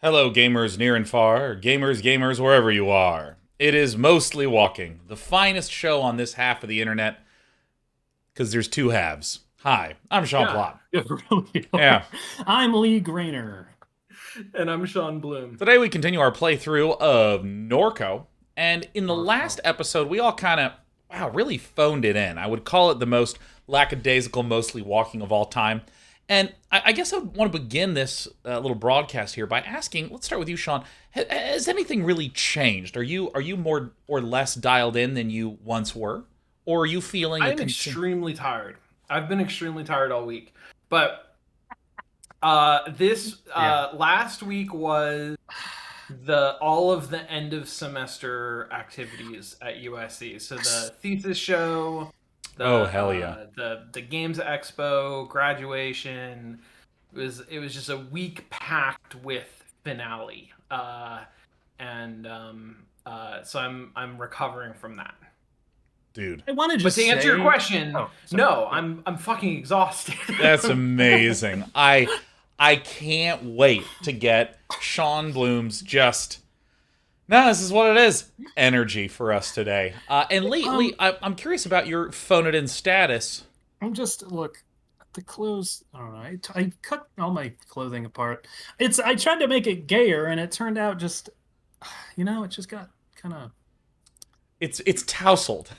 Hello, gamers near and far, gamers, wherever you are. It is Mostly Walking, the finest show on this half of the internet, because there's two halves. Hi, I'm Sean Yeah, Plott. it really are. Yeah. I'm Lee Grainer. And I'm Sean Bloom. Today we continue our playthrough of Norco, and in the last Norco. episode, we all kind of, really phoned it in. I would call it the most lackadaisical Mostly Walking of all time. And I guess I would want to begin this little broadcast here by asking, let's start with you, Sean. Has anything really changed? Are you more or less dialed in than you once were? Or are you feeling... I'm extremely tired. I've been extremely tired all week. But this last week was all of the end of semester activities at USC. So the thesis show, hell yeah. the Games Expo, graduation. It was just a week packed with finale. So I'm recovering from that. Dude. I want to But just to answer your question, sorry. no, I'm fucking exhausted. That's amazing. I can't wait to get Sean Bloom's this is what it is, energy for us today. And Lee, I'm curious about your phone it in status. I'm just the clothes. I don't know. I cut all my clothing apart. I tried to make it gayer, and it turned out just, it just got kind of. It's tousled.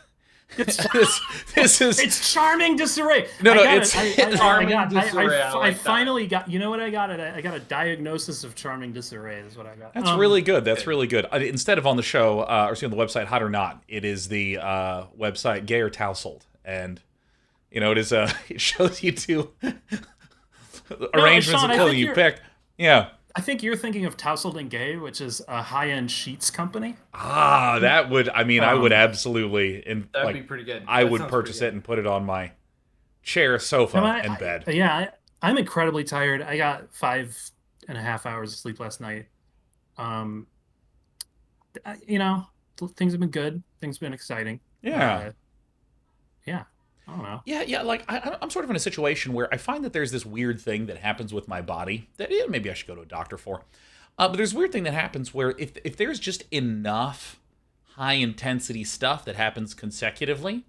It's charming disarray. It's charming disarray. I finally got. You know what I got? I got a diagnosis of charming disarray. Is what I got. That's really good. That's really good. Instead of on the show or see on the website Hot or Not, it is the website Gay or Tousled, and it is it shows you two arrangements Sean, of clothing you picked. Yeah. I think you're thinking of Tousled and Gay, which is a high-end sheets company. That would, I would absolutely, that'd be pretty good. I would purchase it and put it on my chair, sofa, and bed. I'm incredibly tired. I got 5.5 hours of sleep last night. Things have been good. Things have been exciting. Yeah. I don't know. Yeah. Like I'm sort of in a situation where I find that there's this weird thing that happens with my body that maybe I should go to a doctor for. But there's a weird thing that happens where if there's just enough high intensity stuff that happens consecutively,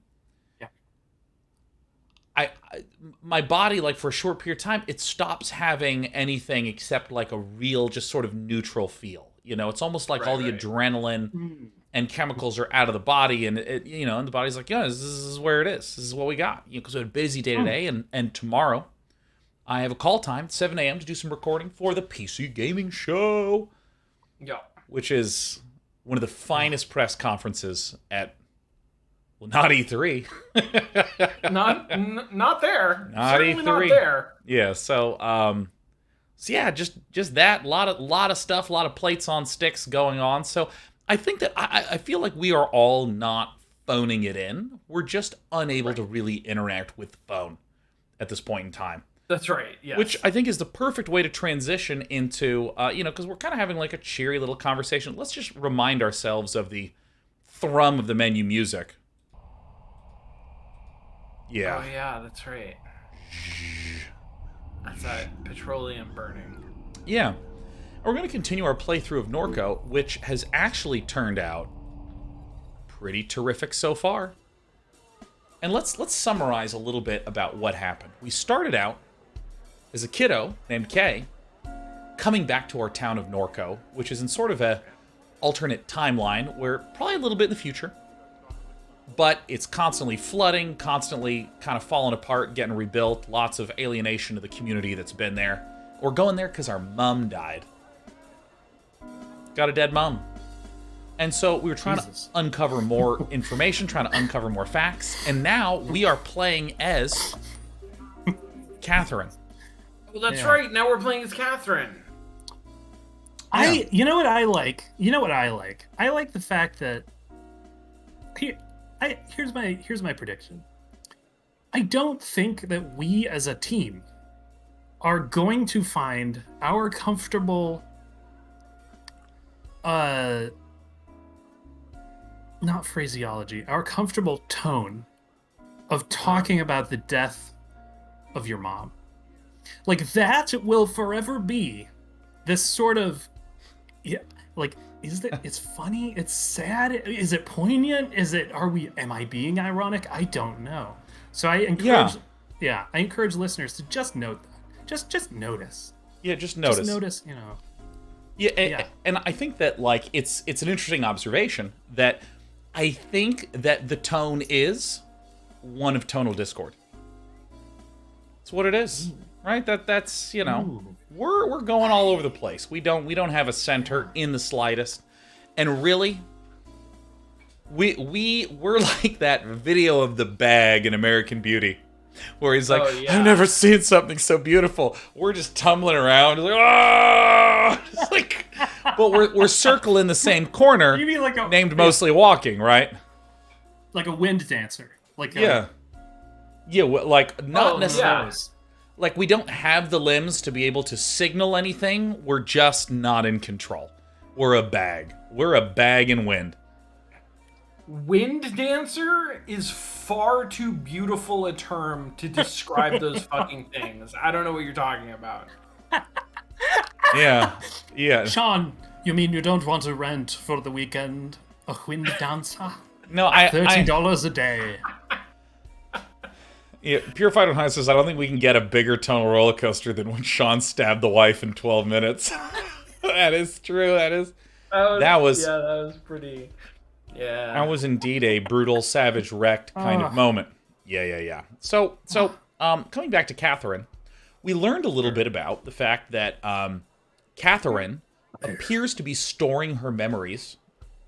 my body, like for a short period of time, it stops having anything except like a real just sort of neutral feel. It's almost like all the adrenaline and chemicals are out of the body, and and the body's like, this is where it is. This is what we got. Because we had a busy day today, and tomorrow I have a call time, 7 a.m. to do some recording for the PC Gaming Show. Yeah. Which is one of the finest press conferences at, not E3. not there. Not Certainly E3. Not there. Yeah, so just that, a lot of stuff, a lot of plates on sticks going on. So I think that I feel like we are all not phoning it in. We're just unable to really interact with the phone at this point in time. That's right, yes. Which I think is the perfect way to transition into, because we're kind of having like a cheery little conversation. Let's just remind ourselves of the thrum of the menu music. Yeah. Oh, yeah, that's right. That's that petroleum burning. Yeah. We're going to continue our playthrough of Norco, which has actually turned out pretty terrific so far. And let's summarize a little bit about what happened. We started out as a kiddo named Kay, coming back to our town of Norco, which is in sort of a alternate timeline where probably a little bit in the future, but it's constantly flooding, constantly kind of falling apart, getting rebuilt, lots of alienation of the community that's been there. We're going there because our mom died. Got a dead mom. And so we were trying to uncover more information, trying to uncover more facts, and now we are playing as Catherine. Well, that's right. Now we're playing as Catherine. You know what I like? I like the fact that here's my prediction. I don't think that we as a team are going to find our comfortable not phraseology, our comfortable tone of talking about the death of your mom. Like, that will forever be this sort of Yeah, like, it's funny, it's sad, is it poignant, am I being ironic? I don't know. So I encourage, I encourage listeners to just note that. Just notice. Yeah, just Just notice. notice, Yeah, and I think that, like, it's an interesting observation that I think that the tone is one of tonal discord. It's what it is, right? That's we're going all over the place. We don't have a center in the slightest, and really, we're like that video of the bag in American Beauty, where he's like, I've never seen something so beautiful. We're just tumbling around, like, oh, just like, but we're circling the same corner. You mean like named Mostly Walking, right? Like a wind dancer, like like not necessarily. Yeah. Like, we don't have the limbs to be able to signal anything. We're just not in control. We're a bag. We're a bag in wind. Wind dancer is far too beautiful a term to describe those fucking things. I don't know what you're talking about. Yeah. Sean, you mean you don't want to rent for the weekend a wind dancer? No, $30 a day. Yeah, Purified on High says, I don't think we can get a bigger tonal roller coaster than when Sean stabbed the wife in 12 minutes. That is true. That was pretty. Yeah. That was indeed a brutal, savage, wrecked kind of moment. Yeah. So, coming back to Catherine, we learned a little bit about the fact that Catherine appears to be storing her memories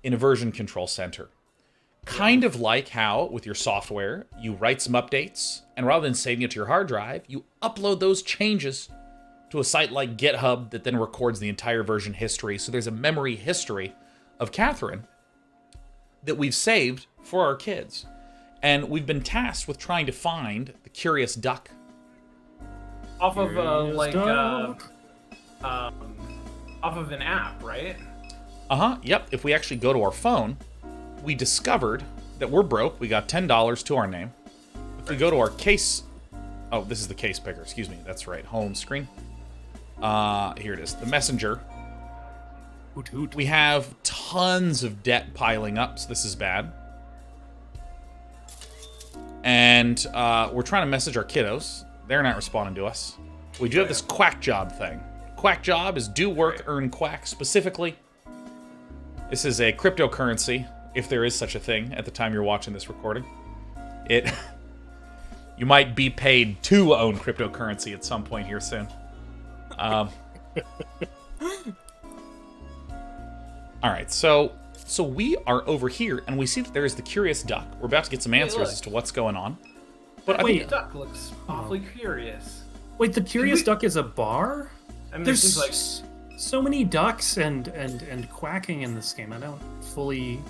in a version control center. Kind of like how, with your software, you write some updates, and rather than saving it to your hard drive, you upload those changes to a site like GitHub that then records the entire version history. So there's a memory history of Catherine that we've saved for our kids. And we've been tasked with trying to find the curious duck. Off of, off of an app, right? Yep. If we actually go to our phone, we discovered that we're broke. We got $10 to our name. If we go to our case... Oh, this is the case picker. Excuse me. That's right. Home screen. Here it is. The messenger. Hoot hoot. We have tons of debt piling up, so this is bad. And we're trying to message our kiddos. They're not responding to us. We do have this quack job thing. Quack job is do work, earn quack. Specifically, this is a cryptocurrency, if there is such a thing at the time you're watching this recording. You might be paid to own cryptocurrency at some point here soon. All right, so we are over here, and we see that there is the curious duck. We're about to get some answers as to what's going on. But the duck looks awfully curious. Wait, the curious duck is a bar? I mean, There's it seems like so many ducks and quacking in this game. I don't fully...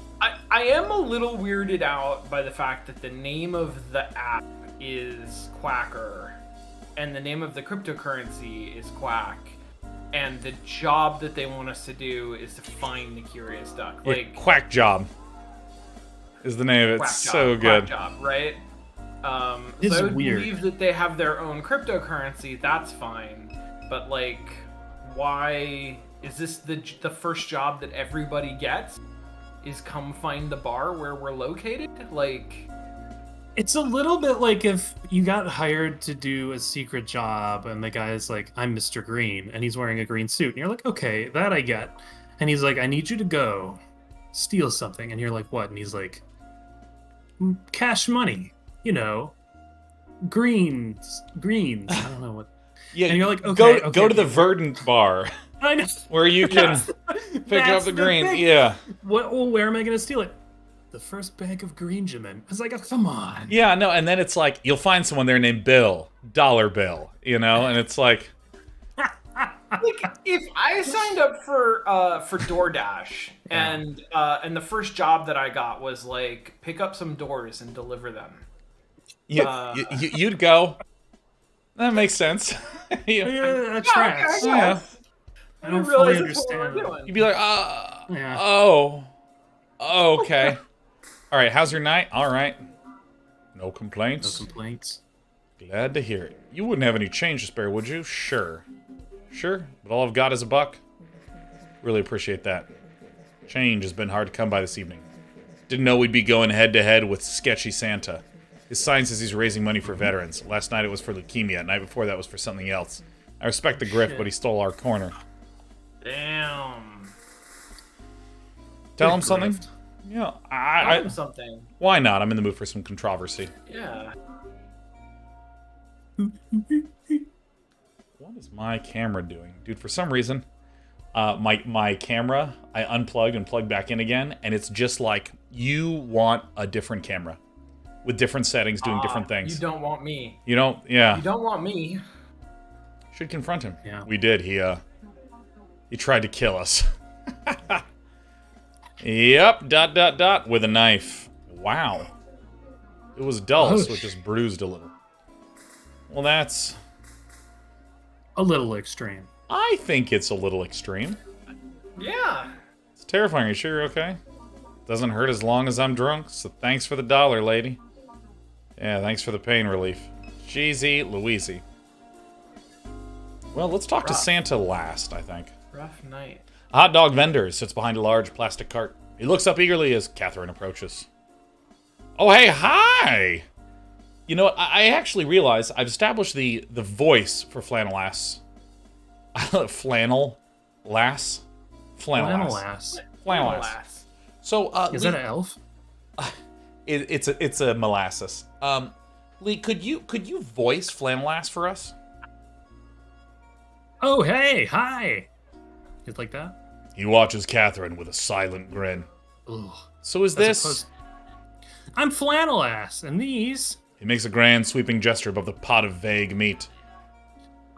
I am a little weirded out by the fact that the name of the app is Quacker, and the name of the cryptocurrency is Quack, and the job that they want us to do is to find the curious duck. Yeah, Quack Job is the name of it. Quack So job, good. Quack job, right? This so I is would weird. believe that they have their own cryptocurrency. That's fine, but like, why is this the first job that everybody gets? Is come find the bar where we're located? Like, It's a little bit like if you got hired to do a secret job and the guy's like, I'm Mr. Green, and he's wearing a green suit. And you're like, okay, that I get. And he's like, I need you to go steal something. And you're like, what? And he's like, cash money, greens. I don't know what. Yeah, and you're like, okay, go to the Verdant bar I know. where you can pick up the green. thing. Yeah. Where am I going to steal it? The first bag of green Jamin. I was like, oh, come on. Yeah, no, and then it's like, you'll find someone there named Bill, Dollar Bill, and it's like... Like, if I signed up for DoorDash and the first job that I got was like pick up some doors and deliver them, you'd go. That makes sense. That tracks. Yeah. I don't realize fully that's what we're understand. doing. You'd be like, oh, okay. All right, how's your night? All right. No complaints. No complaints. Glad to hear it. You wouldn't have any change to spare, would you? Sure, but all I've got is $1. Really appreciate that. Change has been hard to come by this evening. Didn't know we'd be going head-to-head with Sketchy Santa. His sign says he's raising money for veterans. Last night it was for leukemia. Night before that was for something else. I respect the grift, but he stole our corner. Damn. Tell Good him something? grift. Yeah, Tell him something. Why not? I'm in the mood for some controversy. Yeah. What is my camera doing? Dude, for some reason, my camera, I unplugged and plugged back in again, and it's just like, you want a different camera. With different settings, doing different things. You don't want me. You don't, yeah. You don't want me. Should confront him. Yeah. We did. He tried to kill us. Yep, ... with a knife. Wow. It was dull, so it just bruised a little. Well, that's... A little extreme. I think it's a little extreme. Yeah. It's terrifying. Are you sure you're okay? Doesn't hurt as long as I'm drunk, so thanks for the $1, lady. Yeah, thanks for the pain relief. Jeezy Louise. Well, let's talk to Santa last, I think. Rough night. A hot dog vendor sits behind a large plastic cart. He looks up eagerly as Catherine approaches. Oh, hey, hi! You know what? I actually realize I've established the voice for Flannel Lass. Flannel Lass? Flannel Lass. Flannel Lass. So, Is that an elf? It's a molasses. Lee, could you voice Flannel Lass for us? Oh, hey, hi. It's like that? He watches Catherine with a silent grin. Ugh. So is this... I'm Flannel Ass, and these He makes a grand sweeping gesture above the pot of vague meat.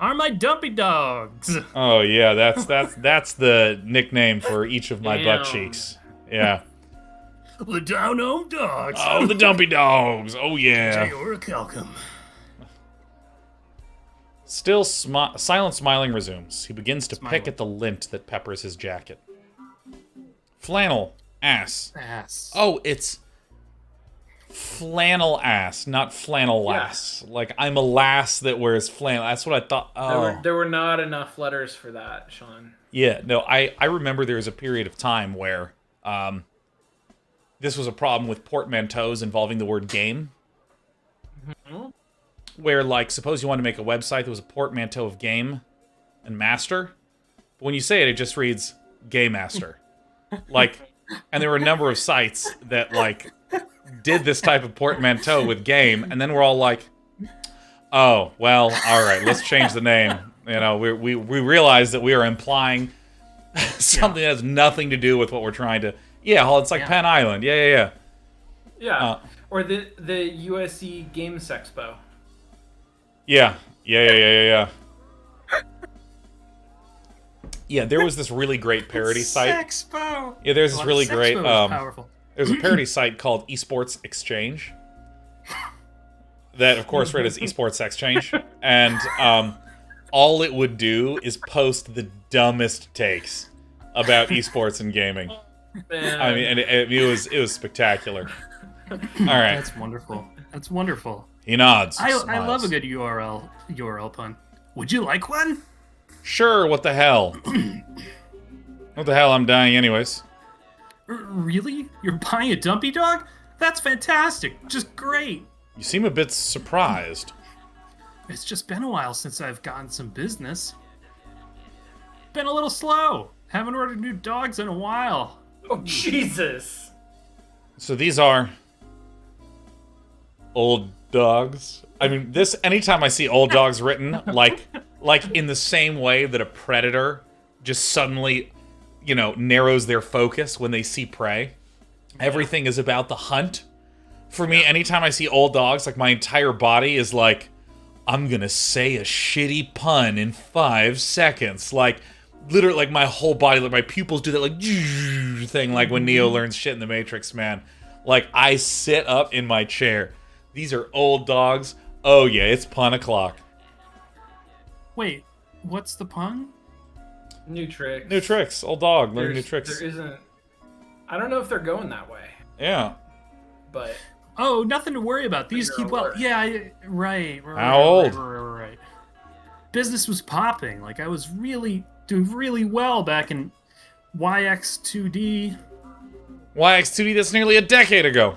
are my dumpy dogs. Oh yeah, that's the nickname for each of my butt cheeks. Yeah. The down-home dogs. Oh, the dumpy dogs. Oh yeah. You're a calcum. Still silent smiling resumes. He begins to Smiling. pick at the lint that peppers his jacket. Flannel ass. Ass. Oh, it's flannel ass, not flannel lass. Like, I'm a lass that wears flannel. That's what I thought. Oh. There were not enough letters for that, Sean. Yeah, no, I remember there was a period of time where this was a problem with portmanteaus involving the word game. Mm-hmm. Where, like, suppose you want to make a website that was a portmanteau of game and master. But when you say it, it just reads Gay Master. Like, and there were a number of sites that, like, did this type of portmanteau with game, and then we're all like, oh, well, all right, let's change the name. You know, we realize that we are implying something that has nothing to do with what we're trying to... Yeah, it's like Penn Island. Yeah. Yeah. Or the USC Games Expo. Yeah. Yeah, there was this really great parody site. Sexpo. Yeah, there's this really Sexpo great... was powerful. There's a parody site called Esports Exchange. That, of course, read as Esports Exchange. And all it would do is post the dumbest takes about esports and gaming. Man. I mean, and it was spectacular. All right. That's wonderful. That's wonderful. He nods. I smiles. love a good URL pun. Would you like one? Sure, what the hell? What the hell, I'm dying anyways. Really? You're buying a dumpy dog? That's fantastic. Just great. You seem a bit surprised. It's just been a while since I've gotten some business. Been a little slow. Haven't ordered new dogs in a while. Oh, Jesus. So these are old dogs. I mean, this anytime I see old dogs written, like in the same way that a predator just suddenly, narrows their focus when they see prey. Everything is about the hunt. For me, anytime I see old dogs, like my entire body is like, I'm gonna say a shitty pun in 5 seconds. Like, literally, like my whole body, like my pupils do that like thing, like when Neo learns shit in the Matrix, man. Like, I sit up in my chair. These are old dogs. Oh yeah, it's pun o'clock. Wait, what's the pun? New tricks. New tricks. Old dog, learn new tricks. There isn't... I don't know if they're going that way, Yeah. but... Oh, nothing to worry about. These keep well. alert. Yeah, right. How old? Right. Business was popping. Like, I was really doing really well back in YX2D. YX2D, that's nearly a decade ago.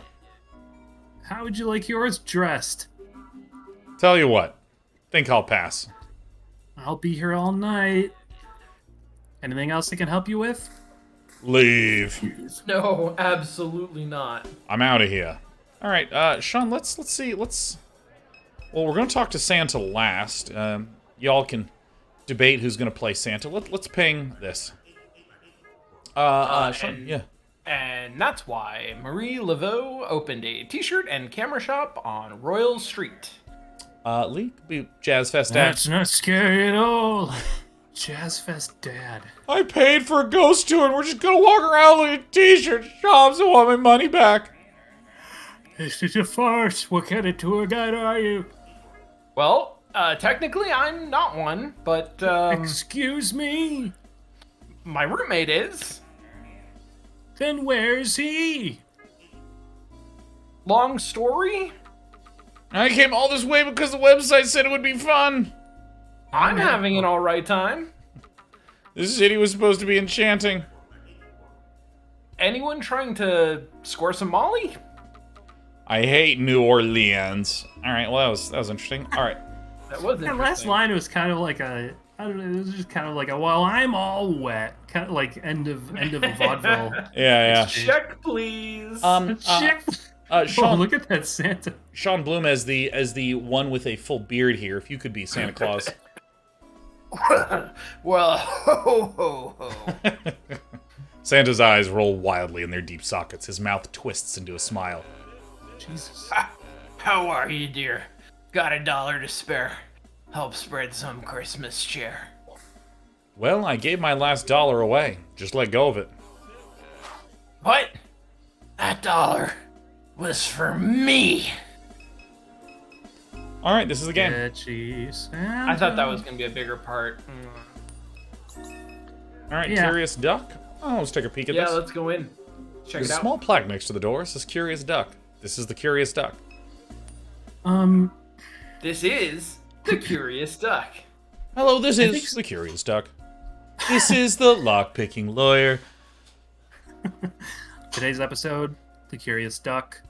How would you like yours dressed? Tell you what, think I'll pass. I'll be here all night. Anything else I can help you with? Leave. No, absolutely not. I'm out of here. All right, Sean. Let's see. Well, we're gonna talk to Santa last. Y'all can debate who's gonna play Santa. Let's ping this. Sean, yeah. And that's why Marie Laveau opened a t-shirt and camera shop on Royal Street. Lee, be Jazz Fest Dad. That's not scary at all. Jazz Fest Dad. I paid for a ghost tour and we're just gonna walk around with a t-shirt shops and want my money back. This is a farce. What kind of tour guide are you? Well, technically I'm not one, but Excuse me? my roommate is. Then where's he? Long story? I came all this way because the website said it would be fun. I'm having an alright time. This city was supposed to be enchanting. Anyone trying to score some Molly? I hate New Orleans. All right, well that was interesting. All right. That was That interesting. last line was kind of like a, I don't know, it was just kind of like a, well, I'm all wet. Kind of like end of vaudeville. Yeah. Check, please. Shit. Sean, Oh, look at that Santa. Sean Bloom as the one with a full beard here. If you could be Santa Claus. Well, ho, ho, ho. Santa's eyes roll wildly in their deep sockets. His mouth twists into a smile. Jesus. How are you, dear? Got $1 to spare. Help spread some Christmas cheer. Well, I gave my last dollar away. Just let go of it. What? That dollar was for me. All right, this is the game. Sketchy Santa. I thought that was going to be a bigger part. All right, Yeah. Curious Duck. Oh, let's take a peek at Yeah, this. let's go in. Check There's it a out. small plaque next to the door. It says Curious Duck. This is the Curious Duck. This is the Curious Duck. Hello, this think is so. the Curious Duck. This is the lock-picking lawyer. Today's episode, The Curious Duck.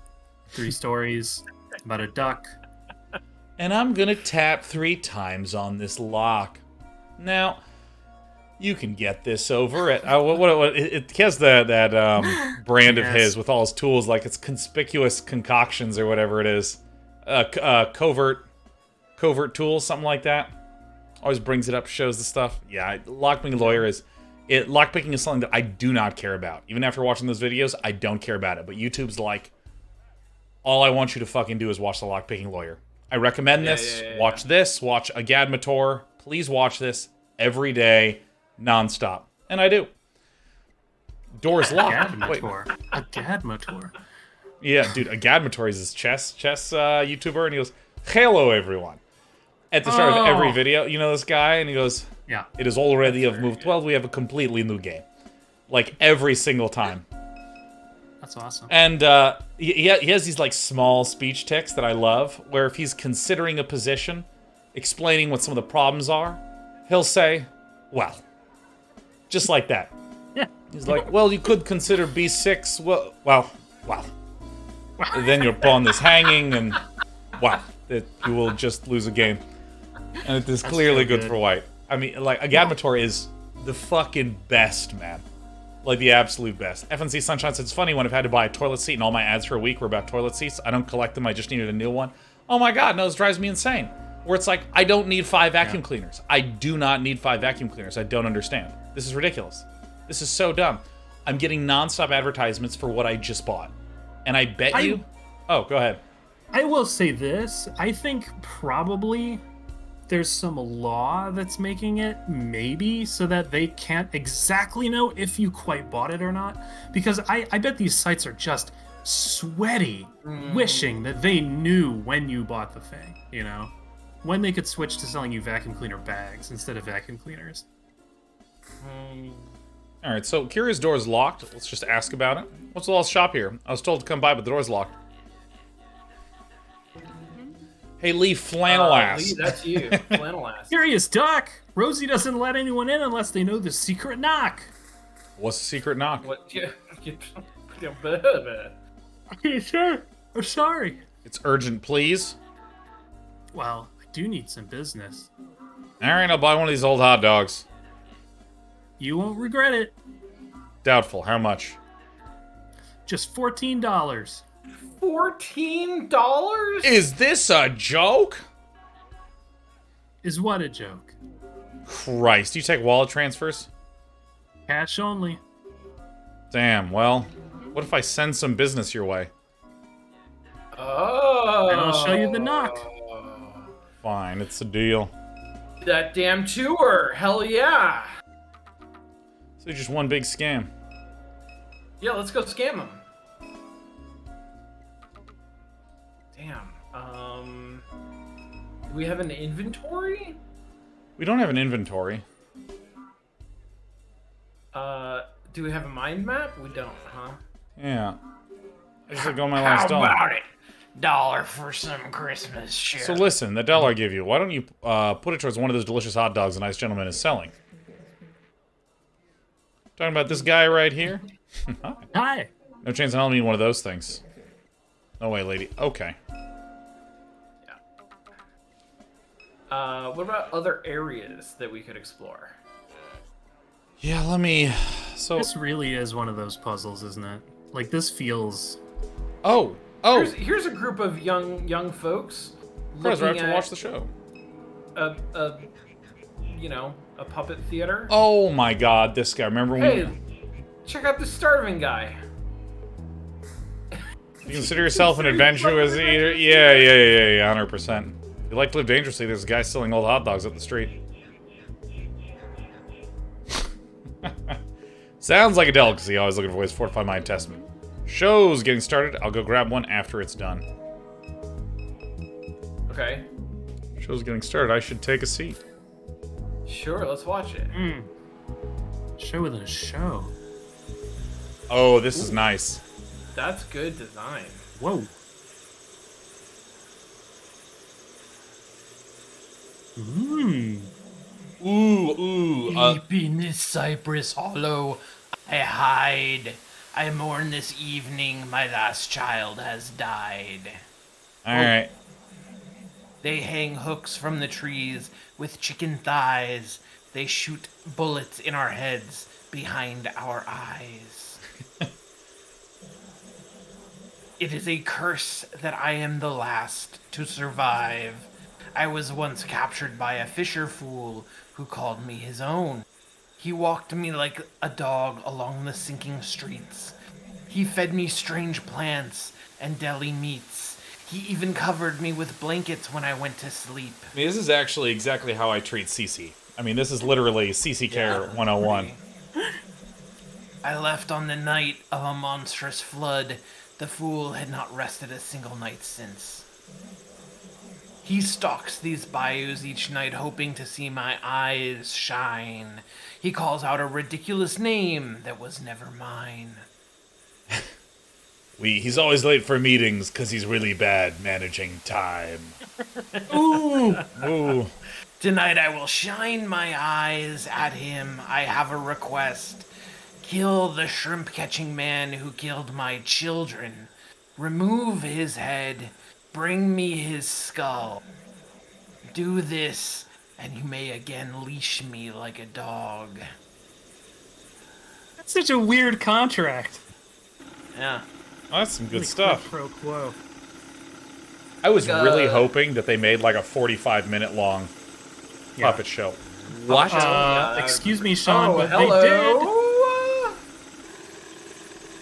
3 stories about a duck. And I'm gonna tap 3 times on this lock. Now, you can get this over at it has that brand of Yes. his with all his tools, like it's conspicuous concoctions or whatever it is, covert tools, something like that. Always brings it up, shows the stuff. Yeah, lockpicking lawyer is lockpicking is something that I do not care about. Even after watching those videos, I don't care about it. But YouTube's like, all I want you to fucking do is watch the lockpicking lawyer. I recommend this. Yeah. Watch this. Watch a Gadmator. Please watch this every day, nonstop. And I do. Door's locked. Wait. Gadmator. A Gadmator. Yeah, dude, a Gadmator is this chess YouTuber, and he goes, "Hello, everyone." At the start of every Oh. video, you know this guy, and he goes, Yeah. "It is already of move 12. We have a completely new game." Like every single time. That's awesome. And he has these like small speech tics that I love, where if he's considering a position, explaining what some of the problems are, he'll say, "Well," just like that. Yeah. He's like, "Well, you could consider b6. Well. And then your pawn is hanging, and wow, that you will just lose a game." And it is clearly so good good. for white. I mean, like a Gadmator is the fucking best, man. Like the absolute best. FNC Sunshine says, "It's funny when I've had to buy a toilet seat and all my ads for a week were about toilet seats. I don't collect them. I just needed a new one." Oh my god, no, this drives me insane. Where it's like, I don't need 5 vacuum cleaners. I do not need 5 vacuum cleaners. I don't understand. This is ridiculous. This is so dumb. I'm getting nonstop advertisements for what I just bought. And I bet you... Oh, go ahead. I will say this. I think probably there's some law that's making it maybe so that they can't exactly know if you quite bought it or not. Because I bet these sites are just sweaty, wishing that they knew when you bought the thing, you know? When they could switch to selling you vacuum cleaner bags instead of vacuum cleaners. All right, so Curious Door is locked. Let's just ask about it. What's the last shop here? I was told to come by, but the door's locked. Hey, Lee Flannel Ass. Lee, that's you. Flannel Ass. Curious Duck! Rosie doesn't let anyone in unless they know the secret knock. What's the secret knock? What? Okay, sure. I'm sorry. It's urgent, please. Well, I do need some business. All right, I'll buy one of these old hot dogs. You won't regret it. Doubtful. How much? Just $14. $14? Is this a joke? Is what a joke. Christ, do you take wallet transfers? Cash only. Damn, well, what if I send some business your way? Oh. And I'll show you the knock. Fine, it's a deal. That damn tour. Hell yeah. So just one big scam. Yeah, let's go scam him. Damn. Do we have an inventory? We don't have an inventory. Do we have a mind map? We don't, huh? Yeah. I just let go of my last dollar. How about it? $1 for some Christmas shit. So listen, the dollar I give you, why don't you put it towards one of those delicious hot dogs a nice gentleman is selling? Talking about this guy right here? Hi. Hi. No chance in hell I need one of those things. No way, lady. Okay. What about other areas that we could explore? Yeah, let me... So... This really is one of those puzzles, isn't it? Like, this feels... Oh! Here's a group of young folks Chris, looking I have to at watch the show. a puppet theater. Oh my god, this guy. Remember when... Hey, check out the starving guy. You consider yourself an adventurous eater? Yeah, 100%. If you like to live dangerously, there's a guy selling old hot dogs up the street. Sounds like a delicacy. Always looking for ways to fortify my intestine. Show's getting started. I'll go grab one after it's done. Okay. Show's getting started. I should take a seat. Sure, let's watch it. Show within a show. Oh, this is nice. That's good design. Whoa. Mmm. Ooh. Deep in this cypress hollow, I hide. I mourn this evening. My last child has died. Alright. They hang hooks from the trees with chicken thighs. They shoot bullets in our heads behind our eyes. It is a curse that I am the last to survive. I was once captured by a fisher fool who called me his own. He walked me like a dog along the sinking streets. He fed me strange plants and deli meats. He even covered me with blankets when I went to sleep. I mean, this is actually exactly how I treat Cece. I mean, this is literally Cece Care 101. I left on the night of a monstrous flood. The fool had not rested a single night since. He stalks these bayous each night, hoping to see my eyes shine. He calls out a ridiculous name that was never mine. He's always late for meetings because he's really bad managing time. Ooh. Tonight I will shine my eyes at him. I have a request. Kill the shrimp-catching man who killed my children. Remove his head. Bring me his skull. Do this, and you may again leash me like a dog. That's such a weird contract. Yeah. Oh, that's some good stuff. Pro quo. I was really hoping that they made like a 45-minute long puppet show. What? Excuse me, Sean, but hello. they did.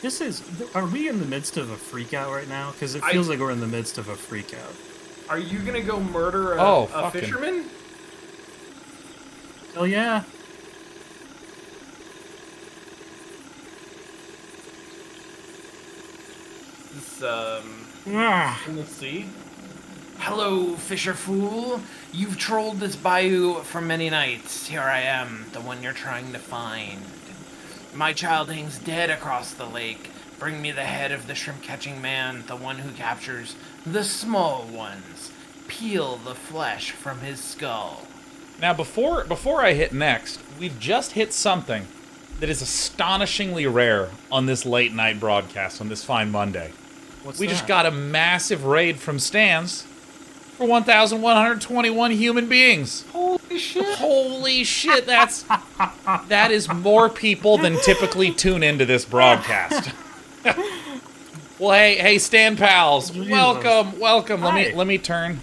This is... Are we in the midst of a freak out right now? Because it feels like we're in the midst of a freak out. Are you gonna go murder a fisherman? Hell yeah. This, let's see. Hello, fisher fool. You've trolled this bayou for many nights. Here I am, the one you're trying to find. My child hangs dead across the lake. Bring me the head of the shrimp-catching man, the one who captures the small ones. Peel the flesh from his skull. Now, before I hit next, we've just hit something that is astonishingly rare on this late night broadcast on this fine Monday. What's We that? just got a massive raid from Stans for 1,121 human beings. Holy shit! Holy shit, that is more people than typically tune into this broadcast. Well, hey, Stan pals, Jesus. welcome. Hi. Let me turn.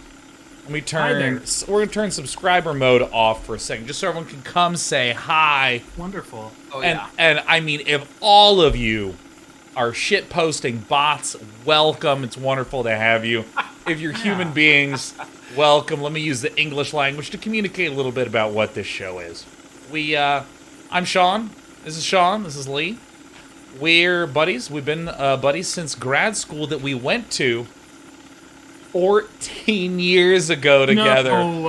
there. We're gonna turn subscriber mode off for a second, just so everyone can come say hi. Wonderful. Oh And yeah. and I mean, if all of you are shit posting bots, welcome. It's wonderful to have you. If you're human beings, welcome. Let me use the English language to communicate a little bit about what this show is. I'm Sean. This is Sean. This is Lee. We're buddies. We've been buddies since grad school that we went to 14 years ago together. No.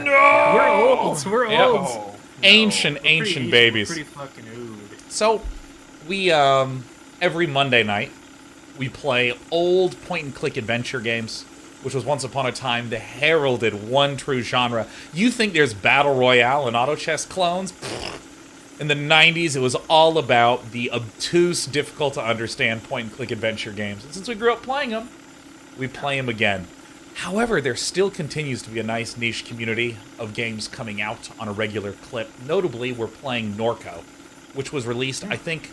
No! We're old. We're Yeah. old. Oh, Ancient We're pretty- we're babies. Pretty fucking old. So, we, every Monday night, we play old point-and-click adventure games, which was once upon a time the heralded one true genre. You think there's Battle Royale and auto chess clones? In the 90s, it was all about the obtuse, difficult-to-understand point-and-click adventure games. And since we grew up playing them, we play them again. However, there still continues to be a nice niche community of games coming out on a regular clip. Notably, we're playing NORCO, which was released, I think,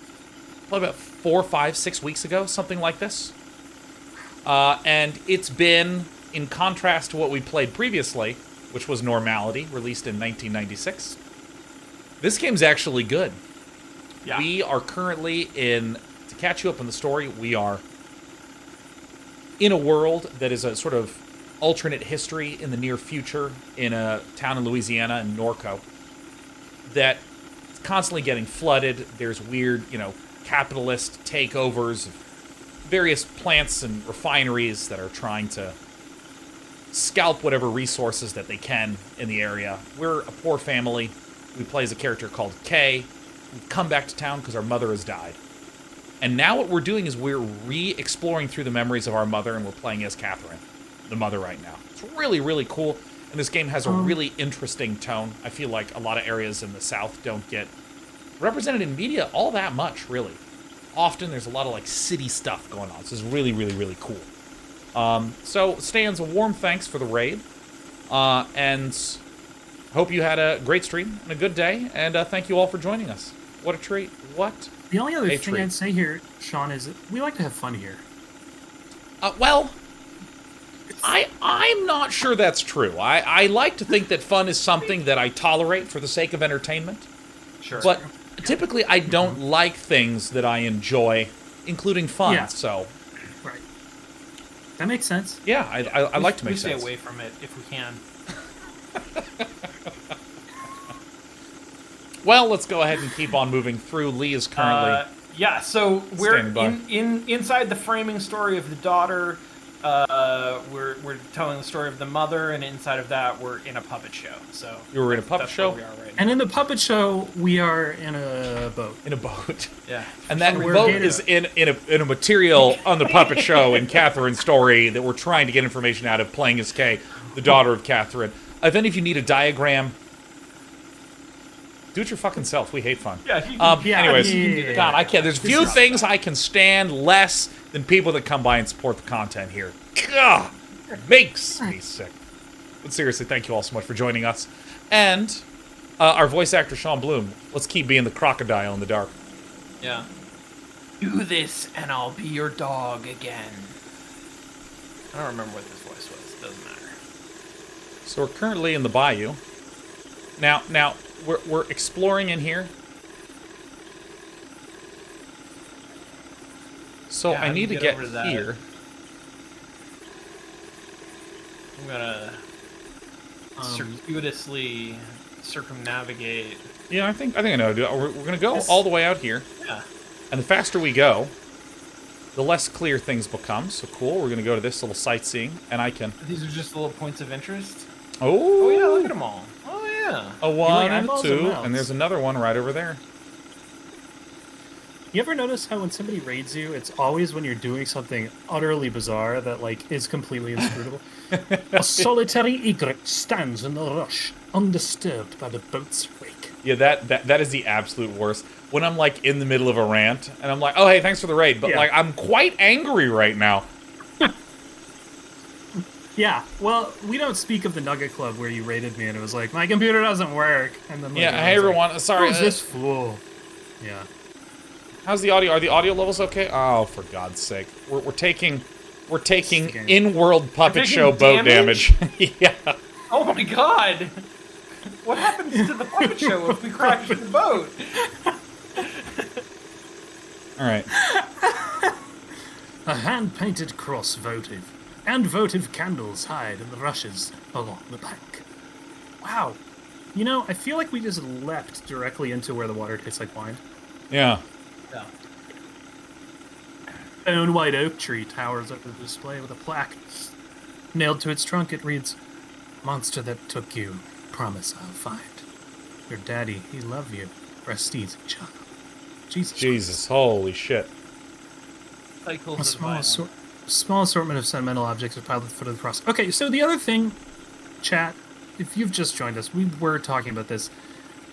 probably about 4, 5, 6 weeks ago, something like this. And it's been, in contrast to what we played previously, which was Normality, released in 1996. This game's actually good. Yeah. We are currently to catch you up on the story, we are in a world that is a sort of alternate history in the near future in a town in Louisiana, in Norco, that is constantly getting flooded. There's weird, capitalist takeovers of various plants and refineries that are trying to scalp whatever resources that they can in the area. We're a poor family. We play as a character called Kay. We've come back to town because our mother has died. And now what we're doing is we're re-exploring through the memories of our mother, and we're playing as Catherine, the mother right now. It's really, really cool. And this game has a really interesting tone. I feel like a lot of areas in the South don't get represented in media all that much, really. Often there's a lot of, city stuff going on. So it's really, really, really cool. So, Stans, a warm thanks for the raid. And hope you had a great stream and a good day. And thank you all for joining us. What a treat. What? The only other A thing treat. I'd say here, Sean, is that we like to have fun here. Well, I'm not sure that's true. I like to think that fun is something that I tolerate for the sake of entertainment. Sure. But typically, I don't like things that I enjoy, including fun. Yeah. So, Right. That makes sense. yeah, I like to make we stay sense. away from it if we can. Well, let's go ahead and keep on moving through. Lee is currently... Yeah, so we're Standing by. inside the framing story of the daughter. We're telling the story of the mother, and inside of that, we're in a puppet show. So You were in a puppet that's show? where we are right now. And in the puppet show, we are in a boat. in a boat. Yeah. And that We're boat getting- is in a material on the puppet show in Catherine's story that we're trying to get information out of, playing as Kay, the daughter of Catherine. If any of you need a diagram, do it your fucking self. We hate fun. Yeah, you can- Yeah, Anyways, you can do that. God, I can't. There's few things I can stand less than people that come by and support the content here. God, it makes me sick. But seriously, thank you all so much for joining us. And our voice actor, Sean Bloom, let's keep being the crocodile in the dark. Yeah. Do this, and I'll be your dog again. I don't remember what this voice was. It doesn't matter. So we're currently in the bayou. Now, we're exploring in here. So Yeah, I how do need you to get get over to that? here. I'm gonna circuitously circumnavigate. Yeah, I think I know. How to do it. We're gonna go Yes. all the way out here, Yeah. and the faster we go, the less clear things become. So cool. We're gonna go to this little sightseeing, and I can. These are just little points of interest. Oh, Oh yeah, look at them all. Oh yeah. a one and a eyeballs or two, mouths? and there's another one right over there. You ever notice how when somebody raids you, it's always when you're doing something utterly bizarre that is completely inscrutable? A solitary egret stands in the rush, undisturbed by the boat's wake. Yeah, that is the absolute worst. When I'm like in the middle of a rant and I'm like, "Oh, hey, thanks for the raid," but like I'm quite angry right now. Yeah, well, we don't speak of the Nugget Club where you raided me and it was like, my computer doesn't work. And then Yeah, hey everyone, sorry. Who's this fool? Yeah. How's the audio? Are the audio levels okay? Oh, for God's sake. We're taking in-world puppet show boat damage. Yeah. Oh my God. What happens to the puppet show if we crash the boat? All right. A hand-painted cross votive, and votive candles hide in the rushes along the bank. Wow. You know, I feel like we just leapt directly into where the water tastes like wine. Yeah. Yeah. An own white oak tree towers over the display with a plaque. Nailed to its trunk, it reads, "Monster that took you, promise I'll find. Your daddy, he love you. Rest easy, child." Jesus, holy shit. Cycles A small assortment of sentimental objects are piled at the foot of the cross. Okay, so the other thing, chat, if you've just joined us, we were talking about this.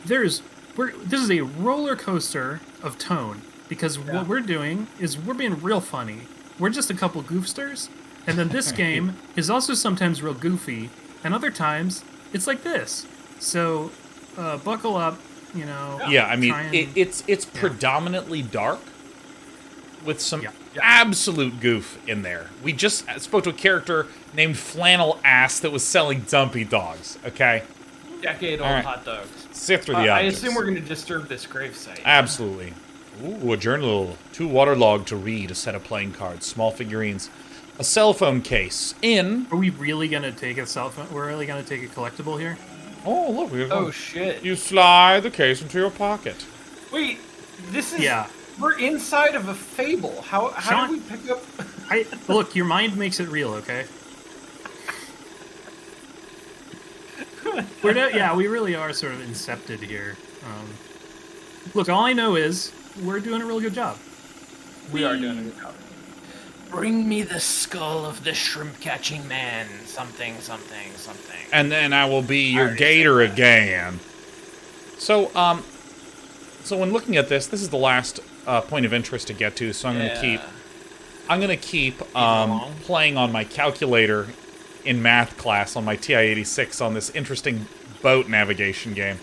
This is a roller coaster of tone, because what we're doing is we're being real funny. We're just a couple goofsters, and then this game is also sometimes real goofy, and other times it's like this. So, buckle up, you know. Yeah, I mean, it's predominantly dark, with some absolute goof in there. We just spoke to a character named Flannel Ass that was selling dumpy dogs, okay? Decade-old hot dogs. Sift through the I objects. assume we're going to disturb this gravesite. Absolutely. Ooh, a journal, 2 waterlogged to read, a set of playing cards, small figurines, a cell phone case, Are we really going to take a cell phone? We're really going to take a collectible here? Oh, look. Oh, shit. You slide the case into your pocket. Wait, this is... Yeah. We're inside of a fable. How Sean, do we pick up... Look, your mind makes it real, okay? We really are sort of incepted here. Look, all I know is we're doing a real good job. We are doing a good job. Bring me the skull of the shrimp-catching man. Something. And then I will be your gator again. So when looking at this is the last point of interest to get to, so I'm gonna keep playing on my calculator in math class on my TI-86 on this interesting boat navigation game.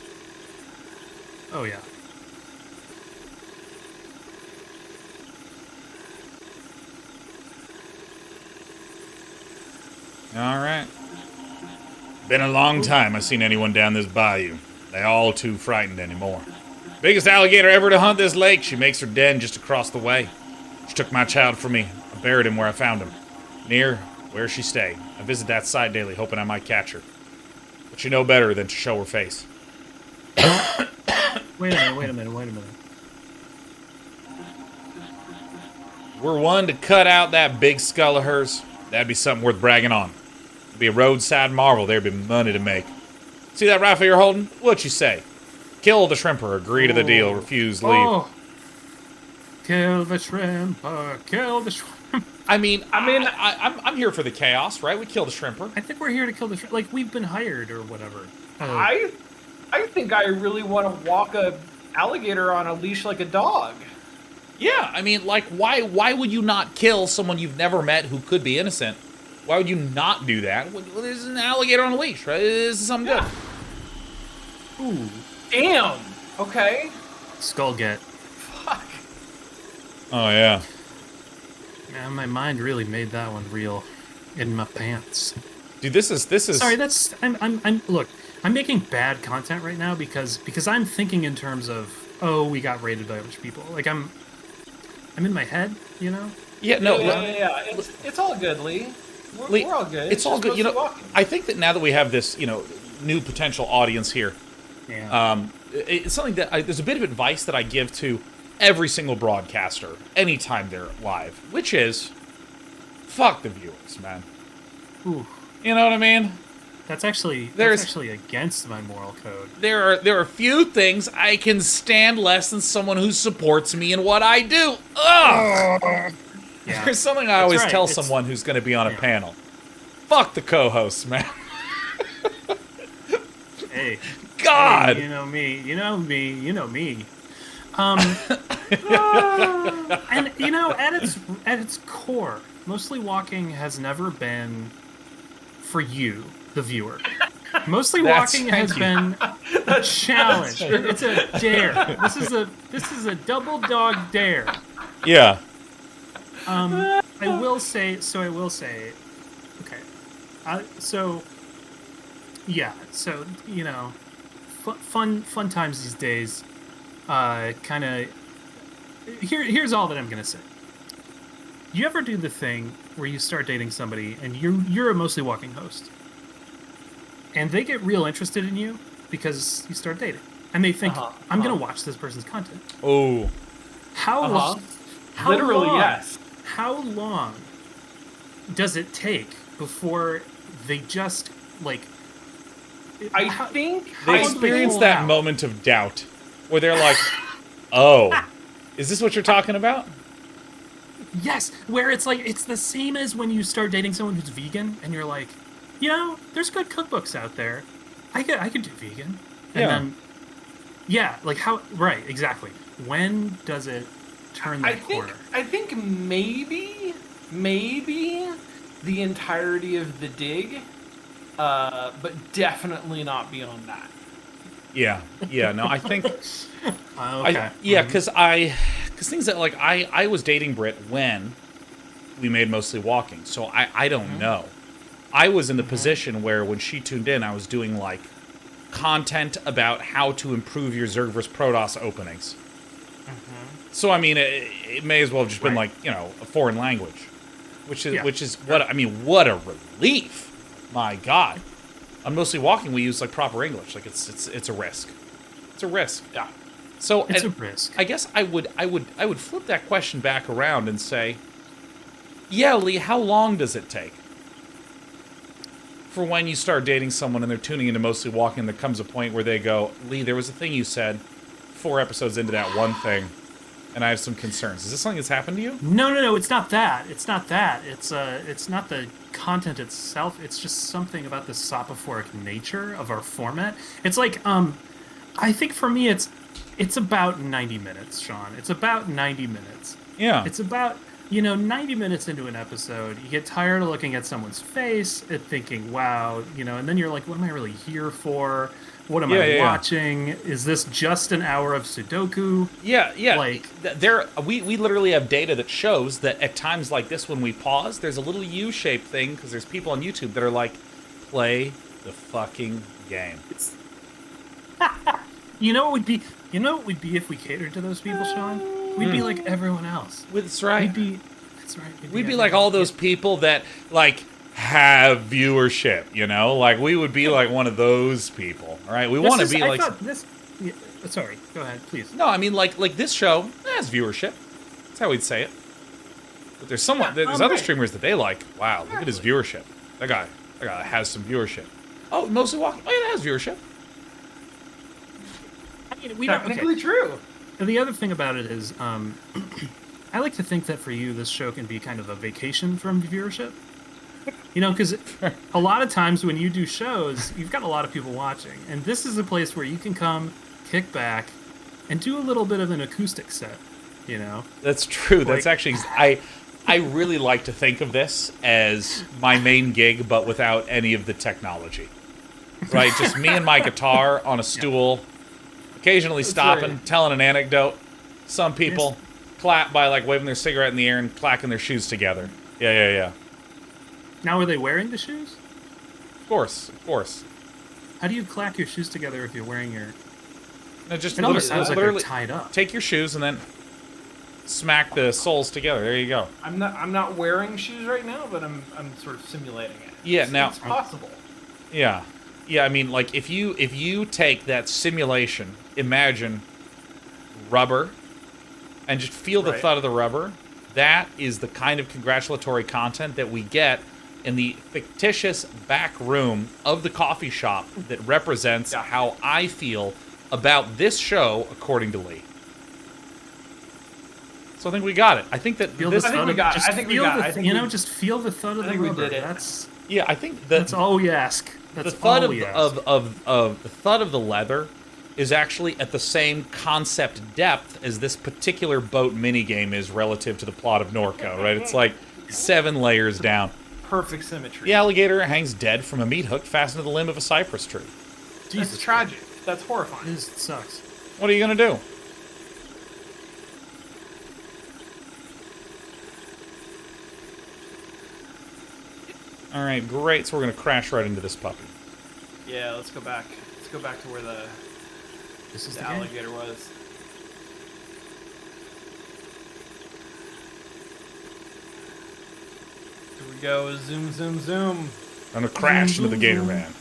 Oh, yeah. Alright. Been a long time I've seen anyone down this bayou. They all too frightened anymore. Biggest alligator ever to hunt this lake. She makes her den just across the way. She took my child from me. I buried him where I found him. Near where she stayed. I visit that site daily, hoping I might catch her. But you know better than to show her face. Wait a minute. We're one to cut out that big skull of hers. That'd be something worth bragging on. It'd be a roadside marvel. There'd be money to make. See that rifle you're holding? What'd you say? Kill the shrimper, agree to the deal, refuse, leave. Oh. Kill the shrimper, kill the shrimper. I'm here for the chaos, right? We kill the shrimper. I think we're here to kill the shrimper. Like, we've been hired or whatever. I think I really want to walk a alligator on a leash like a dog. Yeah, I mean, like, why would you not kill someone you've never met who could be innocent? Why would you not do that? Well, there's an alligator on a leash, right? This is something good. Ooh. Damn. Okay. Skull get. Fuck. Oh, yeah. Man, my mind really made that one real in my pants. Dude, this is... Sorry, that's... Look, I'm making bad content right now because I'm thinking in terms of, oh, we got raided by a bunch of people. Like, I'm in my head, you know? Yeah, no. Yeah. It's all good, Lee. We're all good. It's all good. You know, I think that now that we have this, new potential audience here, it's something that there's a bit of advice that I give to every single broadcaster anytime they're live, which is, fuck the viewers, man. Ooh. You know what I mean? That's actually against my moral code. There are few things I can stand less than someone who supports me in what I do. Ugh! Yeah. There's something I always tell someone who's going to be on a panel. Fuck the co-hosts, man. Hey, God! Hey, you know me. You know me. You know me. And you know, at its core, mostly walking has never been for you, the viewer. Mostly walking has Thank you. been a challenge. true. It's a dare. This is a double dog dare. Yeah. I will say. So I will say. Okay. So yeah. So you know, fun times these days. Kind of. Here's all that I'm gonna say. You ever do the thing where you start dating somebody and you're a mostly walking host, and they get real interested in you because you start dating, and they think I'm gonna watch this person's content. Oh. How long? How Literally, long, yes. How long does it take before they just like? I how- think how They do experience pull that out? moment of doubt where they're like, oh, is this what you're talking about? Yes, where it's like it's the same as when you start dating someone who's vegan, and you're like, you know, there's good cookbooks out there. I could do vegan, and Yeah. then yeah, like how right exactly. When does it turn the corner? I think maybe the entirety of the dig, but definitely not beyond that. Yeah. Yeah. No, I think. Okay. Because things that like I was dating Britt when we made Mostly Walking, so I don't know. I was in the position where when she tuned in, I was doing like content about how to improve your Zerg Protoss openings. So I mean, it may as well have just been like a foreign language, which is what I mean. What a relief! My God, on Mostly Walking we use like proper English. Like it's a risk. It's a risk. Yeah. So It's a risk. I guess I would flip that question back around and say, yeah, Lee, how long does it take for when you start dating someone and they're tuning into Mostly Walking? There comes a point where they go, Lee, there was a thing you said 4 episodes into that one thing, and I have some concerns. Is this something that's happened to you? No, it's not that. It's not that. It's not the content itself. It's just something about the sopophoric nature of our format. It's like, I think for me, it's about 90 minutes, Sean. It's about 90 minutes. Yeah. It's about, 90 minutes into an episode, you get tired of looking at someone's face and thinking, wow, and then you're like, what am I really here for? What am I watching? Is this just an hour of Sudoku? Yeah. Like we literally have data that shows that at times like this, when we pause, there's a little U-shaped thing because there's people on YouTube that are like, play the fucking game. You know what would be if we catered to those people, Sean? We'd be like everyone else. That's right. That's right. We'd be like all those people that like have viewership, like we would be like one of those people, all right? We want to be like. Sorry, go ahead, please. No, I mean like this show has viewership. That's how we'd say it. But there's there's other streamers that they like. Wow, look at his viewership. That guy has some viewership. Oh, Mostly Walking. Oh yeah, that has viewership. I mean, we don't. Technically true. And the other thing about it is, I like to think that for you, this show can be kind of a vacation from viewership. Because a lot of times when you do shows, you've got a lot of people watching, and this is a place where you can come, kick back, and do a little bit of an acoustic set. That's true. That's actually I really like to think of this as my main gig, but without any of the technology. Right, just me and my guitar on a stool. Occasionally stopping, right. telling an anecdote. Some people clap by like waving their cigarette in the air and clacking their shoes together. Yeah. Now, are they wearing the shoes? Of course. How do you clack your shoes together if you're wearing your? No, just It almost sounds like they're literally tied up. take your shoes and then smack the soles together. There you go. I'm not wearing shoes right now, but I'm sort of simulating it. Yeah, now It's possible. Yeah. I mean, like if you take that simulation, imagine rubber, and just feel the thud of the rubber. That is the kind of congratulatory content that we get in the fictitious back room of the coffee shop that represents how I feel about this show, according to Lee. So I think we got it. I think that Feel this. the I think thud we of- got it. just I think we feel got the it. I think we- just feel the thud of I the think we rubber. did it. That's Yeah, I think That's all we ask. That's the thud all we ask. of the thud of the leather is actually at the same concept depth as this particular boat minigame is relative to the plot of Norco, right? It's like 7 layers down. Perfect symmetry. The alligator hangs dead from a meat hook fastened to the limb of a cypress tree. That's tragic. That's horrifying. It sucks. What are you gonna do? Alright, great, so we're gonna crash right into this puppy. Yeah, let's go back. Let's go back to where the This is the the game. alligator was. Here we go. Zoom, zoom, zoom. I'm gonna crash into the gator man.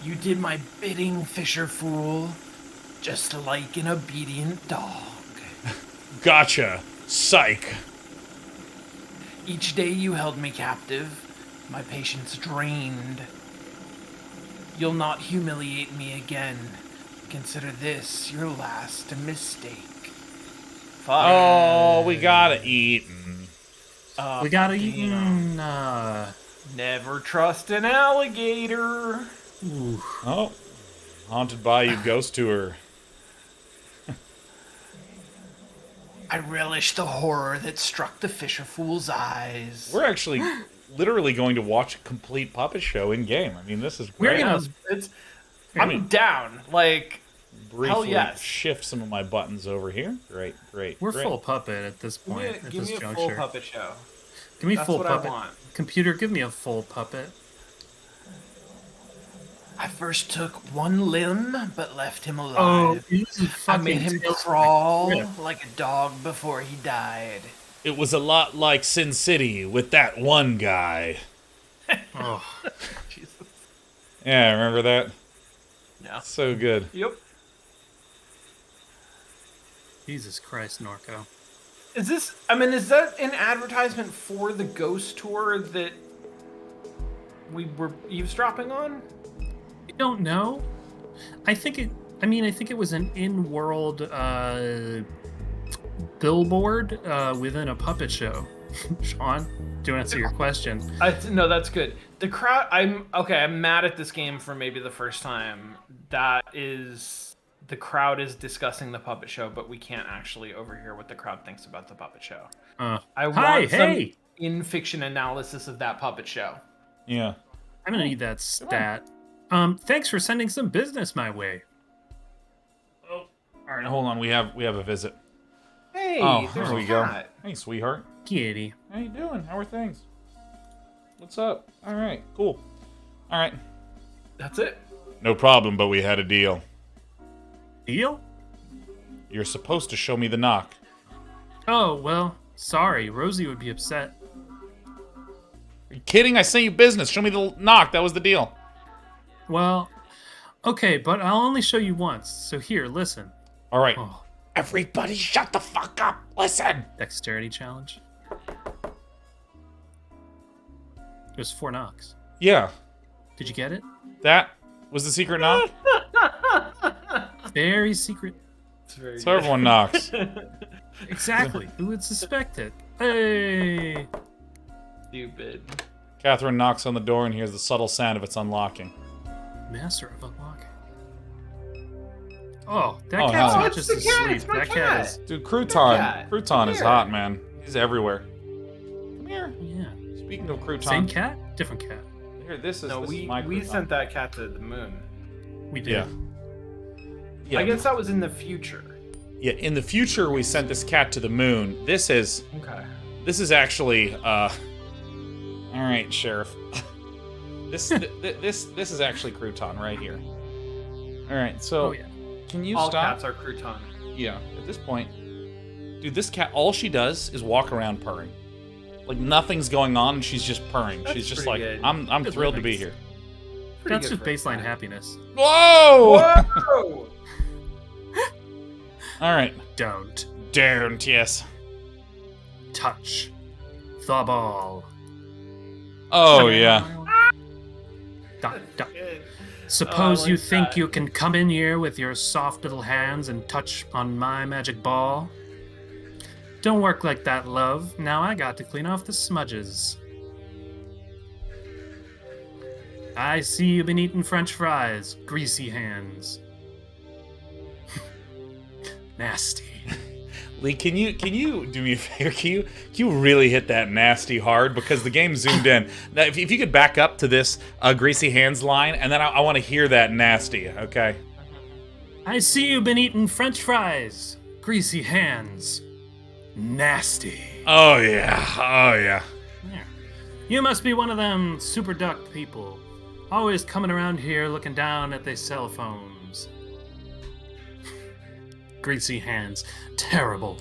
You did my bidding, Fisher fool. Just like an obedient dog. Gotcha! Psych! Each day you held me captive, my patience drained. You'll not humiliate me again. Consider this your last mistake. Fuck. Oh, we gotta eat. We gotta eat. Never trust an alligator. Ooh. Oh, Haunted Bayou Ghost Tour. I relish the horror that struck the Fisher fool's eyes. We're actually literally going to watch a complete puppet show in game. I mean, this is We're great. gonna- I'm down. Like, briefly hell yes. shift some of my buttons over here. Great. We're great. full puppet at this point. At give this me a juncture. full puppet show. Give me That's full what I puppet. want. Computer, give me a full puppet. I first took one limb, but left him Oh, alive. this is I fucking made him Tales crawl from the like a dog before he died. It was a lot like Sin City with that one guy. Crypt. Oh, Jesus. Yeah, remember that? No. So good. Yep. Jesus Christ, Norco. Is this? I mean, is that an advertisement for the Ghost Tour that we were eavesdropping on? I don't know. I think it. I mean, I think it was an in-world billboard within a puppet show. Sean, to answer your question, No, that's good. The crowd. I'm mad at this game for maybe the first time. That is, the crowd is discussing the puppet show, but we can't actually overhear what the crowd thinks about the puppet show. I want some in-fiction analysis of that puppet show. Yeah. I'm gonna need that stat. Thanks for sending some business my way. Oh, all right. Hold on. We have a visit. Hey, Oh, there's there a we go. cat. Hey, sweetheart. Kitty. How you doing? How are things? What's up? All right. Cool. All right. That's it. No problem. But we had a deal. Deal? You're supposed to show me the knock. Oh, well, sorry. Rosie would be upset. Are you kidding? I sent you business. Show me the knock. That was the deal. Well, okay, but I'll only show you once. So here, listen. All right. Oh, Everybody shut the fuck up. Listen. dexterity challenge. There's 4 knocks. Yeah. Did you get it? That was the secret knock. Very secret. It's very So everyone knocks. Exactly. Who would suspect it? Hey. stupid. Catherine knocks on the door and hears the subtle sound of its unlocking. Master of unlocking. Oh, that Oh, cat's hell not yeah. just It's the cat, asleep. it's my That cat cat. is. Dude, Crouton. cat. Crouton Come is here. hot, man. He's everywhere. Come here. Yeah. Speaking of Crouton. Same cat? Different cat. Here, this is, No, this we is my Crouton. sent that cat to the moon. We did. Yeah. Yeah. I guess that was in the future. Yeah, in the future we sent this cat to the moon. This is actually all right, Sheriff. This is actually Crouton right here. All right, so Oh, yeah. can you All stop? cats are crouton. Yeah, at this point, dude, this cat, all she does is walk around purring. Like nothing's going on, and she's just purring. That's she's just pretty like, good. I'm Good thrilled to be living. here. Pretty That's good just for a baseline cat. happiness. Whoa! Whoa! All right, Don't don't yes. touch the ball. Oh yeah. Suppose like you think that. you can come in here with your soft little hands and touch on my magic ball? Don't work like that, love. Now I got to clean off the smudges. I see you've been eating French fries. Greasy hands. Nasty. Lee, can you do me a favor? Can you really hit that nasty hard, because the game zoomed in. Now, if you could back up to this greasy hands line, and then I want to hear that nasty. Okay. I see you've been eating French fries. Greasy hands. Nasty. Oh yeah. Oh yeah. Yeah. You must be one of them super duck people. Always coming around here looking down at their cell phones. Greasy hands. Terrible.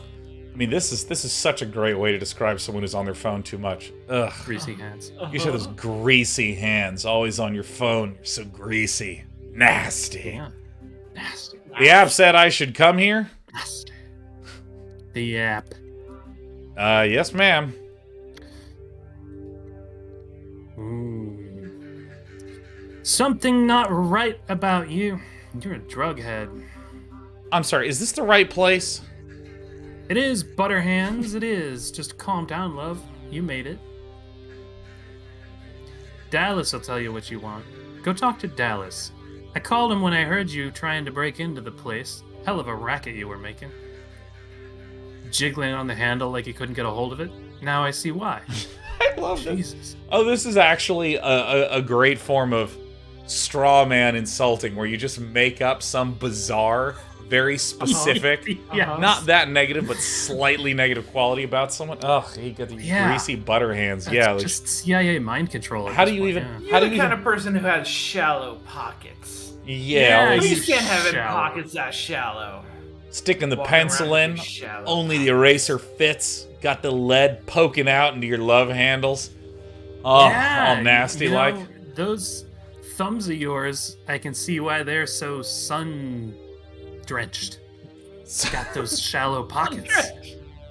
I mean, this is such a great way to describe someone who's on their phone too much. Ugh. Greasy hands. You should have those greasy hands, always on your phone. You're so greasy. Nasty. Yeah. Nasty. The app said I should come here? Nasty. The app. Yes, ma'am. Ooh. Something not right about you. You're a drug head. I'm sorry, is this the right place? It is, Butterhands, it is. Just calm down, love. You made it. Dallas will tell you what you want. Go talk to Dallas. I called him when I heard you trying to break into the place. Hell of a racket you were making. Jiggling on the handle like you couldn't get a hold of it. Now I see why. I love this. Jesus. Oh, this is actually a great form of straw man insulting, where you just make up some bizarre, very specific, Yeah. not that negative, but slightly negative quality about someone. Ugh, he got these greasy butter hands. That's Yeah, like, just CIA mind control. at how do this you point, even? yeah. How You're do the you kind even? of person who has shallow pockets. Yeah, like, Please can't have any shallow. pockets that shallow. sticking the Walking pencil around in. with your shallow Only the eraser fits. Got the lead poking out into your love handles. Oh, Yeah, all nasty you know, like. those thumbs of yours, I can see why they're so sun drenched. Got those shallow pockets.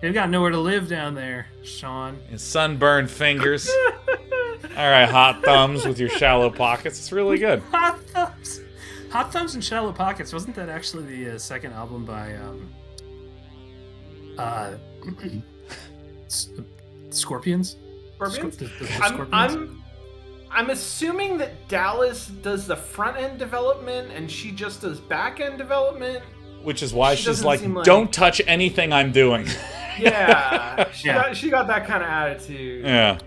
They've got nowhere to live down there, Sean. And sunburned fingers. All right, hot thumbs with your shallow pockets. It's really good. Hot thumbs. Hot thumbs and shallow pockets. Wasn't that actually the second album by Scorpions? Scorpions? The I'm, Scorpions? I'm assuming that Dallas does the front end development and she just does back end development. Which is why She she's doesn't like, seem like- don't touch anything I'm doing. Yeah, Yeah. She got that kind of attitude. Yeah.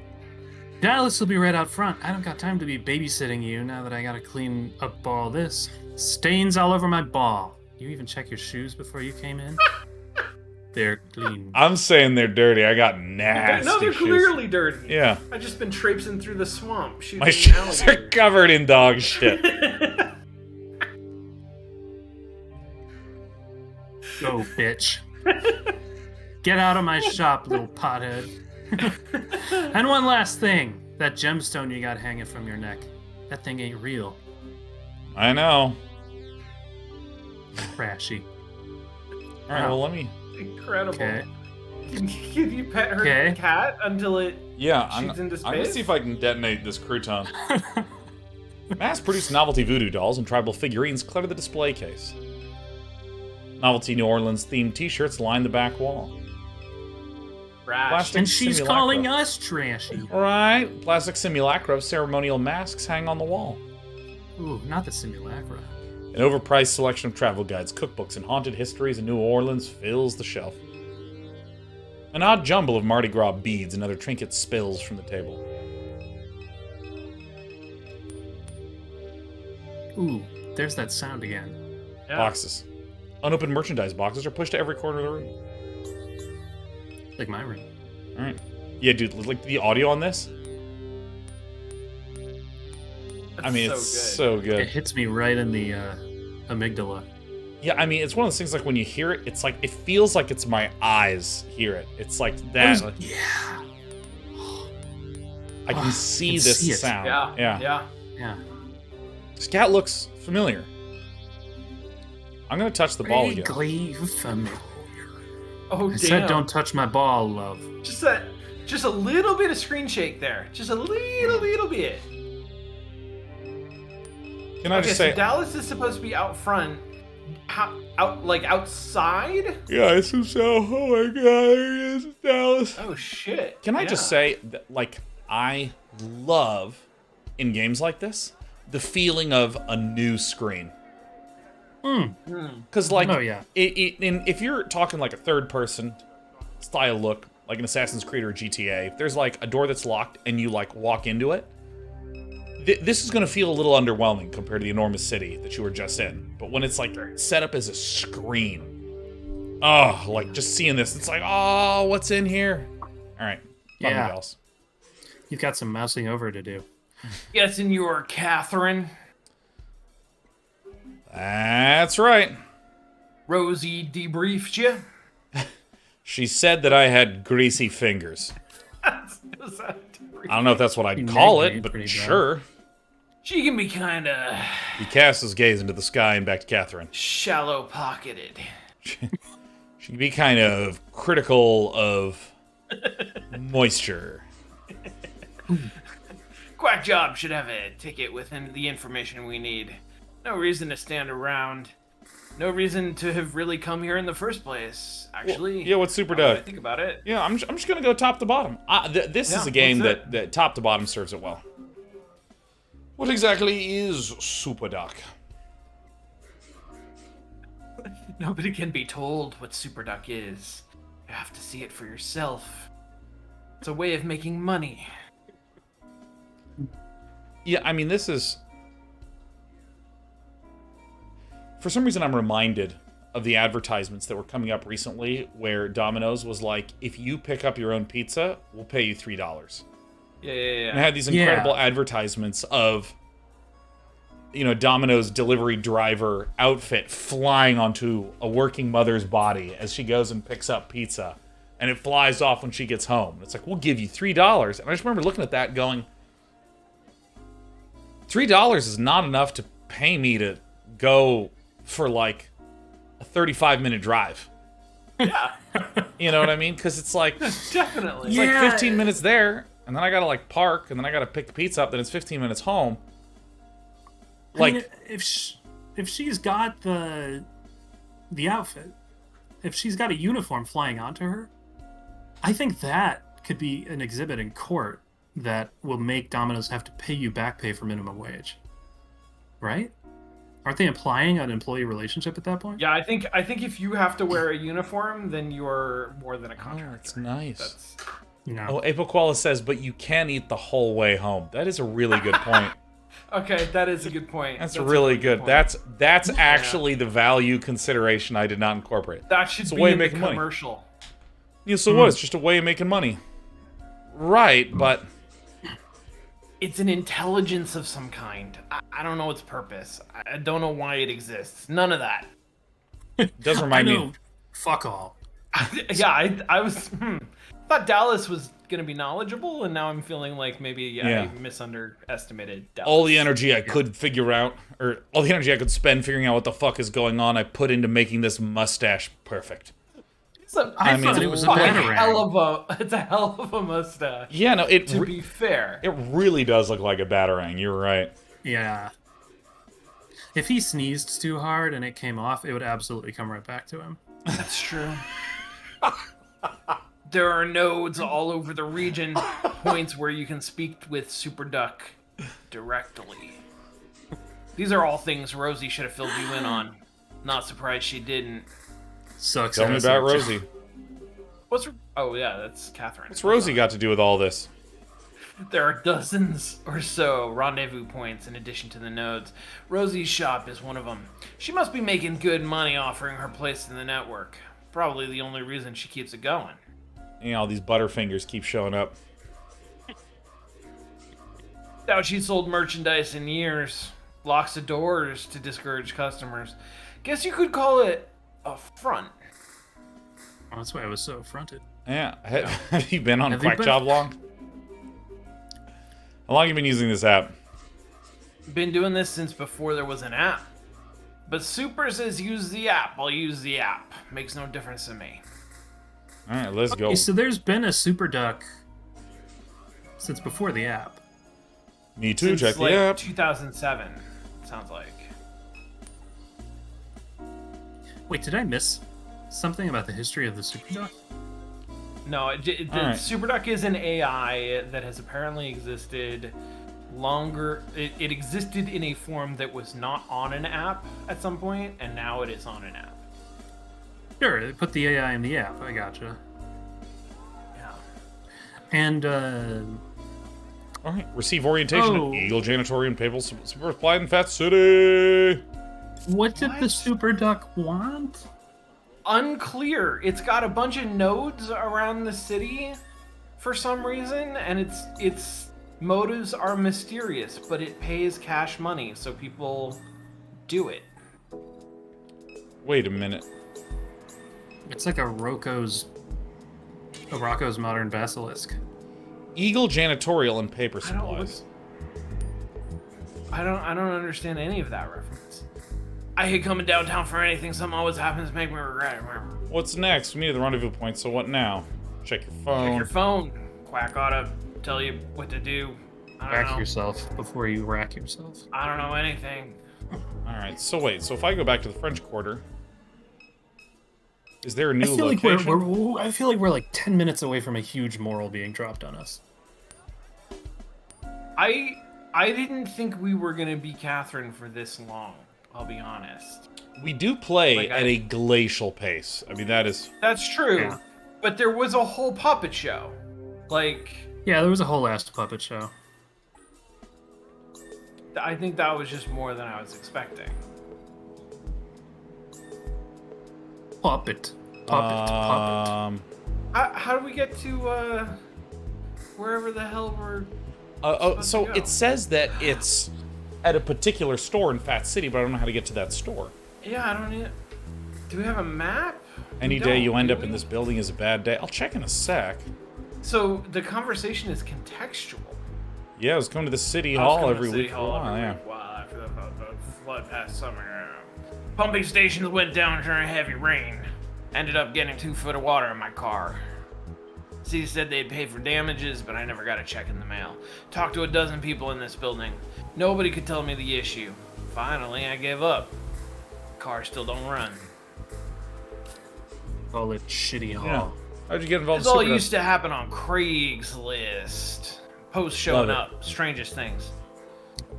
Dallas will be right out front. I don't got time to be babysitting you now that I gotta clean up all this. Stains all over my ball. You even check your shoes before you came in? They're clean. I'm saying they're dirty. I got nasty No, they're shoes. clearly dirty. Yeah. I've just been traipsing through the swamp shooting My shoes are alligators. covered in dog shit. Go, bitch. Get out of my shop, little pothead. And one last thing. That gemstone you got hanging from your neck. That thing ain't real. I know. Trashy. All right, well, let me... Incredible. Okay. Can you pet her Okay. cat until it Yeah, shoots into space? I'm gonna see if I can detonate this crouton. Mass-produced novelty voodoo dolls and tribal figurines clutter the display case. Novelty New Orleans-themed T-shirts line the back wall. Rash. Plastic And she's simulacra. calling us trashy. Right. Plastic simulacra of ceremonial masks hang on the wall. Ooh, not the simulacra. An overpriced selection of travel guides, cookbooks, and haunted histories in New Orleans fills the shelf. An odd jumble of Mardi Gras beads and other trinkets spills from the table. Ooh, there's that sound again. Yeah. Boxes. Unopened merchandise boxes are pushed to every corner of the room. Like my room. Alright. Yeah, dude, like the audio on this? I mean, so it's good. so It good. hits me right in the amygdala. Yeah, I mean, it's one of those things like when you hear it, it's like, it feels like it's my eyes hear it. It's like that. Like, Yeah. I can I see can this see it. sound. Yeah. Yeah. Yeah. This cat looks familiar. I'm gonna touch the ball again. Vaguely familiar. Oh I damn. said don't touch my ball, love. Just a little bit of screen shake there. Just a little bit. Can I Okay, just so say? Dallas is supposed to be out front. Outside? Yeah, I assume so. Oh my god, there he is, it's Dallas. Oh shit. Can I Yeah. just say that, like, I love in games like this the feeling of a new screen. Hmm. Because, like, Oh, yeah. if you're talking like a third-person style look, like an Assassin's Creed or a GTA, if there's like a door that's locked and you like walk into it, this is going to feel a little underwhelming compared to the enormous city that you were just in. But when it's like set up as a screen, oh, like just seeing this, it's like, oh, what's in here? All right, Yeah. bells. You've got some mousing over to do. Guessing you're Catherine. That's right. Rosie debriefed you. She said that I had greasy fingers. Was that I don't know if that's what I'd You call nagged me it, but pretty bad. sure. She can be kind of He cast his gaze into the sky and back to Catherine. shallow-pocketed. She can be kind of critical of moisture. Quack Job should have a ticket with the information we need. No reason to stand around. No reason to have really come here in the first place. Actually, Yeah, what's Super now that I Doug? think about it. Yeah, I'm just gonna go top to bottom. This is Yeah, a game what's that top to bottom serves it well. What exactly is Super Duck? Nobody can be told what Super Duck is. You have to see it for yourself. It's a way of making money. Yeah, I mean, this is... For some reason, I'm reminded of the advertisements that were coming up recently where Domino's was like, if you pick up your own pizza, we'll pay you $3. Yeah. And I had these incredible advertisements of, you know, Domino's delivery driver outfit flying onto a working mother's body as she goes and picks up pizza. And it flies off when she gets home. It's like, we'll give you $3. And I just remember looking at that going, $3 is not enough to pay me to go for like a 35-minute drive. Yeah, You know what I mean? Because it's like, definitely. it's like 15 minutes there, and then I gotta like park, and then I gotta pick the pizza up, then it's 15 minutes home. Like, I mean, if she's got the outfit, if she's got a uniform flying onto her, I think that could be an exhibit in court that will make Domino's have to pay you back pay for minimum wage. Right? Aren't they implying an employee relationship at that point? Yeah, I think if you have to wear a uniform, then you're more than a oh, contractor. it's nice. That's No. Oh, April Koala says, but you can eat the whole way home. That is a really good point. okay. That is a good point. That's a really good. point. That's actually the value consideration I did not incorporate. That should It's a be way of in the making money. commercial. Yeah, so what? It's just a way of making money. Right, but... It's an intelligence of some kind. I don't know its purpose. I don't know why it exists. None of that. It does I remind know. me... Fuck all. Yeah, I was thought Dallas was gonna be knowledgeable, and now I'm feeling like maybe I misunderestimated Dallas. All the energy I could figure out, or all the energy I could spend figuring out what the fuck is going on, I put into making this mustache perfect. I mean, thought it was a It's a hell of a mustache. Yeah, no, To be fair, it really does look like a batarang. You're right. Yeah. If he sneezed too hard and it came off, it would absolutely come right back to him. that's true. There are nodes all over the region, points where you can speak with Super Duck directly. These are all things Rosie should have filled you in on. Not surprised she didn't. Sucks. Tell me ass. about Rosie. Oh yeah, that's Catherine. What's Rosie got to do with all this? There are dozens or so rendezvous points in addition to the nodes. Rosie's shop is one of them. She must be making good money offering her place in the network. Probably the only reason she keeps it going. You know, all these Butterfingers keep showing up. Doubt she sold merchandise in years. Locks the doors to discourage customers. Guess you could call it a front. Oh, that's why I was so affronted. Yeah. Have you been on Have you Quack been- Job long? How long have you been using this app? Been doing this since before there was an app. But Super says use the app. I'll use the app. Makes no difference to me. All right, let's go. Okay, so there's been a Super Duck since before the app. Me too, Since check like the app. 2007, sounds like. Wait, did I miss something about the history of the Super Duck? No, Alright. Super Duck is an AI that has apparently existed longer. It existed in a form that was not on an app at some point, and now it is on an app. Sure, they put the AI in the app. I gotcha. Yeah. And All right. Receive orientation Oh. at Eagle Janitorial Papal Supply in Fat City. what did the What? super duck want? Unclear. It's got a bunch of nodes around the city for some reason, and its motives are mysterious, but it pays cash money, so people do it. Wait a minute. It's like a Rocco's modern basilisk. Eagle Janitorial and Paper I don't- Supplies. I don't understand any of that reference. I hate coming downtown for anything. Something always happens to make me regret it. What's next? We need the rendezvous point, so what now? Check your phone. Check your phone. Quack ought to tell you what to do. I don't Rack know. yourself before you rack yourself. I don't know anything. Alright, so wait. So if I go back to the French Quarter, is there a new I feel location? like I feel like we're like 10 minutes away from a huge moral being dropped on us. I didn't think we were gonna be Catherine for this long. I'll be honest. We do play Like, at I- a glacial pace. I mean, that is... That's true. Yeah. But there was a whole puppet show. Like, Yeah, there was a whole last puppet show. I think that was just more than I was expecting. Puppet. Puppet. How do we get to wherever the hell we're? So to go. it says that it's at a particular store in Fat City, but I don't know how to get to that store. Yeah, I don't need. Do we have a map? Any We day don't, you end do up in we? this building is a bad day. I'll check in a sec. So the conversation is contextual. Yeah, I was coming to the city I was hall coming to every City week for a Hall while, every yeah. week while after the flood past summer. Pumping stations went down during heavy rain. Ended up getting 2 foot of water in my car. City said they'd pay for damages, but I never got a check in the mail. Talked to a dozen people in this building. Nobody could tell me the issue. Finally, I gave up. Car still don't run. Call it shitty Yeah. hall. How'd you get involved This in all Super used to happen on Craigslist. Posts showing Love it. up. Strangest things.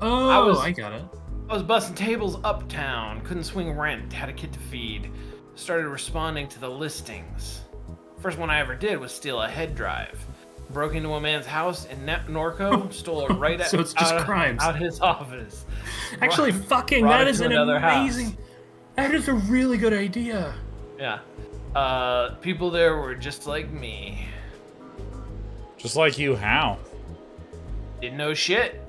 Oh, I got it. I was busting tables uptown, couldn't swing rent, had a kid to feed. Started responding to the listings. First one I ever did was steal a head drive. Broke into a man's house in Norco, stole it right So it's just out crimes. out his office. Actually, fucking, brought that it is to an another amazing. house. That is a really good idea. Yeah. People there were just like me. Just like you, how? Didn't know shit.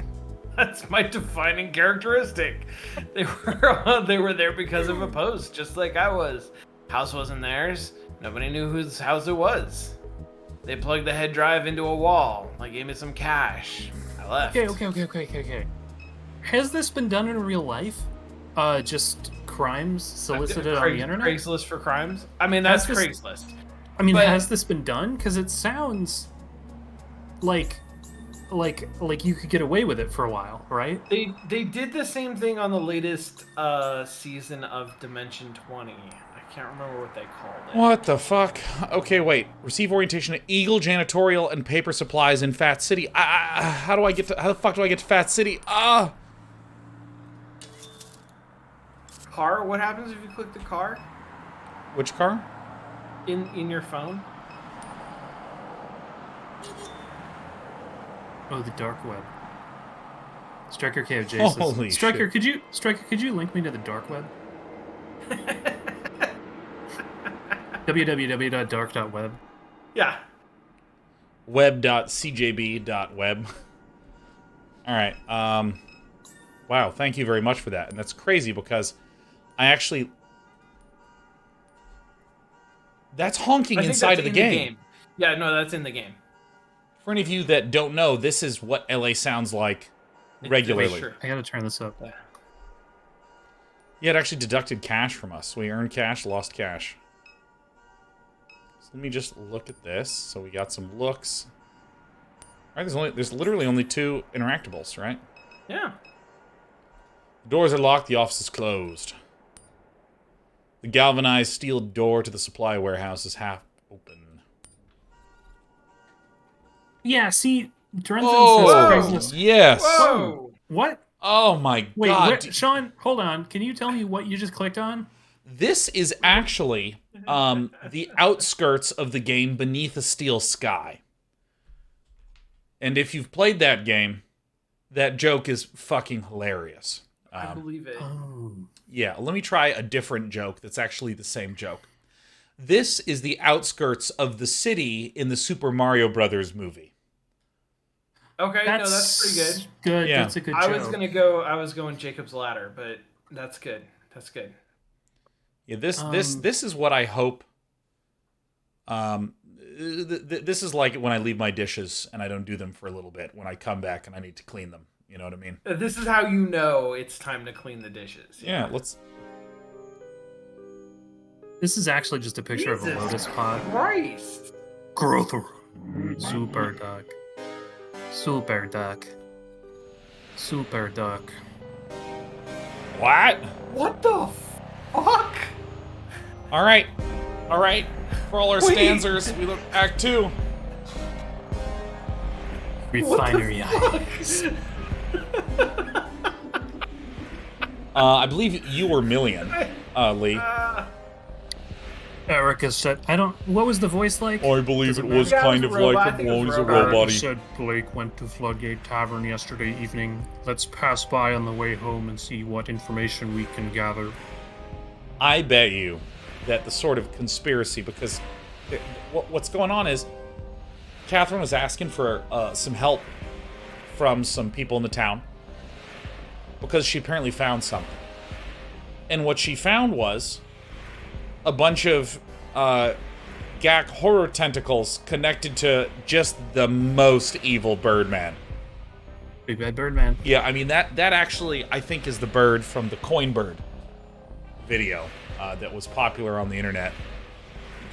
That's my defining characteristic. They were there because of a post, just like I was. House wasn't theirs. Nobody knew whose house it was. They plugged the head drive into a wall. They gave me some cash. I left. Okay. Has this been done in real life? Just crimes solicited on the internet? Craigslist for crimes? I mean, that's Has this- Craigslist. I mean, but- has this been done? Because it sounds like you could get away with it for a while, right? They did the same thing on the latest season of Dimension 20. I can't remember what they called it. What the fuck? Okay, wait. Receive orientation at Eagle Janitorial and Paper Supplies in Fat City. How the fuck do I get to Fat City? Car? What happens if you click the car Which car? in your phone? Oh, the dark web. Striker KFJ says, Holy Striker, shit. could you link me to the dark web? www.dark.web. Yeah. web.cjb.web. Alright, wow, thank you very much for that. And that's crazy because I actually... That's honking I think inside that's of the in game. Yeah, no, that's in the game. For any of you that don't know, this is what LA sounds like regularly. Sure. I gotta turn this up. Yeah, it actually deducted cash from us. We earned cash, lost cash. So let me just look at this. So we got some looks. All right, there's literally only 2 interactables, right? Yeah. The doors are locked, the office is closed. The galvanized steel door to the supply warehouse is half open. Yeah, see, Drenton says Oh, Craigslist. yes. Whoa! What? Oh my Wait, God. Sean, hold on. Can you tell me what you just clicked on? This is actually the outskirts of the game Beneath a Steel Sky. And if you've played that game, that joke is fucking hilarious. I believe it. Oh. Yeah, let me try a different joke that's actually the same joke. This is the outskirts of the city in the Super Mario Brothers movie. Okay, no, that's pretty good. Good. Yeah. That's a good I joke. was going Jacob's Ladder, but that's good. That's good. Yeah, this is what I hope. This is like when I leave my dishes and I don't do them for a little bit. When I come back and I need to clean them. You know what I mean? This is how you know it's time to clean the dishes. Yeah, let's. This is actually just a picture of a Jesus lotus pod. Christ! Growth. Super duck. Super duck. Super duck. What? What the fuck? All right. For all our Wait. stanzers, we look Act 2. Refinery eyes. I believe you were Million, Lee. Erica said, what was the voice like? I believe it was Yeah, kind it of was a robot. like I think it was a a robot. robot. said Blake went to Floodgate Tavern yesterday evening. Let's pass by on the way home and see what information we can gather. I bet you that the sort of conspiracy, because what's going on is Catherine was asking for some help from some people in the town because she apparently found something. And what she found was a bunch of Gak horror tentacles connected to just the most evil Birdman. Big Bad Birdman. Yeah, I mean, that actually, I think, is the bird from the Coin Bird video that was popular on the internet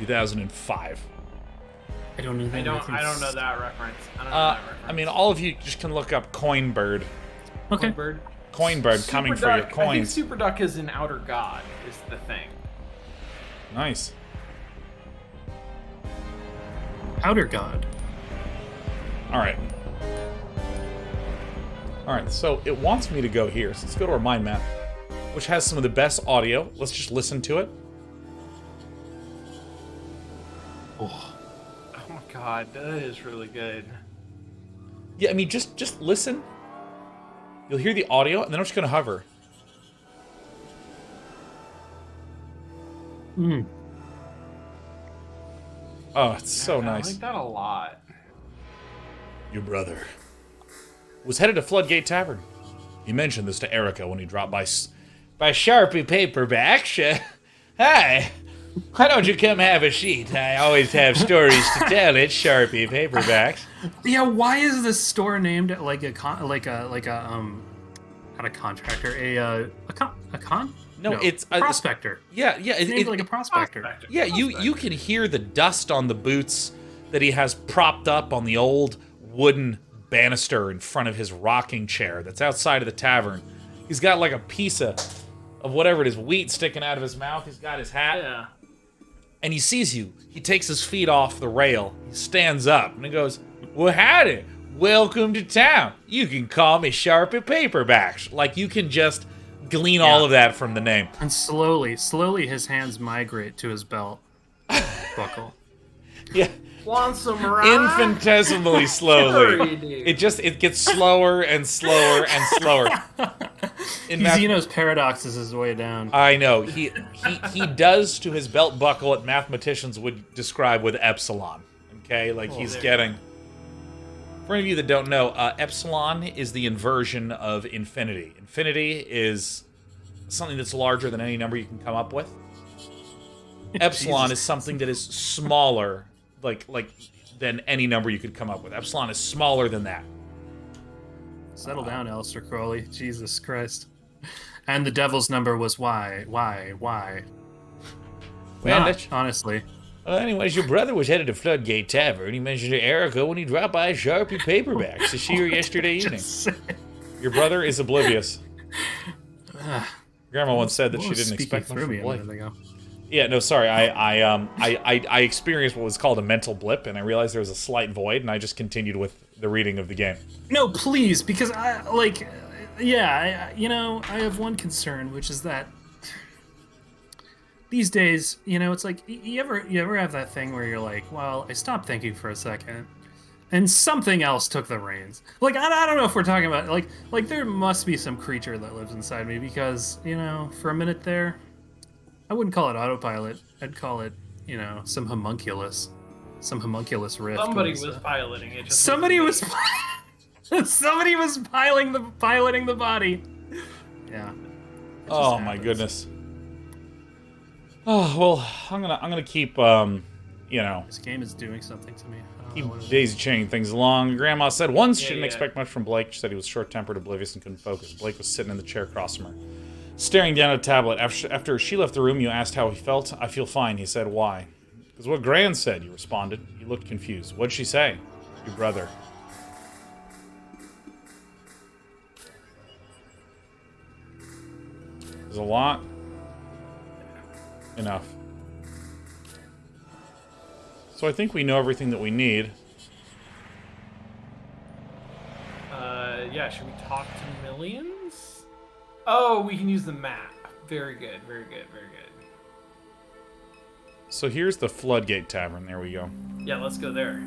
in 2005. I don't know. I don't know that reference. I don't know that reference. I mean, all of you just can look up Coin Bird. Okay. Bird. Coin Bird coming for your I think coins. Super Duck is an outer god, is the thing. Nice. Outer God. All right, so it wants me to go here. So let's go to our mind map, which has some of the best audio. Let's just listen to it. Oh. Oh my god, that is really good. Yeah, I mean, just listen. You'll hear the audio, and then I'm just going to hover. Mm. Oh, it's so I nice. like that a lot. Your brother was headed to Floodgate Tavern. He mentioned this to Erica when he dropped by Sharpie Paperbacks. Hi, why don't you come have a seat? I always have stories to tell. It's Sharpie Paperbacks. Yeah, why is this store named like a not a contractor, a con? No, it's a prospector. Yeah, It's named like a prospector. Yeah, you can hear the dust on the boots that he has propped up on the old wooden banister in front of his rocking chair that's outside of the tavern. He's got like a piece of whatever it is, wheat sticking out of his mouth. He's got his hat. Yeah. And he sees you. He takes his feet off the rail. He stands up and he goes, "Well, howdy. Welcome to town. You can call me Sharpie Paperbacks." Like, you can just glean all of that from the name. And slowly his hands migrate to his belt buckle. Yeah. Want some ride? Infinitesimally slowly. Sure you do. It gets slower and slower and slower. Zeno's paradox is his way down. I know. He does to his belt buckle what mathematicians would describe with epsilon. Okay? Like, he's getting... For any of you that don't know, epsilon is the inversion of infinity. Infinity is something that's larger than any number you can come up with. Epsilon is something that is smaller, like than any number you could come up with. Epsilon is smaller than that. Settle down, Aleister Crowley. Jesus Christ. And the devil's number was why? Well, Not, honestly. Anyways, your brother was headed to Floodgate Tavern. He mentioned to Erica when he dropped by Sharpie Paperbacks to see her yesterday evening. Your brother is oblivious. Grandma once said that she didn't expect much from Blake. Yeah, no, sorry. I experienced what was called a mental blip, and I realized there was a slight void, and I just continued with the reading of the game. No, please, because I have one concern, which is that these days, it's like you ever have that thing where you're like, well, I stopped thinking for a second, and something else took the reins. Like I don't know if we're talking about like there must be some creature that lives inside me because for a minute there, I wouldn't call it autopilot. I'd call it some homunculus rift. Somebody was piloting it. Somebody was piloting the body. Yeah. Oh my goodness. Oh well, I'm gonna keep This game is doing something to me. keep daisy chaining things along. Grandma said once she didn't expect much from Blake. She said he was short-tempered, oblivious, and couldn't focus. Blake was sitting in the chair across from her, staring down at a tablet. After she left the room, you asked how he felt. I feel fine, he said. Why? Because what Gran said, you responded. You looked confused. What'd she say? Your brother. There's a lot. Enough. So I think we know everything that we need. Yeah, should we talk to Millions? Oh, we can use the map. Very good, very good, very good. So here's the Floodgate Tavern. There we go. Yeah, let's go there.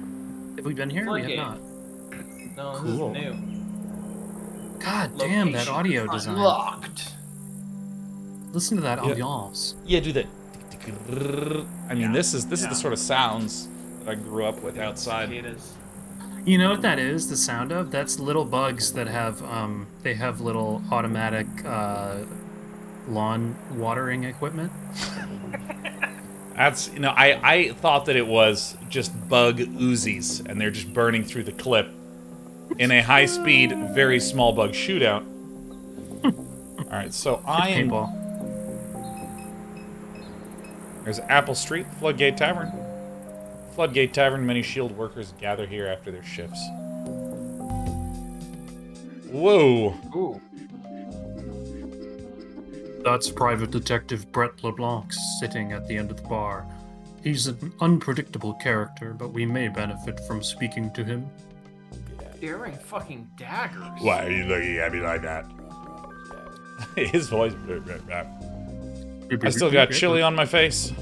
Have we been here? Floodgate. We have not. No, Cool. this is new. God damn, that audio design. Unlocked. Listen to that Yeah. ambiance. Yeah, do that. I mean, this is the sort of sounds that I grew up with outside. Cicadas. You know what that is? The sound of? That's little bugs that have they have little automatic lawn watering equipment. That's I thought that it was just bug Uzis, and they're just burning through the clip in a high-speed, very small bug shootout. All right, so I am. Paintball. There's Apple Street, Floodgate Tavern. Floodgate Tavern, many shield workers gather here after their shifts. Whoa. Ooh. That's Private Detective Brett LeBlanc sitting at the end of the bar. He's an unpredictable character, but we may benefit from speaking to him. Daring fucking daggers. Why are you looking at me like that? His voice. I still got chili on my face.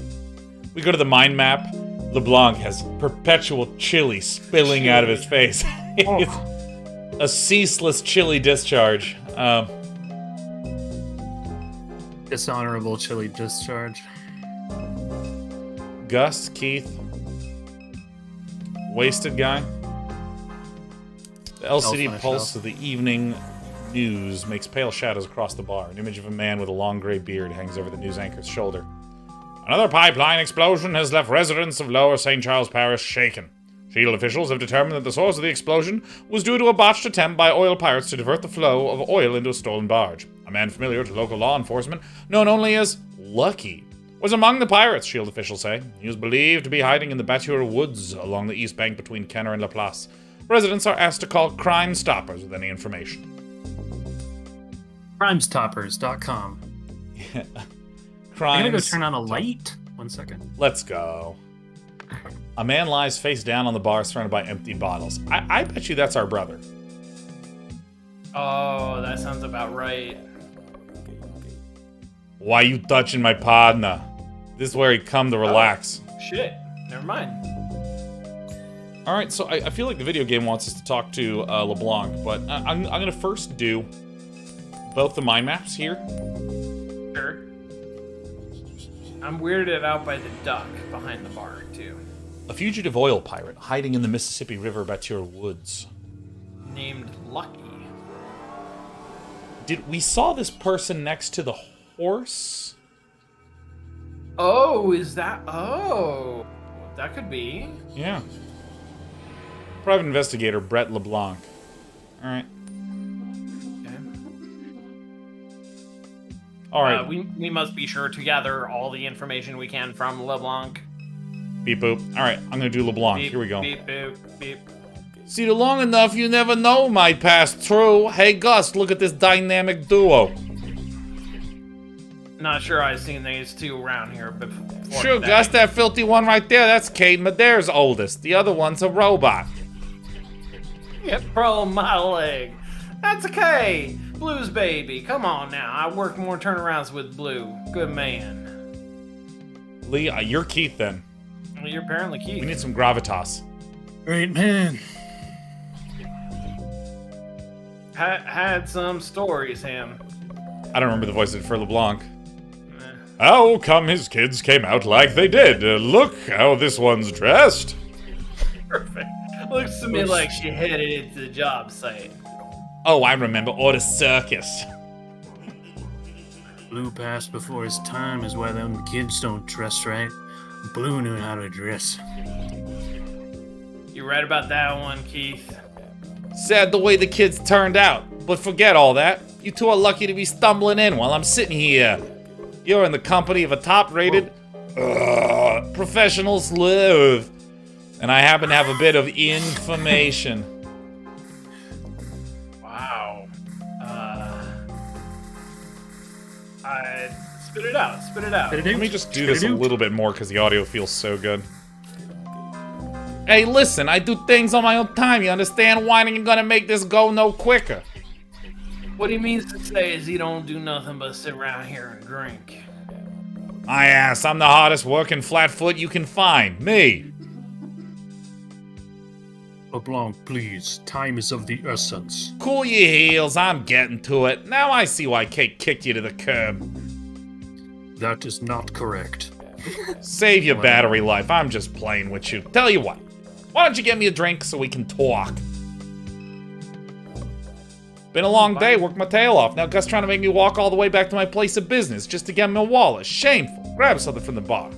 We go to the mind map. LeBlanc has perpetual chili spilling out of his face. It's a ceaseless chili discharge. Dishonorable chili discharge. Gus, Keith, wasted guy. The LCD Elf pulse of the evening news makes pale shadows across the bar. An image of a man with a long gray beard hangs over the news anchor's shoulder. Another pipeline explosion has left residents of Lower St. Charles Parish shaken. Shield officials have determined that the source of the explosion was due to a botched attempt by oil pirates to divert the flow of oil into a stolen barge. A man familiar to local law enforcement, known only as Lucky, was among the pirates, Shield officials say. He was believed to be hiding in the Batture Woods along the east bank between Kenner and Laplace. Residents are asked to call Crime Stoppers with any information. Crimestoppers.com. I'm gonna go turn on a light. 1 second. Let's go. A man lies face down on the bar surrounded by empty bottles. I bet you that's our brother. Oh, that sounds about right. Why you touching my partner? This is where he come to relax. Shit. Never mind. Alright, so I feel like the video game wants us to talk to LeBlanc, but I'm going to first do both the mind maps here. Sure. I'm weirded out by the duck behind the bar, too. A fugitive oil pirate hiding in the Mississippi River Batture Woods. Named Lucky. We saw this person next to the horse? Oh, is that... Oh. That could be. Yeah. Private investigator Brett LeBlanc. Alright. Okay. Alright. We must be sure to gather all the information we can from LeBlanc. Beep boop. Alright, I'm gonna do LeBlanc. Beep, Here we go. Beep, boop, beep. See, long enough, you never know might pass through. Hey, Gus, look at this dynamic duo. Not sure I've seen these two around here before. Sure, today. Gus, that filthy one right there, that's Kate Madeire's oldest. The other one's a robot. Get pro my leg. That's okay. Blue's baby. Come on now. I work more turnarounds with Blue. Good man. Lee, you're Keith then. Well, you're apparently Keith. We need some gravitas. Great man. Had some stories, him. I don't remember the voice of Fer LeBlanc. How come his kids came out like they did? Look how this one's dressed. Perfect. Looks to me like she headed into the job site. Oh, I remember. Or the circus. Blue passed before his time is why them kids don't dress right. Blue knew how to dress. You're right about that one, Keith. Sad the way the kids turned out. But forget all that. You two are lucky to be stumbling in while I'm sitting here. You're in the company of a top-rated professional sleuth. And I happen to have a bit of information. Wow. Spit it out. Spit it out. Let me just do this a little bit more because the audio feels so good. Hey, listen, I do things on my own time, you understand? Why ain't you gonna make this go no quicker? What he means to say is he don't do nothing but sit around here and drink. My ass, I'm the hardest working flatfoot you can find. Me. LeBlanc, please. Time is of the essence. Cool your heels, I'm getting to it. Now I see why Kate kicked you to the curb. That is not correct. Save your battery life, I'm just playing with you. Tell you what, why don't you get me a drink so we can talk? Been a long day, worked my tail off. Now Gus trying to make me walk all the way back to my place of business just to get me a wallet. Shameful. Grab something from the bar.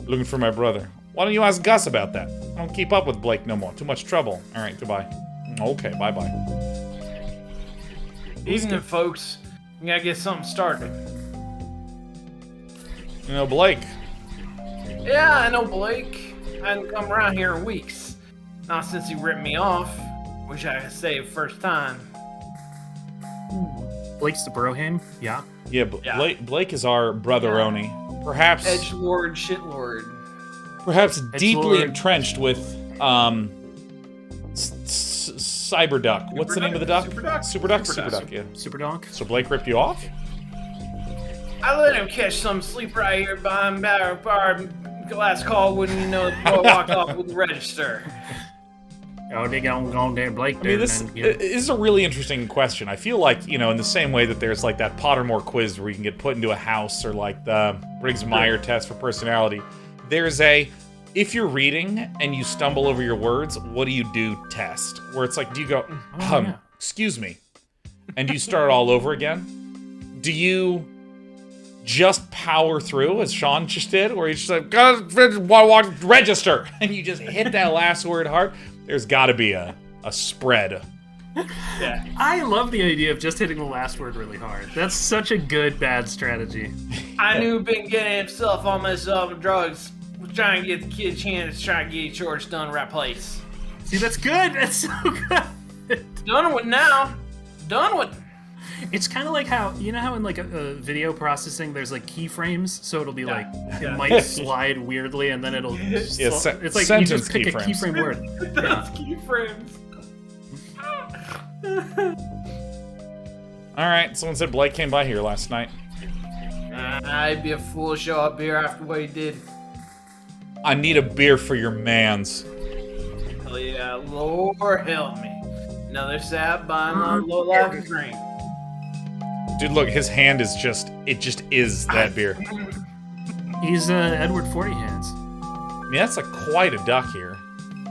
Looking for my brother. Why don't you ask Gus about that? I don't keep up with Blake no more. Too much trouble. Alright, goodbye. Okay, bye-bye. Evening, folks. We gotta get something started. You know, Blake. Yeah, I know Blake. I hadn't come around here in weeks. Not since he ripped me off. Wish I could say it first time. Blake's the Broham? Yeah. Yeah, Blake is our brother-oni. Perhaps... Edgelord, shitlord. Perhaps deeply entrenched with, Cyberduck. What's the name of the duck? Superduck, yeah. Superduck. So Blake ripped you off? I let him catch some sleep right here behind bar. Last call wouldn't you know the boy walked off with the register. Oh, they got on there, Blake. I mean, this is a really interesting question. I feel like, you know, in the same way that there's like that Pottermore quiz where you can get put into a house, or like the Briggs-Meyer test for personality, there's a, if you're reading and you stumble over your words, what do you do test? Where it's like, do you go, excuse me, and do you start all over again? Do you just power through, as Sean just did, where he's just like, register, and you just hit that last word hard? There's gotta be a spread. Yeah. I love the idea of just hitting the last word really hard. That's such a good, bad strategy. I knew Ben getting himself all messed up with drugs. Was trying to get the kid a chance to try to get chores done right place. See, that's good. That's so good. Done with now. Done with. It's kind of like how, you know how in like a video processing there's like keyframes, so it'll be like, it might slide weirdly and then it'll, it's like you just pick a keyframe word. Those keyframes. Alright, someone said Blake came by here last night. I'd be a fool to show up here after what he did. I need a beer for your mans. Hell yeah, Lord help me. Another sap buying a low life drink. Dude, look, his hand is just, it just is that beer. He's Edward 40 Hands. I mean, that's like quite a duck here.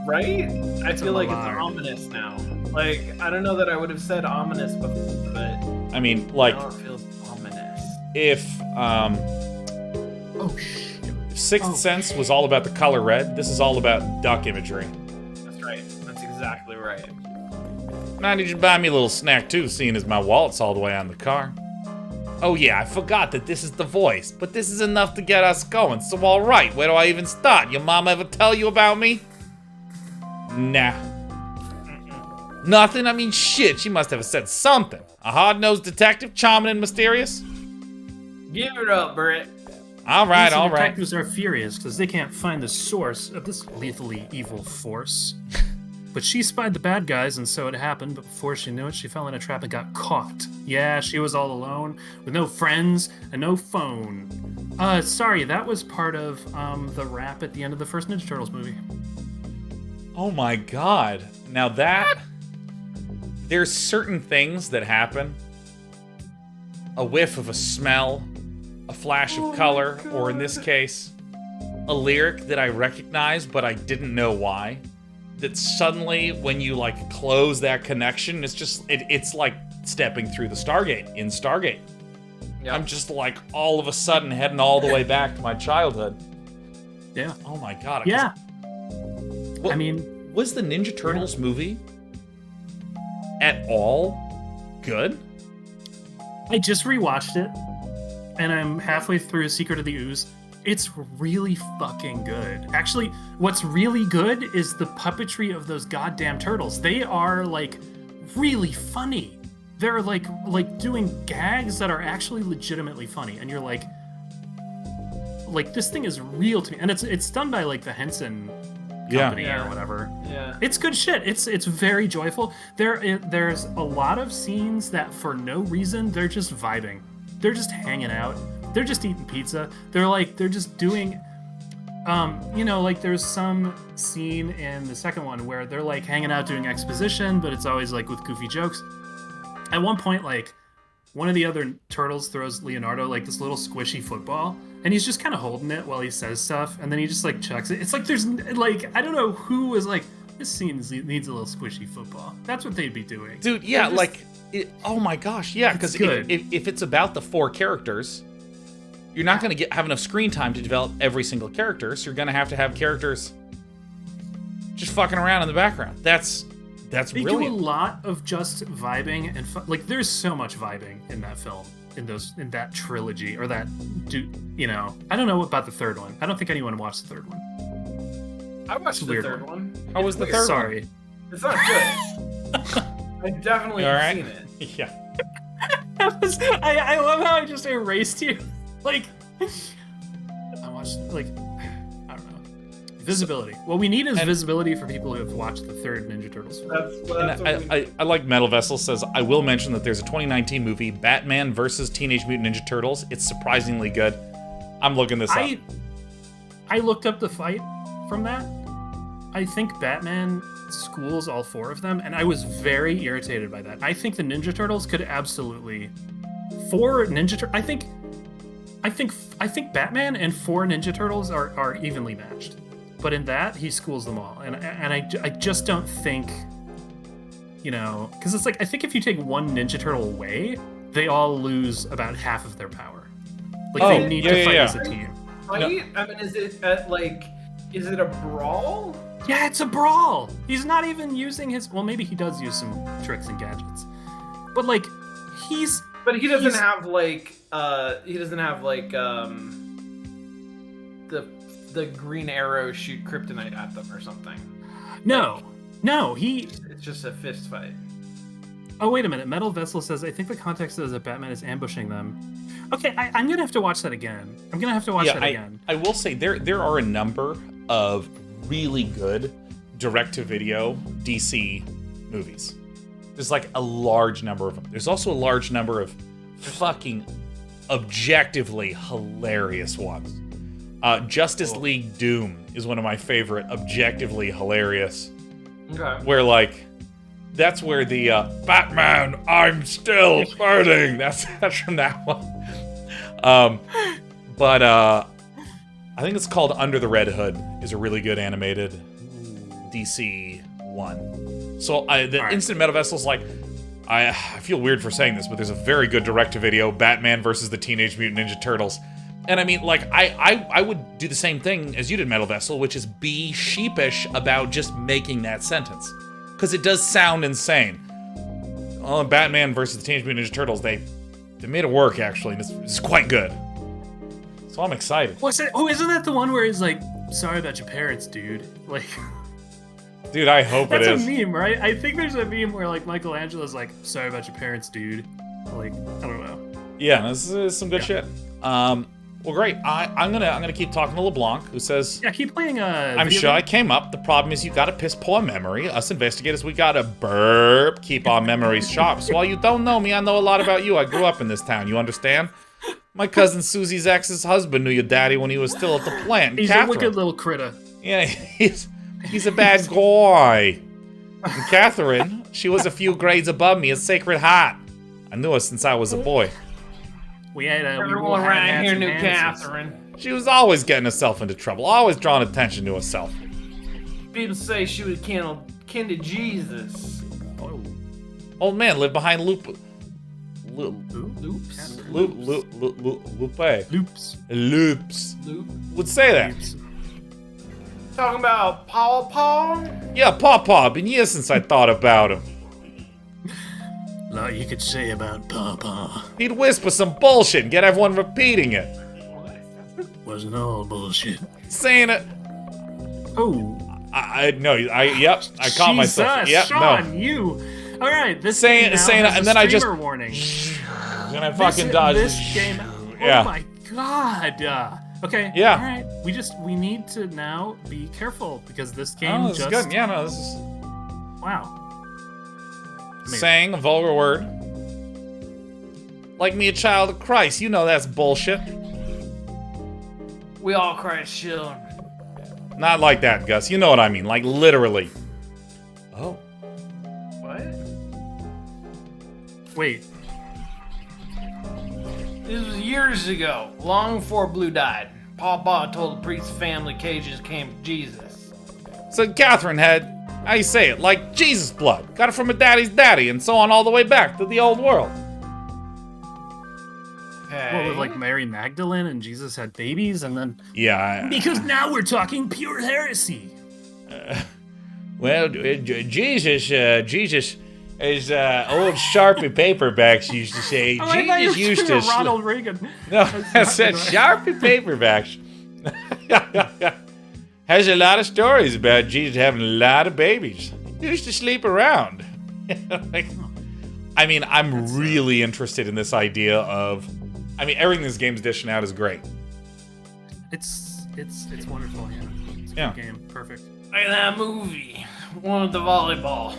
Right? I feel like it's Lamar. ominous now. Like, I don't know that I would have said ominous before, but I mean, like, now it feels ominous. if Sixth Sense was all about the color red, this is all about duck imagery. That's right. That's exactly right. Now, did you buy me a little snack too, seeing as my wallet's all the way on the car? Oh yeah, I forgot that this is the voice, but this is enough to get us going, so alright, where do I even start? Your mom ever tell you about me? Nah. Nothing? I mean, shit, she must have said something. A hard-nosed detective, charming and mysterious? Give it up, Brett. Alright, These alright. detectives are furious because they can't find the source of this lethally evil force. But she spied the bad guys, and so it happened. But before she knew it, she fell in a trap and got caught. Yeah, she was all alone, with no friends and no phone. Sorry, that was part of the rap at the end of the first Ninja Turtles movie. Oh my god. Now there's certain things that happen. A whiff of a smell, a flash of color, or in this case, a lyric that I recognized but I didn't know why. That suddenly, when you like close that connection, it's like stepping through the Stargate in Stargate. Yep. I'm just like all of a sudden heading all the way back to my childhood. Yeah. Oh my god. Yeah. Well, I mean, was the Ninja Turtles movie at all good? I just rewatched it, and I'm halfway through Secret of the Ooze. It's really fucking good. Actually, what's really good is the puppetry of those goddamn turtles. They are, like, really funny. They're, like doing gags that are actually legitimately funny. And you're like, this thing is real to me. And it's done by, like, the Henson Company or whatever. Yeah. It's good shit. It's very joyful. There's a lot of scenes that, for no reason, they're just vibing. They're just hanging out. They're just eating pizza. They're just doing, like there's some scene in the second one where they're like hanging out doing exposition, but it's always like with goofy jokes. At one point, like one of the other turtles throws Leonardo like this little squishy football, and he's just kind of holding it while he says stuff, and then he just like chucks it. It's like there's like, I don't know who was like, this scene needs a little squishy football. That's what they'd be doing. Dude, yeah, oh my gosh, yeah, because if it's about the 4 characters, you're not going to have enough screen time to develop every single character, so you're going to have characters just fucking around in the background. That's brilliant. They do a lot of just vibing and like there's so much vibing in that film, in that trilogy, or that I don't know about the third one. I don't think anyone watched the third one. I watched the third one. How was the third one? Sorry. It's not good. I definitely have seen it. Yeah. I love how I just erased you. Like, I watched, like, I don't know. Visibility. What we need is visibility for people who have watched the third Ninja Turtles film. I like Metal Vessel says, I will mention that there's a 2019 movie, Batman versus Teenage Mutant Ninja Turtles. It's surprisingly good. I'm looking this up. I looked up the fight from that. I think Batman schools all 4 of them, and I was very irritated by that. I think the Ninja Turtles could absolutely... 4 Ninja Turtles... I think Batman and 4 Ninja Turtles are evenly matched, but in that he schools them all, and I just don't think, because it's like I think if you take one Ninja Turtle away, they all lose about half of their power. Like they need to fight as a team. Right? No. I mean, is it a brawl? Yeah, it's a brawl. He's not even using his. Well, maybe he does use some tricks and gadgets, but like he's. But he doesn't have like the Green Arrow shoot kryptonite at them or something. No, it's just a fist fight. Oh, wait a minute. Metal Vessel says, I think the context is that Batman is ambushing them. Okay, I'm gonna have to watch that again. I will say there are a number of really good direct-to-video DC movies. There's like a large number of them. There's also a large number of fucking objectively hilarious ones. Justice League Doom is one of my favorite, objectively hilarious. Okay. Where like, that's where the Batman, I'm still fighting. That's from that one. But I think it's called Under the Red Hood. Is a really good animated DC one. So Instant Metal Vessel's like, I feel weird for saying this, but there's a very good direct-to-video, Batman versus the Teenage Mutant Ninja Turtles. And I mean, like, I would do the same thing as you did, Metal Vessel, which is be sheepish about just making that sentence. Because it does sound insane. Oh, Batman versus the Teenage Mutant Ninja Turtles, they made it work, actually, and it's quite good. So I'm excited. What's that? Oh, isn't that the one where he's like, sorry about your parents, dude? Like... Dude, I hope it is. That's a meme, right? I think there's a meme where, like, Michelangelo's like, sorry about your parents, dude. Like, I don't know. Yeah, this is some good shit. Well, great. I'm gonna keep talking to LeBlanc, who says, Yeah, keep playing. I'm sure I came up. The problem is you got a piss poor memory. Us investigators, we gotta burp, keep our memories sharp. So while you don't know me, I know a lot about you. I grew up in this town. You understand? My cousin Susie's ex's husband knew your daddy when he was still at the plant. He's Catherine, a wicked little critter. yeah, he's a bad guy. And Catherine, she was a few grades above me, a Sacred Heart. I knew her since I was a boy. We had Everyone around here knew Catherine. She was always getting herself into trouble, always drawing attention to herself. People say she was kin to Jesus. Oh. Old man lived behind Lupe. Loops? Loops. Loop? Would say that. Talking about Paw? Yeah, Pawpaw. Been years since I thought about him. Lot you could say about Papa. He'd whisper some bullshit and get everyone repeating it. Wasn't all bullshit. Saying it. Oh. I caught myself. Yep, Sean, no. you. All right, this Saying game now it, has and a then I just. streamer warning. And I fucking dodged this it. game. Yeah. Oh my god. Okay. Yeah. All right. We need to now be careful because this game Oh, this is good. Yeah, no, this is. Wow. Amazing. Saying a vulgar word. Like me, a child of Christ. You know that's bullshit. We all Christ children. Not like that, Gus. You know what I mean. Like literally. Oh. What? Wait. This was years ago, long before Blue died. Papa told the priest's family cages came from Jesus. So Catherine had, how you say it, like Jesus blood. Got it from her daddy's daddy, and so on all the way back to the old world. Okay. What, with like Mary Magdalene and Jesus had babies and then. Yeah. Because now we're talking pure heresy. Well, Jesus is old Sharpie paperbacks used to say. Oh, I thought you Jesus were used doing to. a Ronald Reagan. No, I said Sharpie paperbacks. Has a lot of stories about Jesus having a lot of babies. He used to sleep around. Like, I mean, I'm really interested in this idea of. I mean, everything this game's dishing out is great. It's wonderful, yeah. It's a Yeah. good game. Perfect. Look at that movie. One with the volleyball.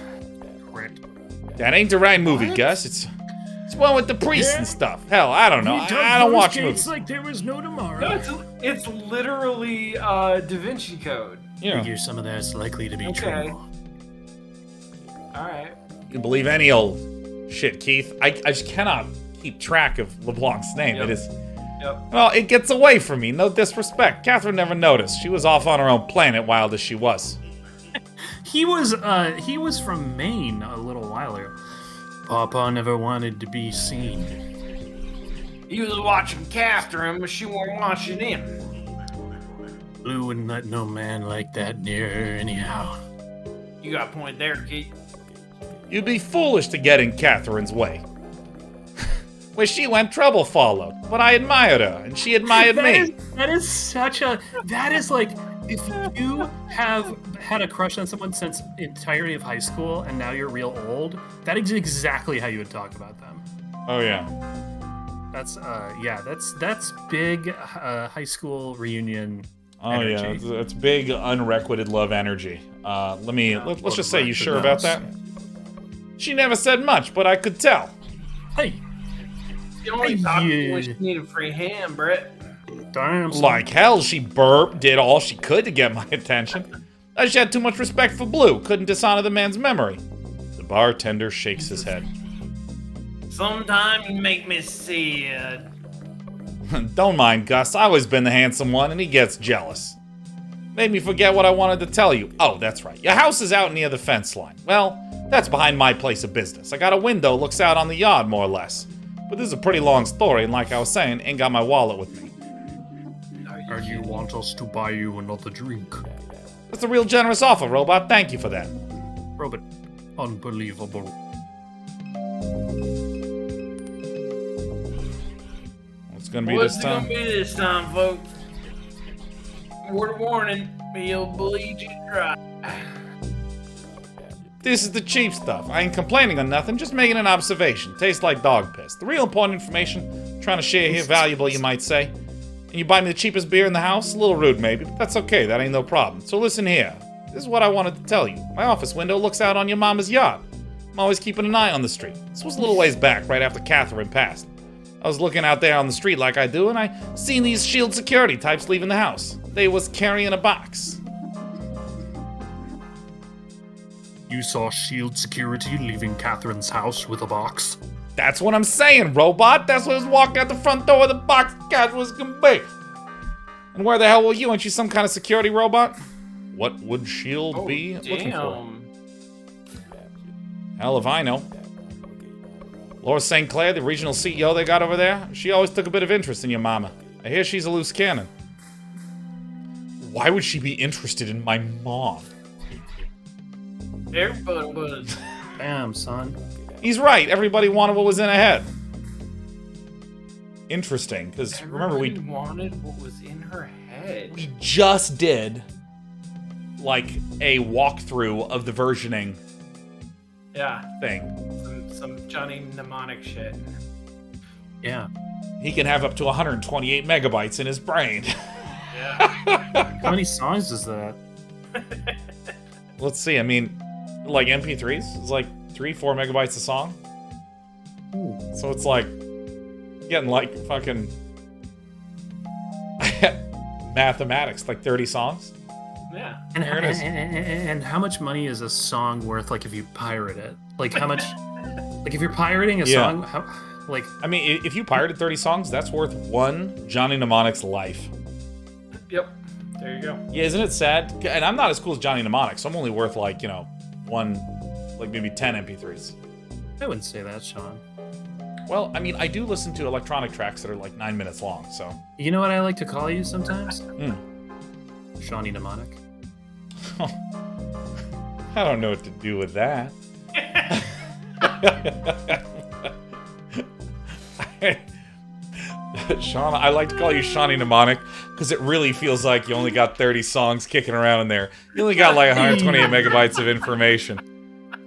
Correct. That ain't the right movie, What? Gus. It's one with the priests and stuff. Hell, I don't know. I don't watch movies. like there was no tomorrow. No, it's literally Da Vinci Code. Yeah. Figure some of that's likely to be Okay. true. Alright. You can believe any old shit, Keith. I just cannot keep track of LeBlanc's name. Yep. It is. Yep. Well, it gets away from me. No disrespect. Catherine never noticed. She was off on her own planet, wild as she was. He was from Maine a little while ago. Papa never wanted to be seen. He was watching Catherine, but she wasn't watching him. Blue wouldn't let no man like that near her anyhow. You got a point there, Keith. You'd be foolish to get in Catherine's way. Where she went, trouble followed. But I admired her, and she admired me. That is like, if you have had a crush on someone since the entirety of high school and now you're real old, that is exactly how you would talk about them. Oh, yeah. That's big high school reunion. Oh, energy. yeah. It's big, unrequited love energy. Let's just say, you sure about that? She never said much, but I could tell. Hey, You only talked when she needed a free hand, Brett. darn. Like hell, she burped, did all she could to get my attention. She had too much respect for Blue, couldn't dishonor the man's memory. The bartender shakes his head. Sometimes you make me sad. Don't mind Gus, I've always been the handsome one, and he gets jealous. Made me forget what I wanted to tell you. Oh, that's right. Your house is out near the fence line. Well, that's behind my place of business. I got a window, looks out on the yard, more or less. But this is a pretty long story, and like I was saying, ain't got my wallet with me. And you want us to buy you another drink? That's a real generous offer, Robot. Thank you for that. Robert, unbelievable. What's gonna be What's this it gonna time? be this time, folks? Word of warning, he'll bleed you dry. This is the cheap stuff. I ain't complaining on nothing, just making an observation. Tastes like dog piss. The real important information, trying to share here, valuable you might say. And And you buy me the cheapest beer in the house? A little rude, maybe, but that's okay. That ain't no problem. So listen here. This is what I wanted to tell you. My office window looks out on your mama's yard. I'm always keeping an eye on the street. This was a little ways back, right after Catherine passed. I was looking out there on the street like I do, and I seen these shield security types leaving the house. They was carrying a box. You saw shield security leaving Catherine's house with a box? That's what I'm saying, robot. That's what was walking out the front door of the box cat was gonna be. And where the hell were you? Aren't you some kind of security robot? What would shield be looking for? Hell if I know. Laura St. Clair, the regional CEO they got over there, she always took a bit of interest in your mama. I hear she's a loose cannon. Why would she be interested in my mom? Everybody was. Damn, son. He's right. Everybody wanted what was in her head. Interesting, because remember we wanted what was in her head. We just did like a walkthrough of the versioning. Yeah. Thing. Some Johnny mnemonic shit. Yeah. He can have up to 128 megabytes in his brain. Yeah. How many songs is that? Let's see. I mean, like MP3s, it's like 3-4 megabytes a song. Ooh. So it's like getting like fucking mathematics, like 30 songs. Yeah. And, There it is. and how much money is a song worth, like, if you pirate it? Like, how much... like, if you're pirating a song, how, like... I mean, if you pirated 30 songs, that's worth one Johnny Mnemonic's life. Yep. There you go. Yeah, isn't it sad? And I'm not as cool as Johnny Mnemonic, so I'm only worth, like, you know, like maybe 10 MP3s. I wouldn't say that, Sean. Well, I mean, I do listen to electronic tracks that are like 9 minutes long, so... You know what I like to call you sometimes? Shawnee Mnemonic. I don't know what to do with that. Sean, I like to call you Shawnee Mnemonic because it really feels like you only got 30 songs kicking around in there. You only got like 128 megabytes of information,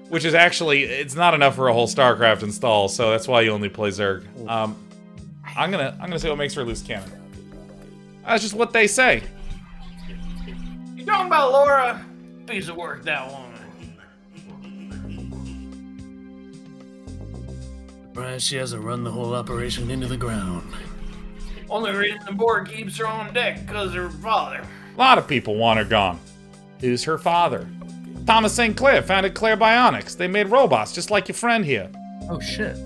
which is actually, it's not enough for a whole StarCraft install, so that's why you only play Zerg. I'm gonna say what makes her loose cannon. That's just what they say. You talking about Laura? Piece of work, that woman. Right, she hasn't run the whole operation into the ground. Only reason the board keeps her on deck because her father. A lot of people want her gone. Who's her father? Thomas St. Clair founded Claire Bionics. They made robots just like your friend here. Oh, shit.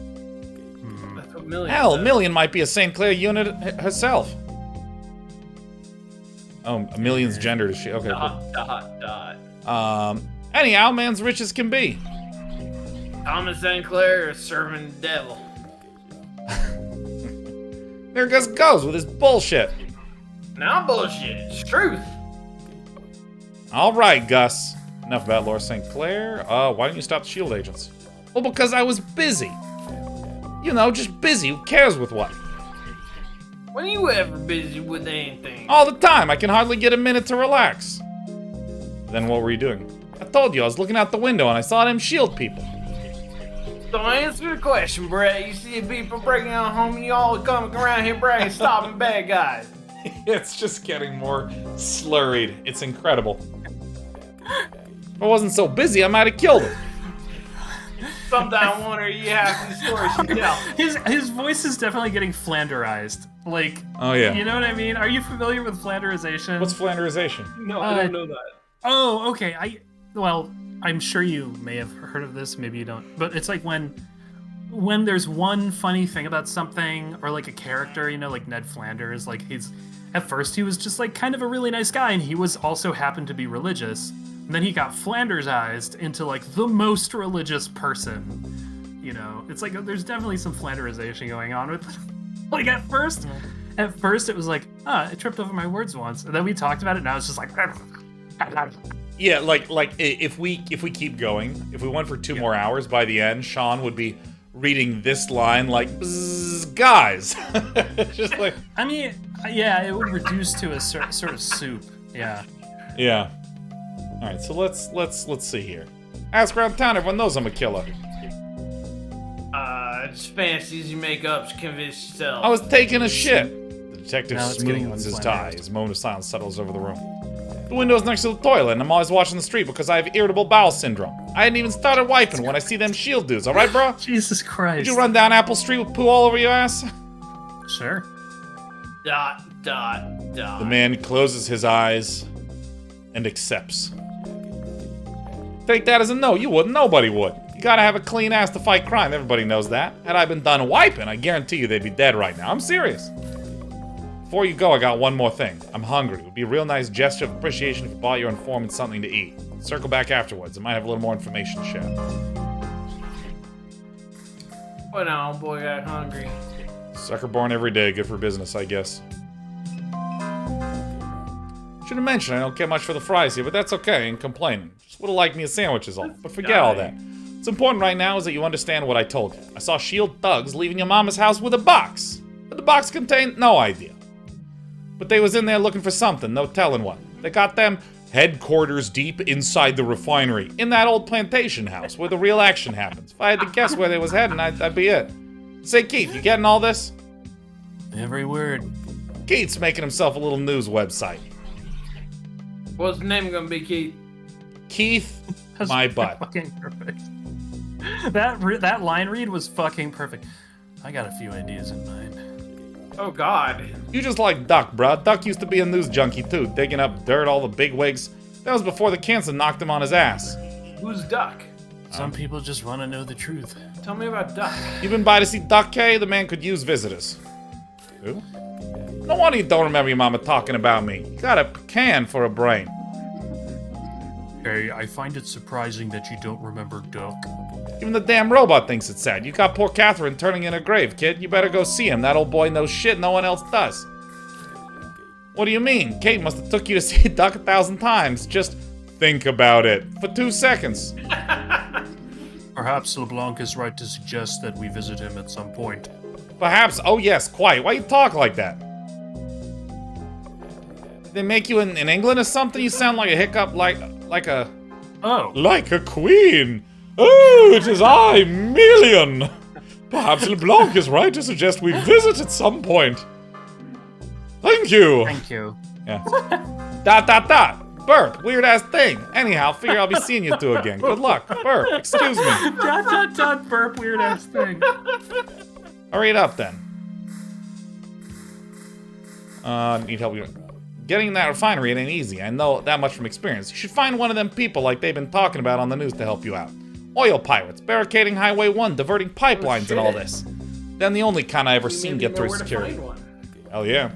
That's what Million Hell, does. Million might be a St. Clair unit herself. Oh, a Million's gendered is she? Okay, cool. Anyhow, man's rich as can be. Thomas St. Clair is serving the devil. There Gus goes with his bullshit. Now bullshit. It's truth. All right, Gus. Enough about Laura St. Clair. Why didn't you stop the SHIELD agents? Well, because I was busy. You know, just busy. Who cares with what? When you ever busy with anything? All the time. I can hardly get a minute to relax. Then what were you doing? I told you, I was looking out the window and I saw them SHIELD people. So answer the question, Brett. You see people breaking out home and you all coming around here bragging, stopping bad guys. It's just getting more slurried. It's incredible. If I wasn't so busy, I might have killed him. Sometimes I wonder you have these stories you tell. His voice is definitely getting Flanderized. Like, Oh, yeah. you know what I mean? Are you familiar with Flanderization? What's Flanderization? No, I don't know that. Oh, okay. Well, I'm sure you may have heard of this, maybe you don't. But it's like when there's one funny thing about something, or like a character, you know, like Ned Flanders, like at first he was just like kind of a really nice guy, and he was also happened to be religious. And then he got Flandersized into like the most religious person. You know, it's like there's definitely some Flanderization going on with like at first it was like, I tripped over my words once. And then we talked about it, and now it's just like Yeah, like if we keep going, if we went for 2 more hours, by the end, Sean would be reading this line like, "Bzz, guys." Just like, I mean, yeah, it would reduce to a sort of soup. Yeah. yeah. All right, so let's see here. Ask around town, everyone knows I'm a killer. Just fantasies you make up to convince yourself. I was taking a shit. The Detective Now it's getting smooths his unplanned. tie. His moment of silence settles over the room. The window's next to the toilet, and I'm always watching the street because I have irritable bowel syndrome. I hadn't even started wiping when I see them shield dudes, alright, bro? Jesus Christ. Did you run down Apple Street with poo all over your ass? Sure. ... The man closes his eyes and accepts. Take that as a no. You wouldn't. Nobody would. You gotta have a clean ass to fight crime. Everybody knows that. Had I been done wiping, I guarantee you they'd be dead right now. I'm serious. Before you go, I got one more thing. I'm hungry. It would be a real nice gesture of appreciation if you bought your informant something to eat. Circle back afterwards. I might have a little more information to share. Well, now, boy, got hungry. Sucker born every day. Good for business, I guess. Should have mentioned I don't care much for the fries here, but that's okay. I ain't complaining. Just would have liked me a sandwich is all. But forget all that. What's important right now is that you understand what I told you. I saw S.H.I.E.L.D. thugs leaving your mama's house with a box. But the box contained no idea. But they was in there looking for something, no telling what. They got them headquarters deep inside the refinery, in that old plantation house where the real action happens. If I had to guess where they was heading, that'd be it. Say, Keith, you getting all this? Every word. Keith's making himself a little news website. What's the name gonna be, Keith? Keith, That's my butt. Fucking perfect. That line read was fucking perfect. I got a few ideas in mind. Oh, God. You just like Duck, bruh. Duck used to be a news junkie, too, digging up dirt, all the bigwigs. That was before the cancer knocked him on his ass. Who's Duck? Some people just want to know the truth. Tell me about Duck. You been by to see Duck K? The man could use visitors. Who? No wonder you don't remember your mama talking about me. You got a can for a brain. Hey, I find it surprising that you don't remember Duck. Even the damn robot thinks it's sad. You got poor Catherine turning in her grave, kid. You better go see him. That old boy knows shit no one else does. What do you mean? Kate must have took you to see Duck 1,000 times. Just think about it. For 2 seconds. Perhaps LeBlanc is right to suggest that we visit him at some point. Perhaps. Oh yes, quite. Why you talk like that? They make you in England or something? You sound like a hiccup, like a... Oh. Like a queen. Oh, it is I, Million. Perhaps LeBlanc is right to suggest we visit at some point. Thank you. Thank you. Yeah. ... Burp, weird ass thing. Anyhow, figure I'll be seeing you two again. Good luck. Burp, excuse me. ... Burp, weird ass thing. Hurry it up then. Need help you. Getting in that refinery, it ain't easy. I know that much from experience. You should find one of them people like they've been talking about on the news to help you out. Oil pirates, barricading Highway 1, diverting pipelines and all this. Then the only kind I ever seen get through security. Hell yeah.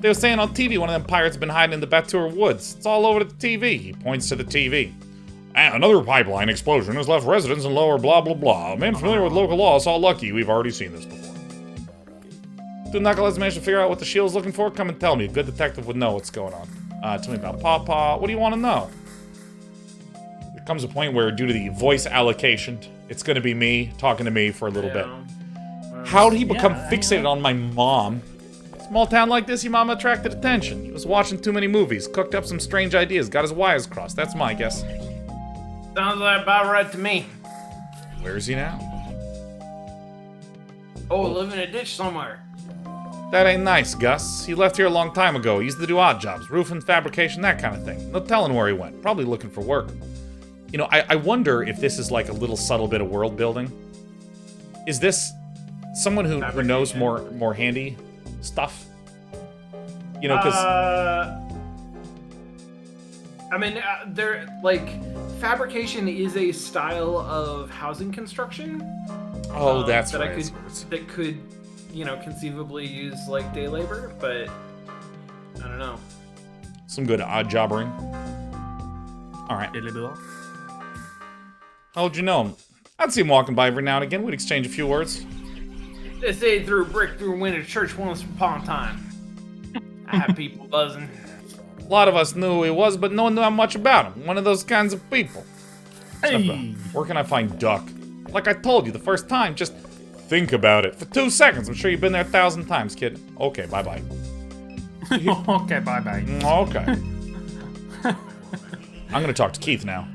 They were saying on TV one of them pirates been hiding in the Batur woods. It's all over the TV. He points to the TV. And another pipeline explosion has left residents in lower blah blah blah. Man familiar with local law saw lucky. We've already seen this before. Do Knuckleheads manage to figure out what the shield's looking for? Come and tell me. A good detective would know what's going on. Tell me about Pawpaw. What do you want to know? There comes a point where, due to the voice allocation, it's going to be me talking to me for a little bit. How did he become fixated on my mom? Small town like this, your mama attracted attention. He was watching too many movies, cooked up some strange ideas, got his wires crossed. That's my guess. Sounds like about right to me. Where is he now? Oh, live in a ditch somewhere. That ain't nice, Gus. He left here a long time ago. He used to do odd jobs, roofing, fabrication, that kind of thing. No telling where he went. Probably looking for work. You know, I wonder if this is like a little subtle bit of world building. Is this someone who knows more handy stuff? You know, because I mean, they're like fabrication is a style of housing construction. Oh, that's that right. That could, you know, conceivably use like day labor, but I don't know. Some good odd jobbering. All right. How'd you know him? I'd see him walking by every now and again. We'd exchange a few words. They say through brick through winter church once upon a time. I have people buzzing. A lot of us knew who he was, but no one knew how much about him. One of those kinds of people. Hey. Where can I find Duck? Like I told you the first time, just think about it. For 2 seconds. I'm sure you've been there 1,000 times, kid. Okay, bye-bye. Okay, bye-bye. Okay. I'm gonna talk to Keith now.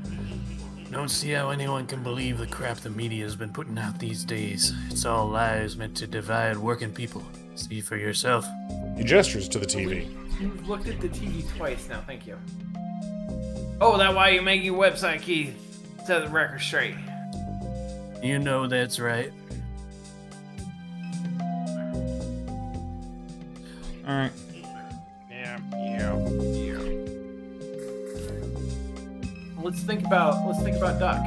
Don't see how anyone can believe the crap the media's been putting out these days. It's all lies meant to divide working people. See for yourself. He gestures to the TV. You've looked at the TV twice now. Thank you. Oh, that why you make your website key set the record straight. You know that's right. All right. Yeah. Let's think about Duck.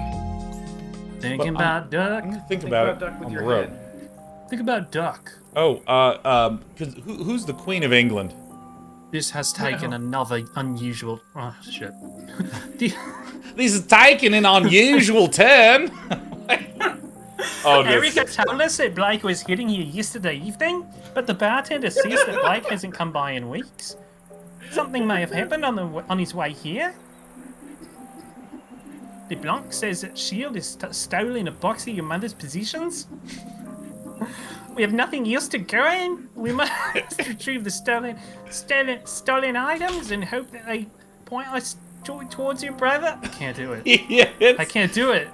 Thinking about Duck. I'm gonna think about it Duck with on your the road. head. Think about Duck. Oh, who's the Queen of England? This has taken another unusual. Oh shit. This is taking an unusual turn. Oh, Erica told us that Blake was hitting here yesterday evening, but the bartender says that Blake hasn't come by in weeks. Something may have happened on his way here. LeBlanc says that Shield is stolen a box of your mother's possessions. We have nothing else to go in. We must retrieve the stolen items and hope that they point us towards your brother. I can't do it. Yeah, I can't do it.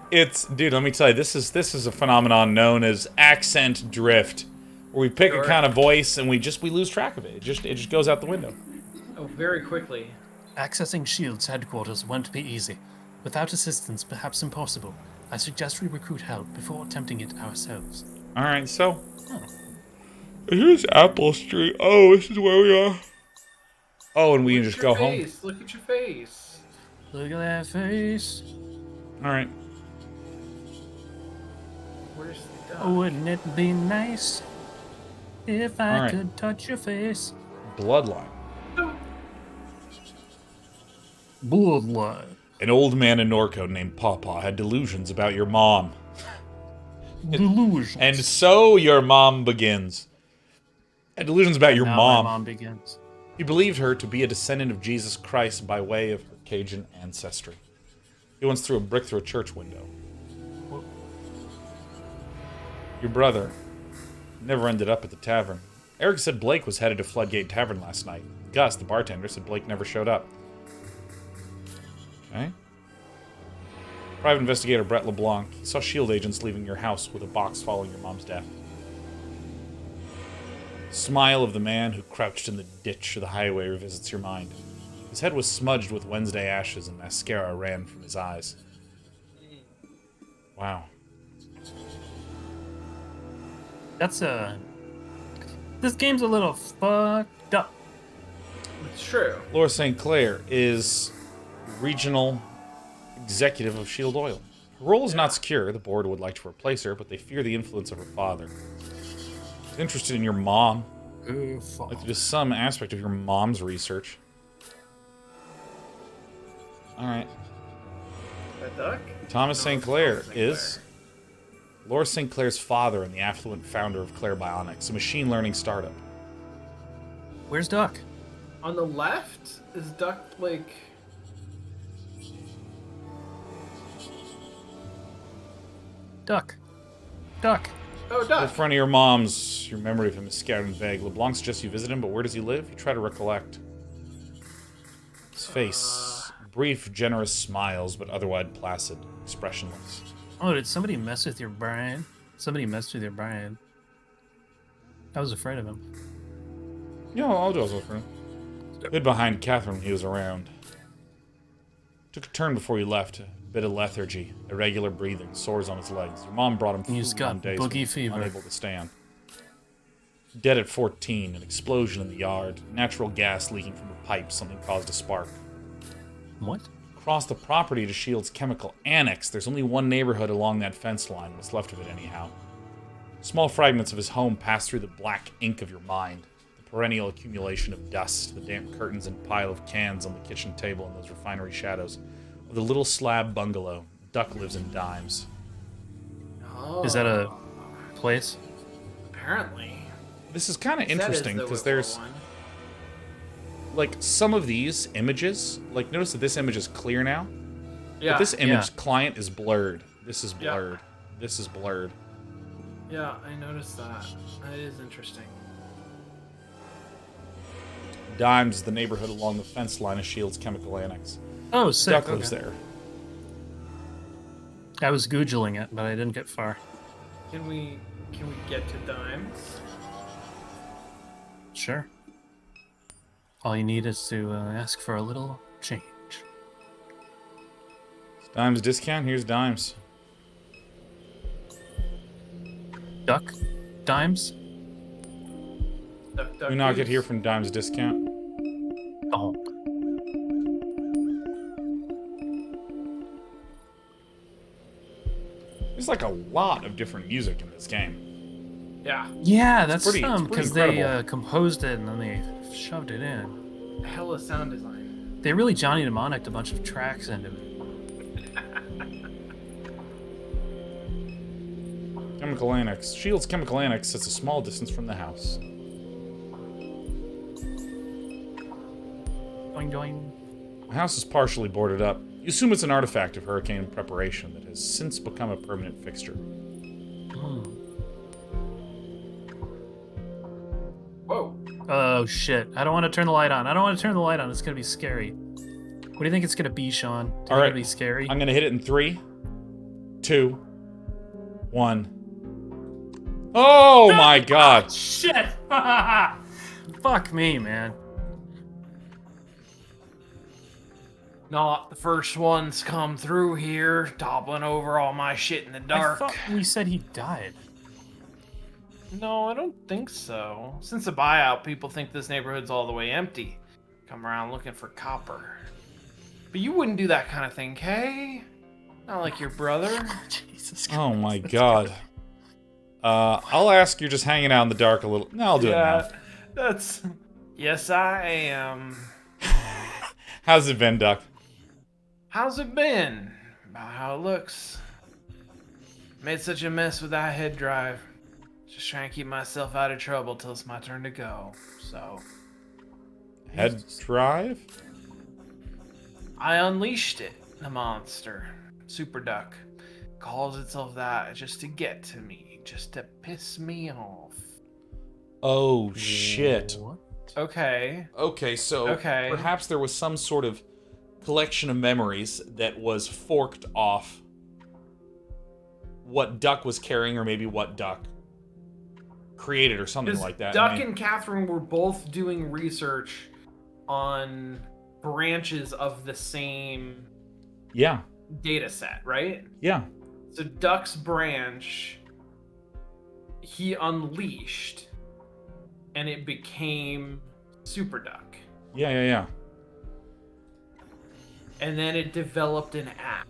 Dude, let me tell you, this is a phenomenon known as accent drift, where we pick a kind of voice and we lose track of it. It just goes out the window. Oh, very quickly. Accessing Shield's headquarters won't be easy. Without assistance, perhaps impossible. I suggest we recruit help before attempting it ourselves. All right, so here's Apple Street. Oh, this is where we are. Oh, and we can just go home. Look at your face. Look at that face. All right. Where's the Duck? Wouldn't it be nice if I All right. could touch your face? Bloodline. Bloodline. An old man in Norco named Pawpaw had delusions about your mom. Delusions. And so your mom begins. Had delusions about your Now mom. my mom begins. He believed her to be a descendant of Jesus Christ by way of her Cajun ancestry. He once threw a brick through a church window. Your brother never ended up at the tavern. Eric said Blake was headed to Floodgate Tavern last night. Gus, the bartender, said Blake never showed up. Okay. Private investigator Brett LeBlanc. He saw SHIELD agents leaving your house with a box following your mom's death. Smile of the man who crouched in the ditch of the highway revisits your mind. His head was smudged with Wednesday ashes and mascara ran from his eyes. Wow. That's This game's a little fucked up. It's true. Laura St. Clair is regional executive of SHIELD Oil. Her role is not secure. The board would like to replace her, but they fear the influence of her father. She's interested in your mom. Like to do some aspect of your mom's research. Alright. That Duck? Thomas No, St. it's Clair Thomas St. is Laura St. Clair's father and the affluent founder of Claire Bionics, a machine learning startup. Where's Duck? On the left is Duck, like... Duck. Duck. Oh, In Duck. front of your mom's, your memory of him is scattered and vague. LeBlanc suggests you visit him, but where does he live? You try to recollect. His face, brief, generous smiles, but otherwise placid, expressionless. Oh, did somebody mess with your brain? Somebody messed with your brain. I was afraid of him. Yeah, I'll do also for him. Hid behind Catherine when he was around. Took a turn before you left. A bit of lethargy, irregular breathing, sores on his legs. Your mom brought him food He's got on days boogie when he was fever. unable to stand. Dead at 14, an explosion in the yard. Natural gas leaking from a pipe. Something caused a spark. What? Across the property to SHIELD's chemical annex, there's only one neighborhood along that fence line, what's left of it anyhow. Small fragments of his home pass through the black ink of your mind. The perennial accumulation of dust, the damp curtains and pile of cans on the kitchen table and those refinery shadows. Of the little slab bungalow, Duck lives in dimes. Oh, Is that a place? apparently. This is kind of That is interesting the because Whitmore there's one. like some of these images, like notice that this image is clear now. Yeah. But this image yeah. client is blurred. This is Yeah. blurred. This is blurred. Yeah, I noticed that. That is interesting. Dimes is the neighborhood along the fence line of SHIELD's chemical annex. Oh, sick. Duck lives Okay. there. I was googling it, but I didn't get far. Can we get to Dimes? Sure. All you need is to ask for a little change. Dimes discount? Here's dimes. Duck? Dimes? Duck, duck, We not get goose. here from dimes discount. Oh. There's like a lot of different music in this game. Yeah. Yeah, that's pretty because they incredible. composed it and then they shoved it in. Hella sound design. They really Johnny Mnemonic a bunch of tracks into it. Chemical annex. Shield's chemical annex sits a small distance from the house. Doing, doing. The house is partially boarded up. You assume it's an artifact of hurricane preparation that has since become a permanent fixture. Whoa. Oh shit! I don't want to turn the light on. I don't want to turn the light on. It's gonna be scary. What do you think it's gonna be, Sean? Do you think All right. it'll be scary? I'm gonna hit it in 3, 2, 1. Oh my god! Shit! Fuck me, man. Not the first one's come through here, toppling over all my shit in the I dark. thought we said he died. No, I don't think so. Since the buyout, people think this neighborhood's all the way empty. Come around looking for copper. But you wouldn't do that kind of thing, Kay? Not like your brother. Jesus Christ. Oh my god. I'll ask you're just hanging out in the dark a little. No, I'll do it now. That's... Yes, I am. How's it been, Duck? How's it been? About how it looks. Made such a mess with that head drive. Just trying to keep myself out of trouble till it's my turn to go. So... Head drive? I unleashed it, the monster. Super Duck. Calls itself that just to get to me. Just to piss me off. Oh, shit. What? Okay. Okay, so perhaps there was some sort of collection of memories that was forked off what Duck was carrying, or maybe what Duck created, or something like that. Duck and Catherine were both doing research on branches of the same data set, right? Yeah. So Duck's branch, he unleashed, and it became Super Duck. Yeah. And then it developed an app.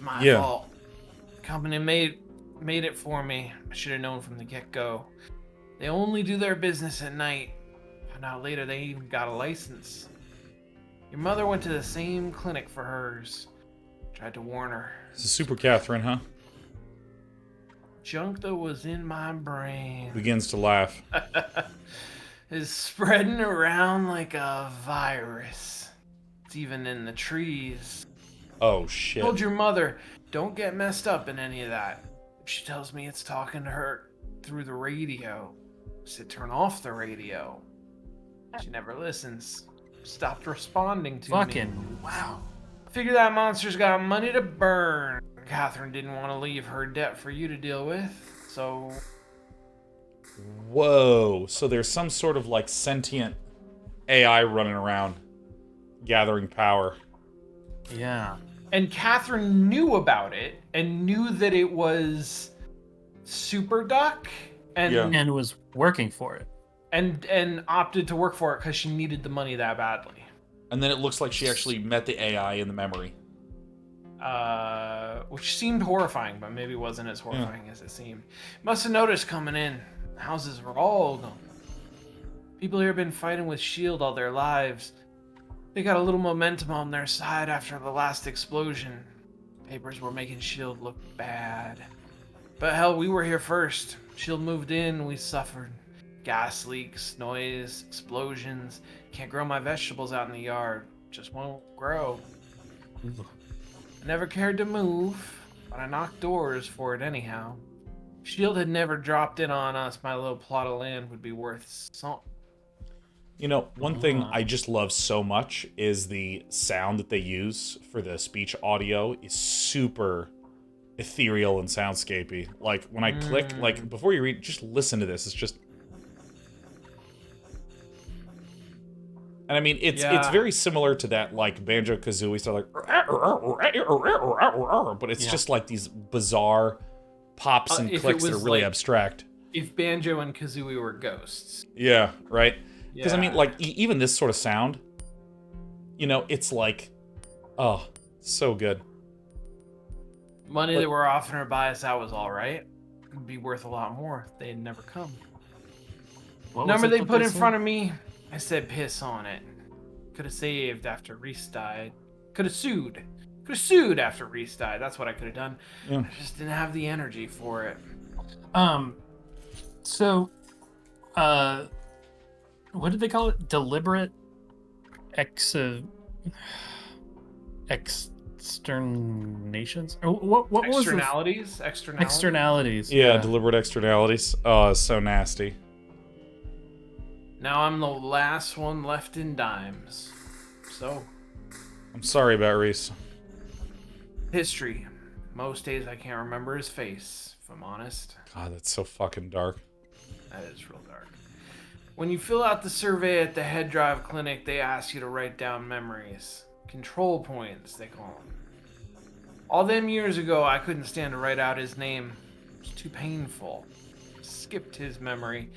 My Yeah. fault. Company made it for me. I should have known from the get-go. They only do their business at night. Found out later they even got a license. Your mother went to the same clinic for hers. Tried to warn her. This is Super Catherine, huh? Junk that was in my brain Begins to laugh. is spreading around like a virus. It's even in the trees. Oh, shit. Told your mother, don't get messed up in any of that. She tells me it's talking to her through the radio. I said, turn off the radio. She never listens. Stopped responding to me. Fucking wow. Figure that monster's got money to burn. Catherine didn't want to leave her debt for you to deal with, so... Whoa. So there's some sort of, like, sentient AI running around, gathering power. Yeah. And Catherine knew about it, and knew that it was Super Duck, and Yeah. And was working for it. and opted to work for it because she needed the money that badly. And then it looks like she actually met the AI in the memory. Which seemed horrifying, but maybe wasn't as horrifying as it seemed. Must have noticed coming in. Houses were all gone. People here have been fighting with S.H.I.E.L.D. all their lives. They got a little momentum on their side after the last explosion. Papers were making S.H.I.E.L.D. look bad. But hell, we were here first. S.H.I.E.L.D. moved in, we suffered. Gas leaks, noise, explosions. Can't grow my vegetables out in the yard. Just won't grow. I never cared to move, but I knocked doors for it anyhow. S.H.I.E.L.D. had never dropped in on us. My little plot of land would be worth something. You know, one thing I just love so much is the sound that they use for the speech audio is super ethereal and soundscapey. Like, when I click, like, before you read, just listen to this. It's just... And I mean, it's Yeah. very similar to that like Banjo-Kazooie style, like, but it's just like these bizarre pops and If it clicks that are was really like abstract. if Banjo and Kazooie were ghosts. Yeah, right. Because I mean, Yeah. like even this sort of sound, you know, it's like, oh, so good. Money But- that we're offering to buy us out was all right. It'd be worth a lot more if they had never come. What was Number it they that put in said? front of me, I said piss on it. Could have saved after Reese died. Could have sued. Could have sued after Reese died. That's what I could have done. Yeah. I just didn't have the energy for it. So, what did they call it? Deliberate exterminations? Or what was the Externalities? externalities? Yeah, deliberate externalities. Oh, it's so nasty. Now I'm the last one left in dimes. So, I'm sorry about Reese. history. Most days I can't remember his face, if I'm honest. God, that's so fucking dark. That is real dark. When you fill out the survey at the head drive clinic, they ask you to write down memories. Control points, they call them. All them years ago, I couldn't stand to write out his name. It was too painful. Skipped his memory.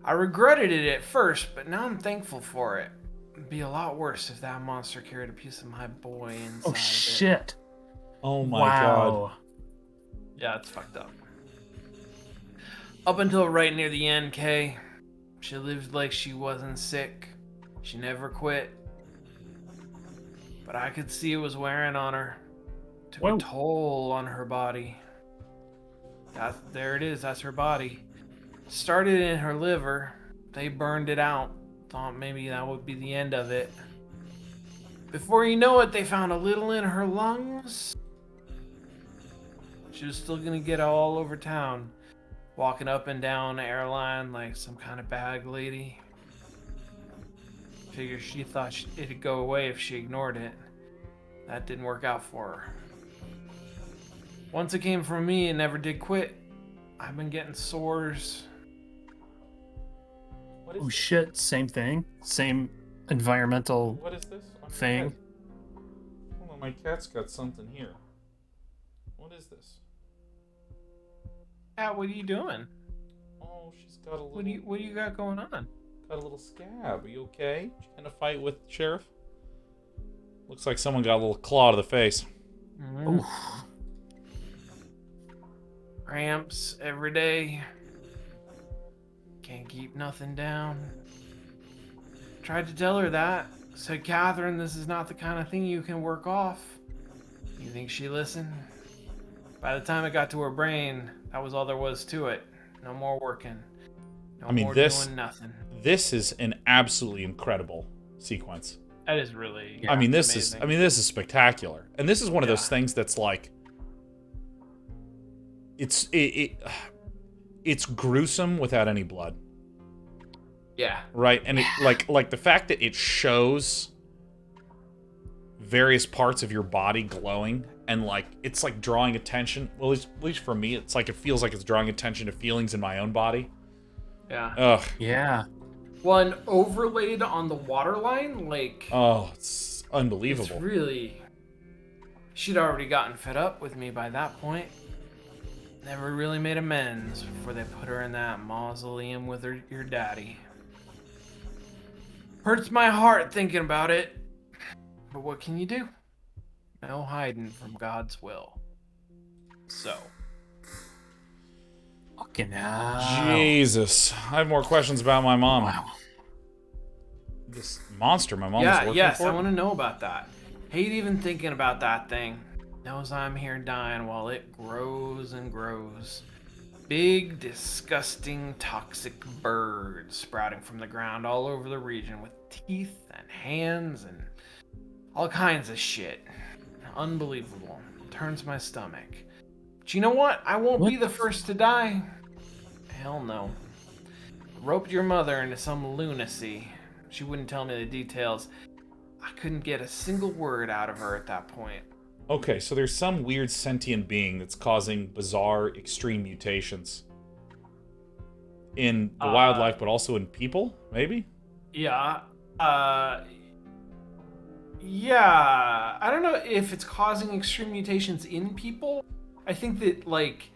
I regretted it at first, but now I'm thankful for it. It'd be a lot worse if that monster carried a piece of my boy inside Oh of it. shit! Oh my god. Wow. Yeah, it's fucked up. Up until right near the end, Kay, she lived like she wasn't sick. She never quit. But I could see it was wearing on her. Took Whoa. a toll on her body. There it is, that's her body. Started in her liver. They burned it out. Thought maybe that would be the end of it. Before you know it, they found a little in her lungs. She was still gonna get all over town, walking up and down the airline like some kind of bag lady. Figure she thought it'd go away if she ignored it. That didn't work out for her. Once it came from me, it never did quit. I've been getting sores. Oh shit! Same thing. Same environmental What is this? thing. Hold on, my cat's got something here. What is this? Cat, what are you doing? Oh, she's got a little. What do you got going on? Got a little scab. Are you okay? Did you get in a fight with the sheriff? Looks like someone got a little claw to the face. Ooh. Cramps every day. Can't keep nothing down. Tried to tell her that. Said, Catherine, this is not the kind of thing you can work off. You think she listened? By the time it got to her brain, that was all there was to it. No more working. No I mean, more this- doing nothing. This is an absolutely incredible sequence. That is really. I mean, this amazing. is spectacular, and this is one of those Yeah. things that's like, it's gruesome without any blood, Yeah. right? And it like the fact that it shows various parts of your body glowing, and like it's like drawing attention. Well, at least for me, it's like it feels like it's drawing attention to feelings in my own body. Yeah. Ugh. Yeah. One overlaid on the waterline, like. Oh, it's It's unbelievable. really. She'd already gotten fed up with me by that point. Never really made amends before they put her in that mausoleum with your daddy. Hurts my heart thinking about it. But what can you do? No hiding from God's will. So. Fucking hell. Jesus, I have more questions about my mom. Wow. This monster my mom was Yeah, working yes, for. I want to know about that. Hate even thinking about that thing. Knows I'm here dying while it grows and grows. Big, disgusting, toxic birds sprouting from the ground all over the region with teeth and hands and all kinds of shit. Unbelievable. Turns my stomach. But you know what? I won't be the first to die. Hell no. Roped your mother into some lunacy. She wouldn't tell me the details. I couldn't get a single word out of her at that point. Okay, so there's some weird sentient being that's causing bizarre, extreme mutations in the wildlife, but also in people, maybe? Yeah, Uh, yeah, I don't know if it's causing extreme mutations in people. I think that like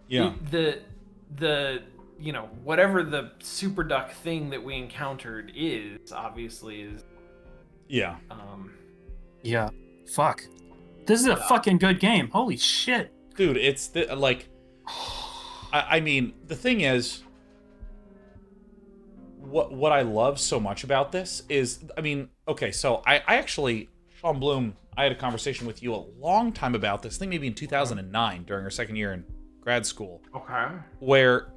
Yeah. the whatever the super duck thing that we encountered is obviously is Yeah. Yeah. Fuck. This is a Yeah. fucking good game. Holy shit. Dude, it's like I mean, the thing is, what I love so much about this is, I mean, okay, so I actually, Sean Bloom, I had a conversation with you a long time about this, I think maybe in 2009 during our second year in grad school, Okay. where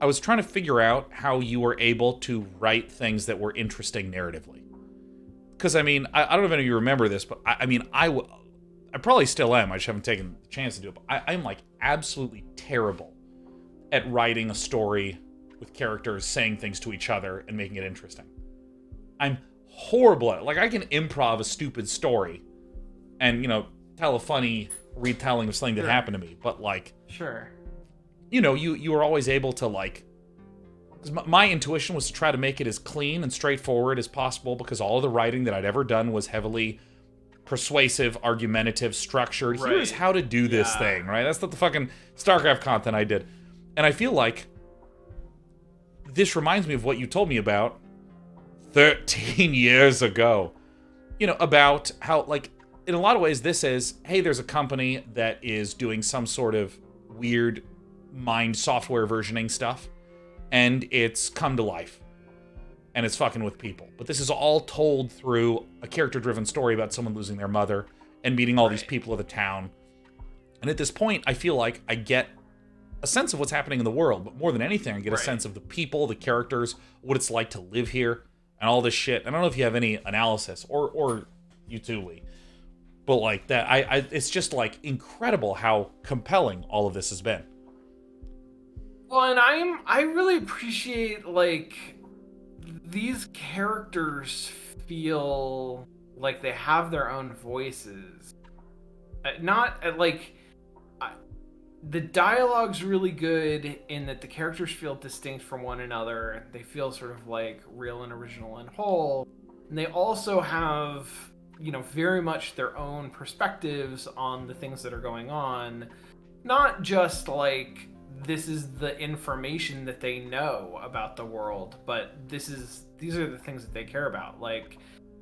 I was trying to figure out how you were able to write things that were interesting narratively. Because, I mean, I don't know if any of you remember this, but I mean, I probably still am, I just haven't taken the chance to do it, but I'm like absolutely terrible at writing a story with characters saying things to each other and making it interesting. I'm horrible at it. Like, I can improv a stupid story and, you know, tell a funny retelling of something that happened to me. But, like, Sure. you know, you are always able to, like... Because my intuition was to try to make it as clean and straightforward as possible, because all of the writing that I'd ever done was heavily persuasive, argumentative, structured. Right. Here's how to do this thing, right? That's not the fucking StarCraft content I did. And I feel like this reminds me of what you told me about 13 years ago. You know, about how, like, in a lot of ways, this is, hey, there's a company that is doing some sort of weird mind software versioning stuff, and it's come to life. And it's fucking with people. But this is all told through a character-driven story about someone losing their mother and meeting all these people of the town. And at this point, I feel like I get a sense of what's happening in the world, but more than anything, I get a sense of the people, the characters, what it's like to live here, and all this shit. I don't know if you have any analysis, or you too, Lee. But like that, it's just like incredible how compelling all of this has been. Well, and I really appreciate, like, these characters feel like they have their own voices. Not like the dialogue's really good in that the characters feel distinct from one another. They feel sort of like real and original and whole. And they also have, you know, very much their own perspectives on the things that are going on. Not just like this is the information that they know about the world, but these are the things that they care about. Like,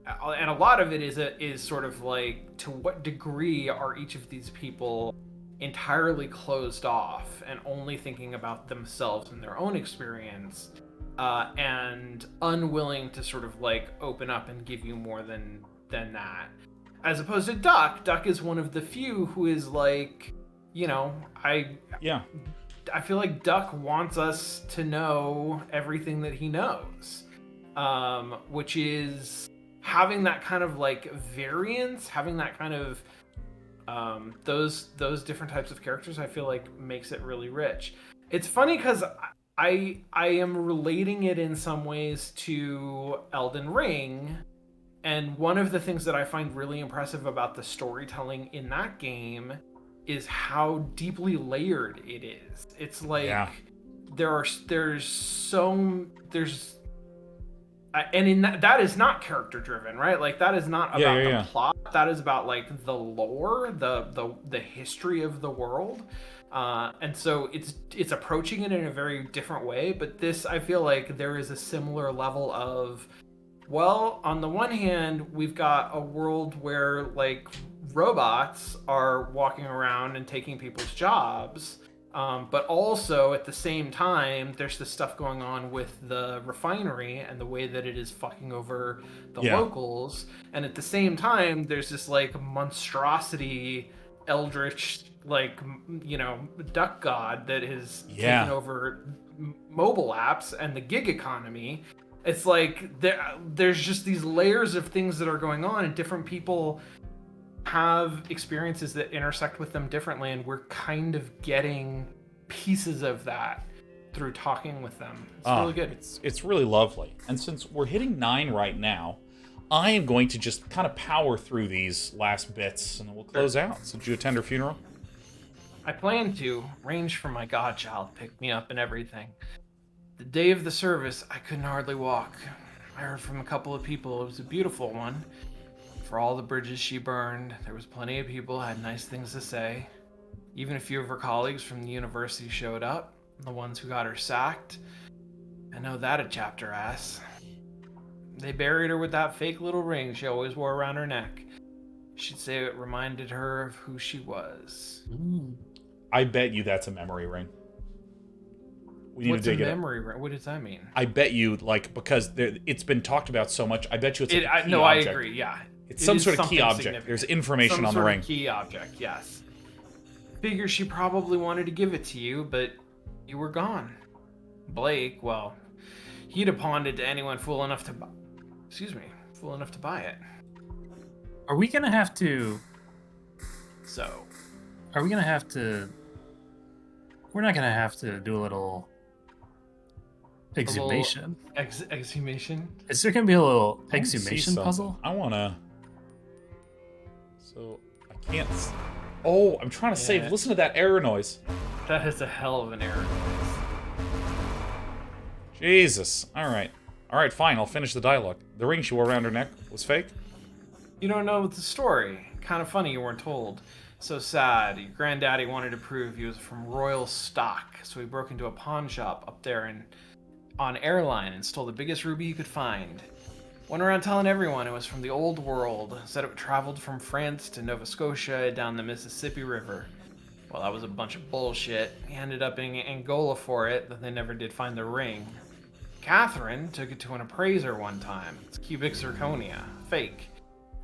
and a lot of it is sort of like, to what degree are each of these people entirely closed off and only thinking about themselves and their own experience, and unwilling to sort of like open up and give you more than that, as opposed to Duck is one of the few who is like, you know, I feel like Duck wants us to know everything that he knows, which is having that kind of like variance, having that kind of those different types of characters. I feel like makes it really rich. It's funny because I am relating it in some ways to Elden Ring, and one of the things that I find really impressive about the storytelling in that game is how deeply layered it is. It's like and in that is not character driven, right? Like, that is not about the plot. That is about like the lore, the history of the world, and so it's approaching it in a very different way. But this, I feel like there is a similar level of, well, on the one hand, we've got a world where like robots are walking around and taking people's jobs. But also at the same time, there's this stuff going on with the refinery and the way that it is fucking over the locals. And at the same time, there's this like monstrosity, eldritch, like, you know, duck god that is taking over mobile apps and the gig economy. It's like there's just these layers of things that are going on, and different people have experiences that intersect with them differently, and we're kind of getting pieces of that through talking with them. It's really good. It's really lovely. And since we're hitting 9 right now, I am going to just kind of power through these last bits, and then we'll close out. So did you attend her funeral? I plan to. Range from my godchild picked me up and everything. The day of the service, I couldn't hardly walk. I heard from a couple of people it was a beautiful one. For all the bridges she burned, there was plenty of people who had nice things to say. Even a few of her colleagues from the university showed up, the ones who got her sacked. I know that'd chapped her ass. They buried her with that fake little ring she always wore around her neck. She'd say it reminded her of who she was. I bet you that's a memory ring. We need What's to a dig it up. memory ring? What does that mean? I bet you, like, because it's been talked about so much, I bet you it's like a key No, I object. agree, yeah. It's It some is sort of key something object. significant. There's information Some on the sort ring. of key object, yes. Figure she probably wanted to give it to you, but you were gone. Blake, well, he'd have pawned it to anyone fool enough to buy it. Are we gonna have to? So, Are we gonna have to? We're not gonna have to do a little exhumation. exhumation? Is there gonna be a little I wanna see exhumation something. puzzle? I wanna. So I can't. Oh, I'm trying to save. Listen to that error noise. That is a hell of an error noise. Jesus. All right. All right. Fine. I'll finish the dialogue. The ring she wore around her neck was fake. You don't know the story. Kind of funny you weren't told. So sad. Your granddaddy wanted to prove he was from royal stock, so he broke into a pawn shop up there on Airline and stole the biggest ruby he could find. Went around telling everyone it was from the old world. Said it traveled from France to Nova Scotia down the Mississippi River. Well, that was a bunch of bullshit. He ended up in Angola for it, but they never did find the ring. Catherine took it to an appraiser one time. It's cubic zirconia. Fake.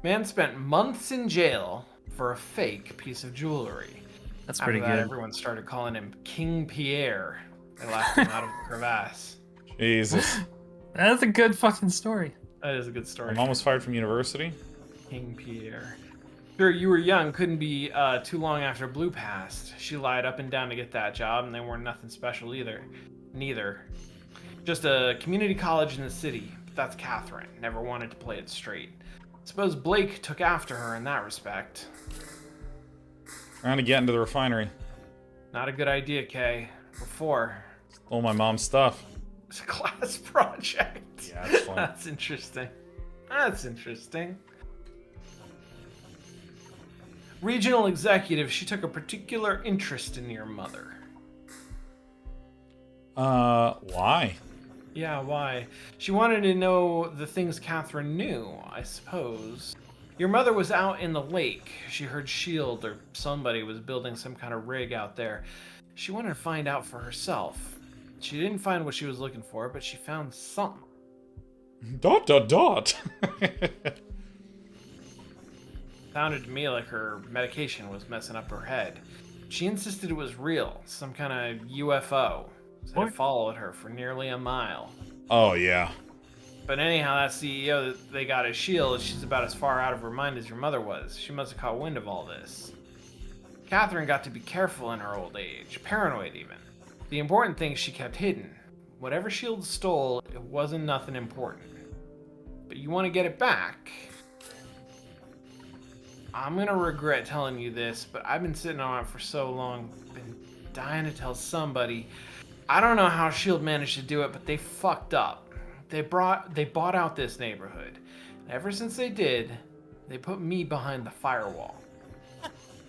Man spent months in jail for a fake piece of jewelry. That's pretty After that, good. everyone started calling him King Pierre. They laughed him out of the crevasse. Jesus. That's a good fucking story. That is a good story. I'm almost fired from university. King Pierre. Sure, you were young. Couldn't be too long after Blue passed. She lied up and down to get that job, and they weren't nothing special either. Neither. Just a community college in the city. But that's Catherine. Never wanted to play it straight. Suppose Blake took after her in that respect. Trying to get into the refinery. Not a good idea, Kay. Before. Stole my mom's stuff. It's a class project. Yeah, it's fun. That's interesting. That's interesting. Regional executive, she took a particular interest in your mother. Why? Yeah, why? She wanted to know the things Catherine knew, I suppose. Your mother was out in the lake. She heard S.H.I.E.L.D. or somebody was building some kind of rig out there. She wanted to find out for herself. She didn't find what she was looking for, but she found something. ... Sounded to me like her medication was messing up her head. She insisted it was real, some kind of UFO. Said it followed her for nearly a mile. Oh, yeah. But anyhow, that CEO that they got as S.H.I.E.L.D., she's about as far out of her mind as your mother was. She must have caught wind of all this. Catherine got to be careful in her old age, paranoid even. The important things she kept hidden. Whatever S.H.I.E.L.D. stole, it wasn't nothing important. But you want to get it back. I'm gonna regret telling you this, but I've been sitting on it for so long, been dying to tell somebody. I don't know how S.H.I.E.L.D. managed to do it, but they fucked up. They bought out this neighborhood. And ever since they did, they put me behind the firewall.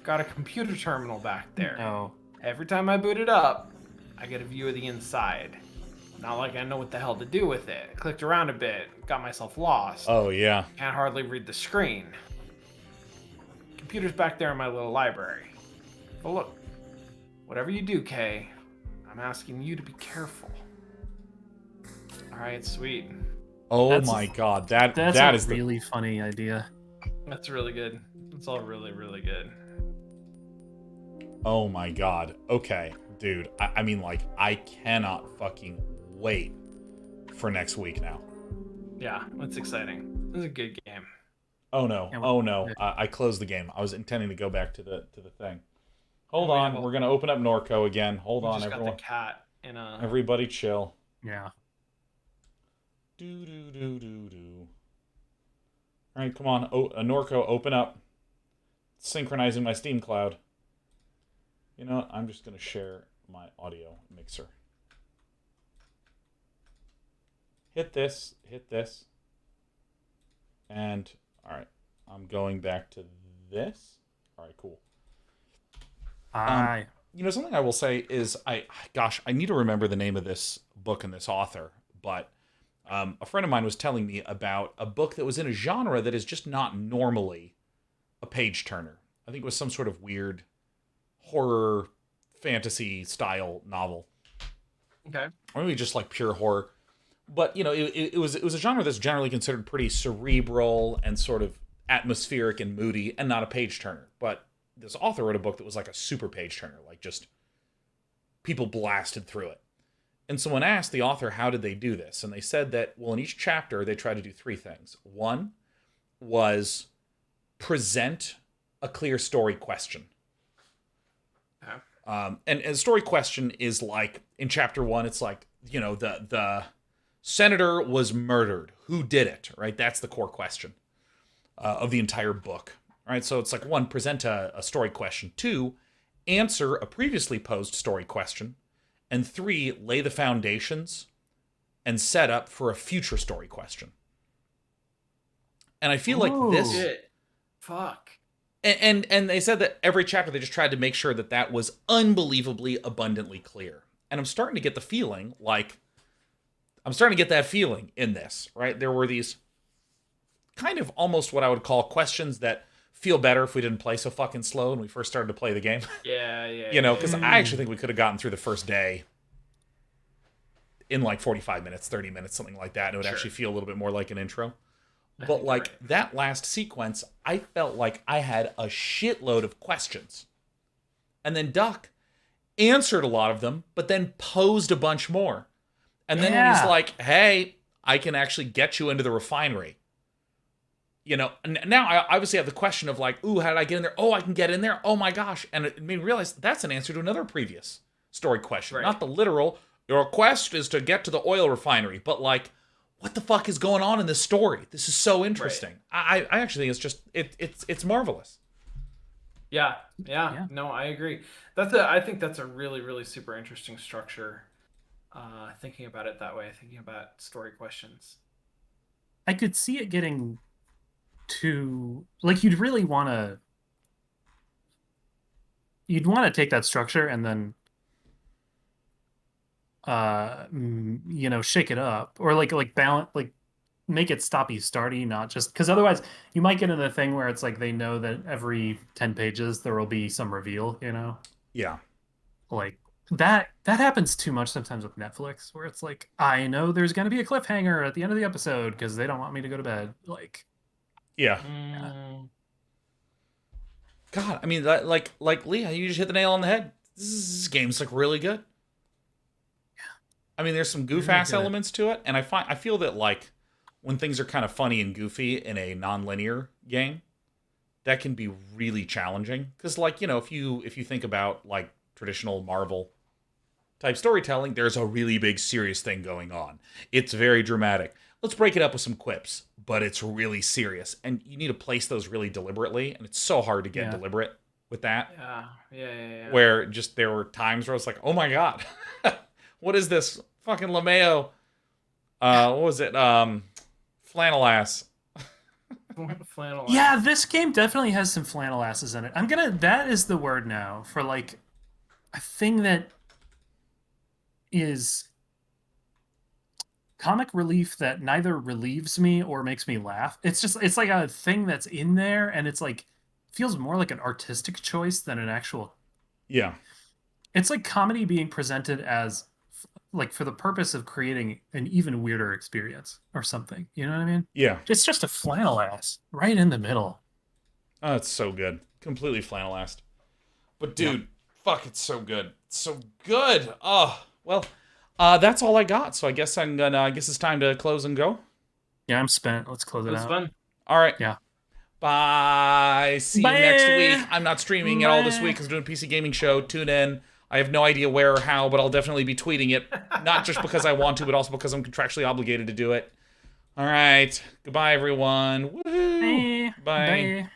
Got a computer terminal back there. No. Every time I boot it up, I get a view of the inside. Not like I know what the hell to do with it. I clicked around a bit, got myself lost. Oh, yeah. Can't hardly read the screen. Computer's back there in my little library. But look, whatever you do, Kay, I'm asking you to be careful. Alright, sweet. Oh my god, that is a really funny idea. That's really good. It's all really, really good. Oh my god. Okay, dude. I mean, like, I cannot fucking wait for next week now. Yeah, it's exciting. This is a good game. Oh no. Oh no. I closed the game. I was intending to go back to the thing. Hold on. We're gonna open up Norco again. Hold on, everyone. Got the cat in a... Everybody chill. Yeah. Do do do do do. All right, come on. Norco, open up. Synchronizing my Steam cloud. You know what? I'm just gonna share my audio mixer. Hit this. Hit this. And, all right, I'm going back to this. All right, cool. I Something I will say is, I need to remember the name of this book and this author, but a friend of mine was telling me about a book that was in a genre that is just not normally a page turner. I think it was some sort of weird horror fantasy style novel. Okay. Or maybe just like pure horror. But, it was a genre that's generally considered pretty cerebral and sort of atmospheric and moody and not a page turner. But this author wrote a book that was like a super page turner, like just people blasted through it. And someone asked the author, how did they do this? And they said that, well, in each chapter, they tried to do three things. One was present a clear story question. And a story question is like, in chapter 1, it's like, the senator was murdered. Who did it? Right? That's the core question of the entire book. Right? So it's like, 1, present a story question. 2, answer a previously posed story question. And 3, lay the foundations and set up for a future story question. And I feel like this... Shit. Fuck. And they said that every chapter they just tried to make sure that was unbelievably abundantly clear. And I'm starting to get the feeling that feeling in this, right? There were these kind of almost what I would call questions that feel better if we didn't play so fucking slow when we first started to play the game. Yeah. Because I actually think we could have gotten through the first day in like 45 minutes, 30 minutes, something like that. And it would actually feel a little bit more like an intro. But like that last sequence, I felt like I had a shitload of questions. And then Duck answered a lot of them, but then posed a bunch more. And then when he's like, hey, I can actually get you into the refinery. Now I obviously have the question of like, ooh, how did I get in there? Oh, I can get in there. Oh my gosh. And it made me realize that's an answer to another previous story question. Right. Not the literal, your quest is to get to the oil refinery, but like, what the fuck is going on in this story? This is so interesting. Right. I actually think it's just it's marvelous. Yeah. No, I agree. I think that's a really, really super interesting structure. Thinking about it that way, thinking about story questions. I could see it getting too like you'd want to take that structure and then shake it up or like balance, like make it stoppy starty, not just because otherwise you might get into the thing where it's like they know that every 10 pages there will be some reveal, Yeah, like that happens too much sometimes with Netflix, where it's like, I know there's going to be a cliffhanger at the end of the episode because they don't want me to go to bed. Like, yeah. God, I mean, like Leah, you just hit the nail on the head. This game's like really good. I mean, there's some goof-ass elements to it, and I feel that like when things are kind of funny and goofy in a non-linear game, that can be really challenging. Because like, if you think about like traditional Marvel type storytelling, there's a really big serious thing going on. It's very dramatic. Let's break it up with some quips, but it's really serious, and you need to place those really deliberately, and it's so hard to get deliberate with that. Yeah. Where just there were times where I was like, oh my god, what is this fucking LeMayo? What was it? Flannel ass. Flannel ass. Yeah, this game definitely has some flannel asses in it. That is the word now for like a thing that is comic relief that neither relieves me or makes me laugh. It's like a thing that's in there, and it's like feels more like an artistic choice than an actual. Yeah. It's like comedy being presented as like for the purpose of creating an even weirder experience or something. You know what I mean? Yeah. It's just a flannel ass right in the middle. Oh, it's so good. Completely flannel assed. But dude, fuck, it's so good. It's so good. Oh, well, that's all I got. So I guess it's time to close and go. Yeah, I'm spent. Let's close it out. It was fun. All right. Yeah. Bye. See you next week. I'm not streaming at all this week because I'm doing a PC gaming show. Tune in. I have no idea where or how, but I'll definitely be tweeting it. Not just because I want to, but also because I'm contractually obligated to do it. All right. Goodbye, everyone. Woohoo. Bye. Bye. Bye.